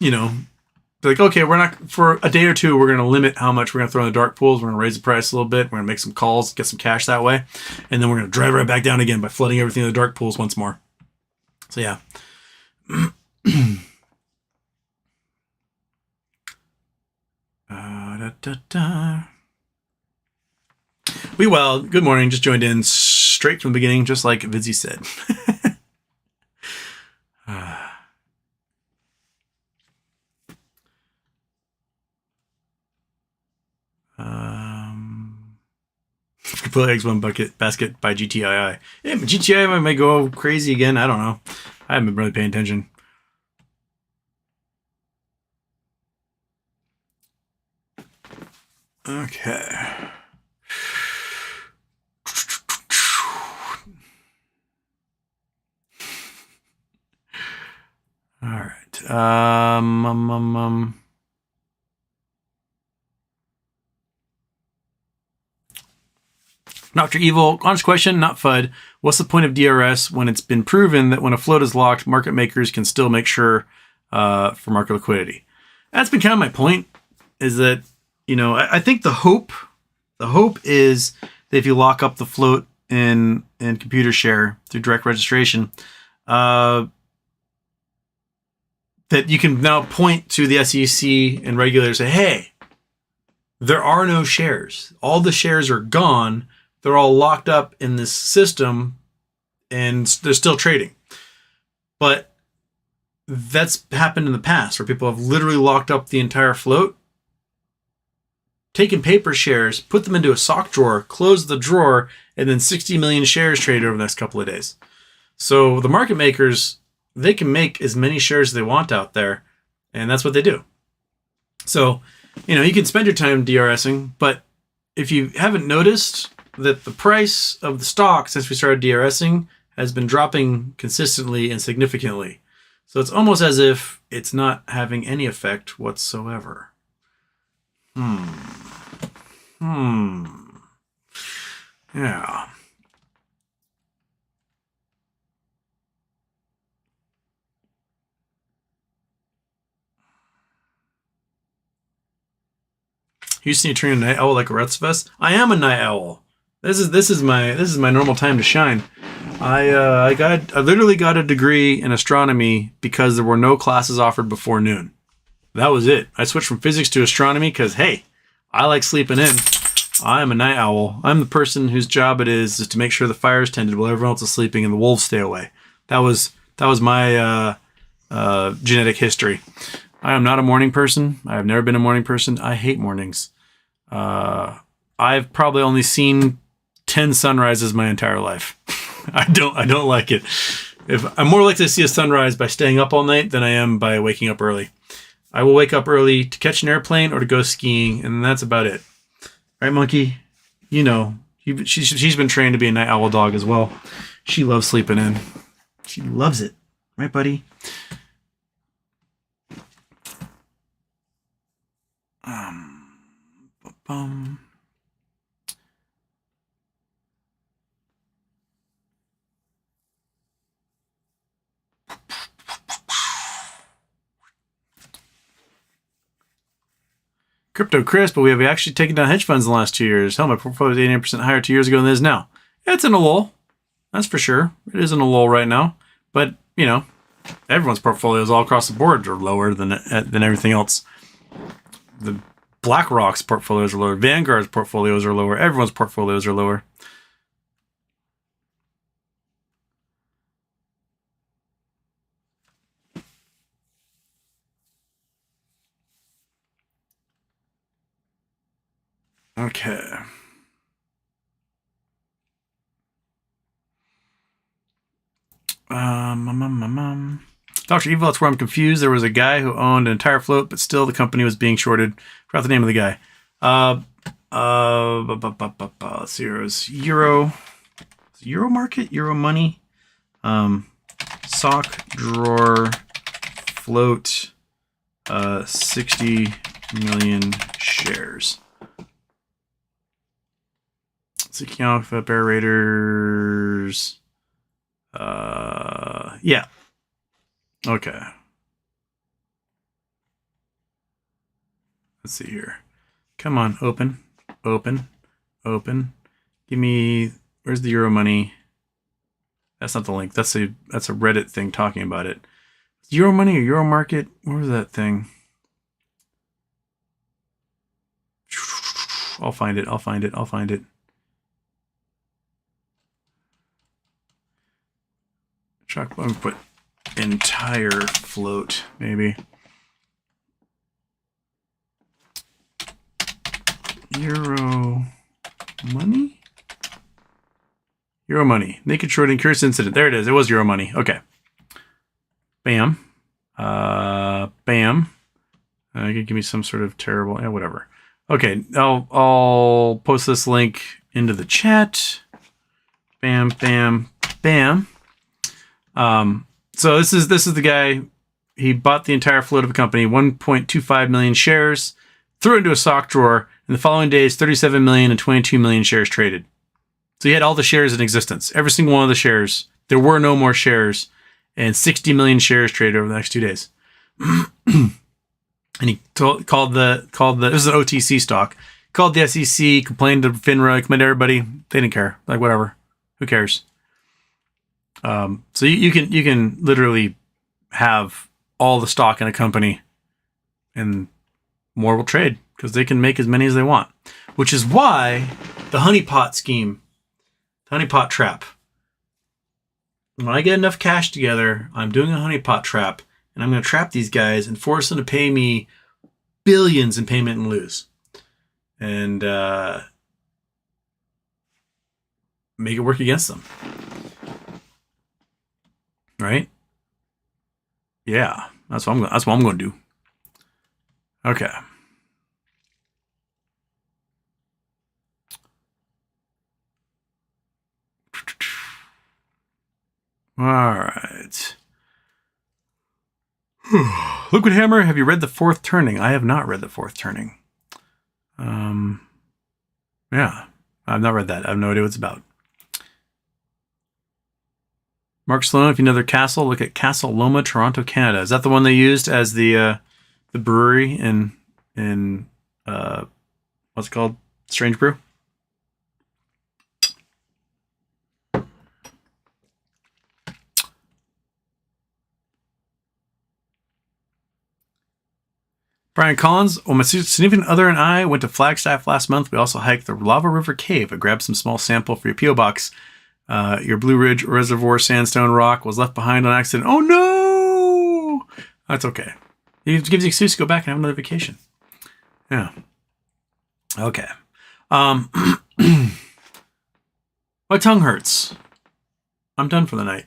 they're like, okay, we're not, for a day or two, we're going to limit how much we're going to throw in the dark pools. We're going to raise the price a little bit. We're going to make some calls, get some cash that way. And then we're going to drive right back down again by flooding everything in the dark pools once more. So, yeah. Good morning. Just joined in straight from the beginning, just like Vizzy said. Put eggs one basket by GTII. Yeah, but GTII might go crazy again. I don't know. I haven't been really paying attention. Okay. All right. Dr. Evil, honest question, not FUD. What's the point of DRS when it's been proven that when a float is locked, market makers can still make sure for market liquidity? That's been kind of my point, is that, I think the hope is that if you lock up the float in computer share through direct registration, that you can now point to the SEC and regulators and say, hey, there are no shares. All the shares are gone. They're all locked up in this system and they're still trading. But that's happened in the past where people have literally locked up the entire float, taken paper shares, put them into a sock drawer, closed the drawer, and then 60 million shares traded over the next couple of days. So the market makers, they can make as many shares as they want out there, and that's what they do. So, you can spend your time DRSing, but if you haven't noticed that the price of the stock since we started DRSing has been dropping consistently and significantly. So it's almost as if it's not having any effect whatsoever. Yeah. Houston, you turn a night owl like a rest of us. I am a night owl. This is my normal time to shine. I literally got a degree in astronomy because there were no classes offered before noon. That was it. I switched from physics to astronomy because, hey, I like sleeping in. I am a night owl. I'm the person whose job it is to make sure the fire is tended while everyone else is sleeping and the wolves stay away. That was my genetic history. I am not a morning person. I have never been a morning person. I hate mornings. I've probably only seen 10 sunrises my entire life. I don't like it. If I'm more likely to see a sunrise by staying up all night than I am by waking up early. I will wake up early to catch an airplane or to go skiing, and that's about it. Right, Monkey? She's been trained to be a night owl dog as well. She loves sleeping in. She loves it. Right, buddy? Crypto Chris, but we have actually taken down hedge funds in the last 2 years. Hell, my portfolio was 89% higher 2 years ago than it is now. It's in a lull. That's for sure. It is in a lull right now. But, everyone's portfolios all across the board are lower than everything else. The BlackRock's portfolios are lower. Vanguard's portfolios are lower. Everyone's portfolios are lower. Okay. Dr. Evil, that's where I'm confused. There was a guy who owned an entire float, but still the company was being shorted. Forgot the name of the guy. Let's see, it was Euro Market, Euro Money, sock drawer float, 60 million shares. Seeking Alpha Bear Raiders. Yeah. Okay. Let's see here. Come on, open. Give me, where's the Euro money? That's not the link. That's a Reddit thing talking about it. Euro money or Euro market? Where was that thing? I'll find it. I'm gonna put entire float, maybe. Euro money? Euro money. Naked shorting, curious incident. There it is. It was Euro money. Okay. Bam. Bam. You can give me some sort of terrible, yeah, whatever. Okay, I'll post this link into the chat. Bam, bam, bam. So this is the guy. He bought the entire float of a company, 1.25 million shares, threw it into a sock drawer. In the following days, 37 million and 22 million shares traded. So he had all the shares in existence, every single one of the shares. There were no more shares, and 60 million shares traded over the next 2 days. And he called the this is an OTC stock. Called the SEC, complained to FINRA, complained to everybody. They didn't care. Like, whatever. Who cares? So you can literally have all the stock in a company, and more will trade because they can make as many as they want. Which is why the honeypot scheme, the honeypot trap. When I get enough cash together, I'm doing a honeypot trap, and I'm going to trap these guys and force them to pay me billions in payment and lose. And make it work against them. Right? Yeah, that's what I'm going to do. Okay. All right. Liquid Hammer, have you read The Fourth Turning? I have not read The Fourth Turning. Yeah, I've not read that. I have no idea what it's about. Mark Sloan, if you know their castle, look at Castle Loma, Toronto, Canada. Is that the one they used as the brewery in what's it called? Strange Brew? Brian Collins, well, my significant other and I went to Flagstaff last month. We also hiked the Lava River Cave. I grabbed some small sample for your P.O. box. Your Blue Ridge Reservoir sandstone rock was left behind on accident. Oh, no! That's okay. It gives you an excuse to go back and have another vacation. Yeah. Okay. My tongue hurts. I'm done for the night.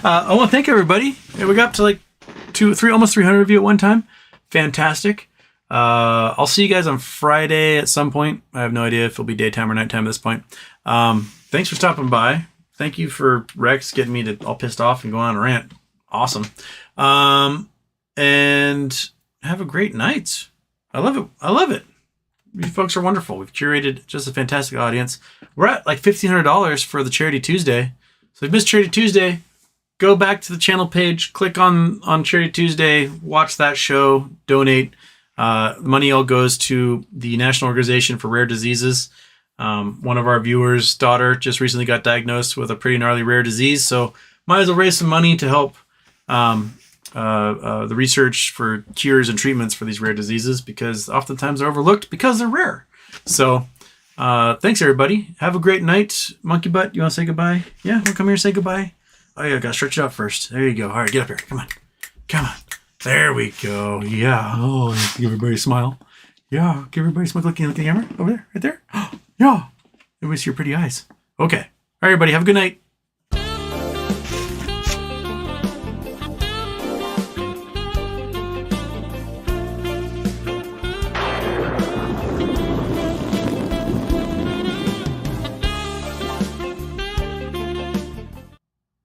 I want to thank everybody. We got up to like almost 300 of you at one time. Fantastic. I'll see you guys on Friday at some point. I have no idea if it'll be daytime or nighttime at this point. Thanks for stopping by. Thank you for Rex getting me all pissed off and going on a rant. Awesome. And have a great night. I love it. You folks are wonderful. We've curated just a fantastic audience. We're at like $1,500 for the Charity Tuesday. So if you missed Charity Tuesday, go back to the channel page, click on Charity Tuesday, watch that show, donate. Money all goes to the National Organization for Rare Diseases. One of our viewers' daughter just recently got diagnosed with a pretty gnarly rare disease, so might as well raise some money to help the research for cures and treatments for these rare diseases, because oftentimes they're overlooked because they're rare. So thanks, everybody. Have a great night. Monkey Butt, you want to say goodbye? Yeah, want to come here and say goodbye? Oh, yeah, gotta stretch it out first. There you go. All right, get up here. Come on. There we go. Yeah. Oh, give everybody a smile. Yeah, give everybody a smile. Look at the camera. Over there. Right there. Yeah. Everybody see your pretty eyes. Okay. All right, everybody. Have a good night.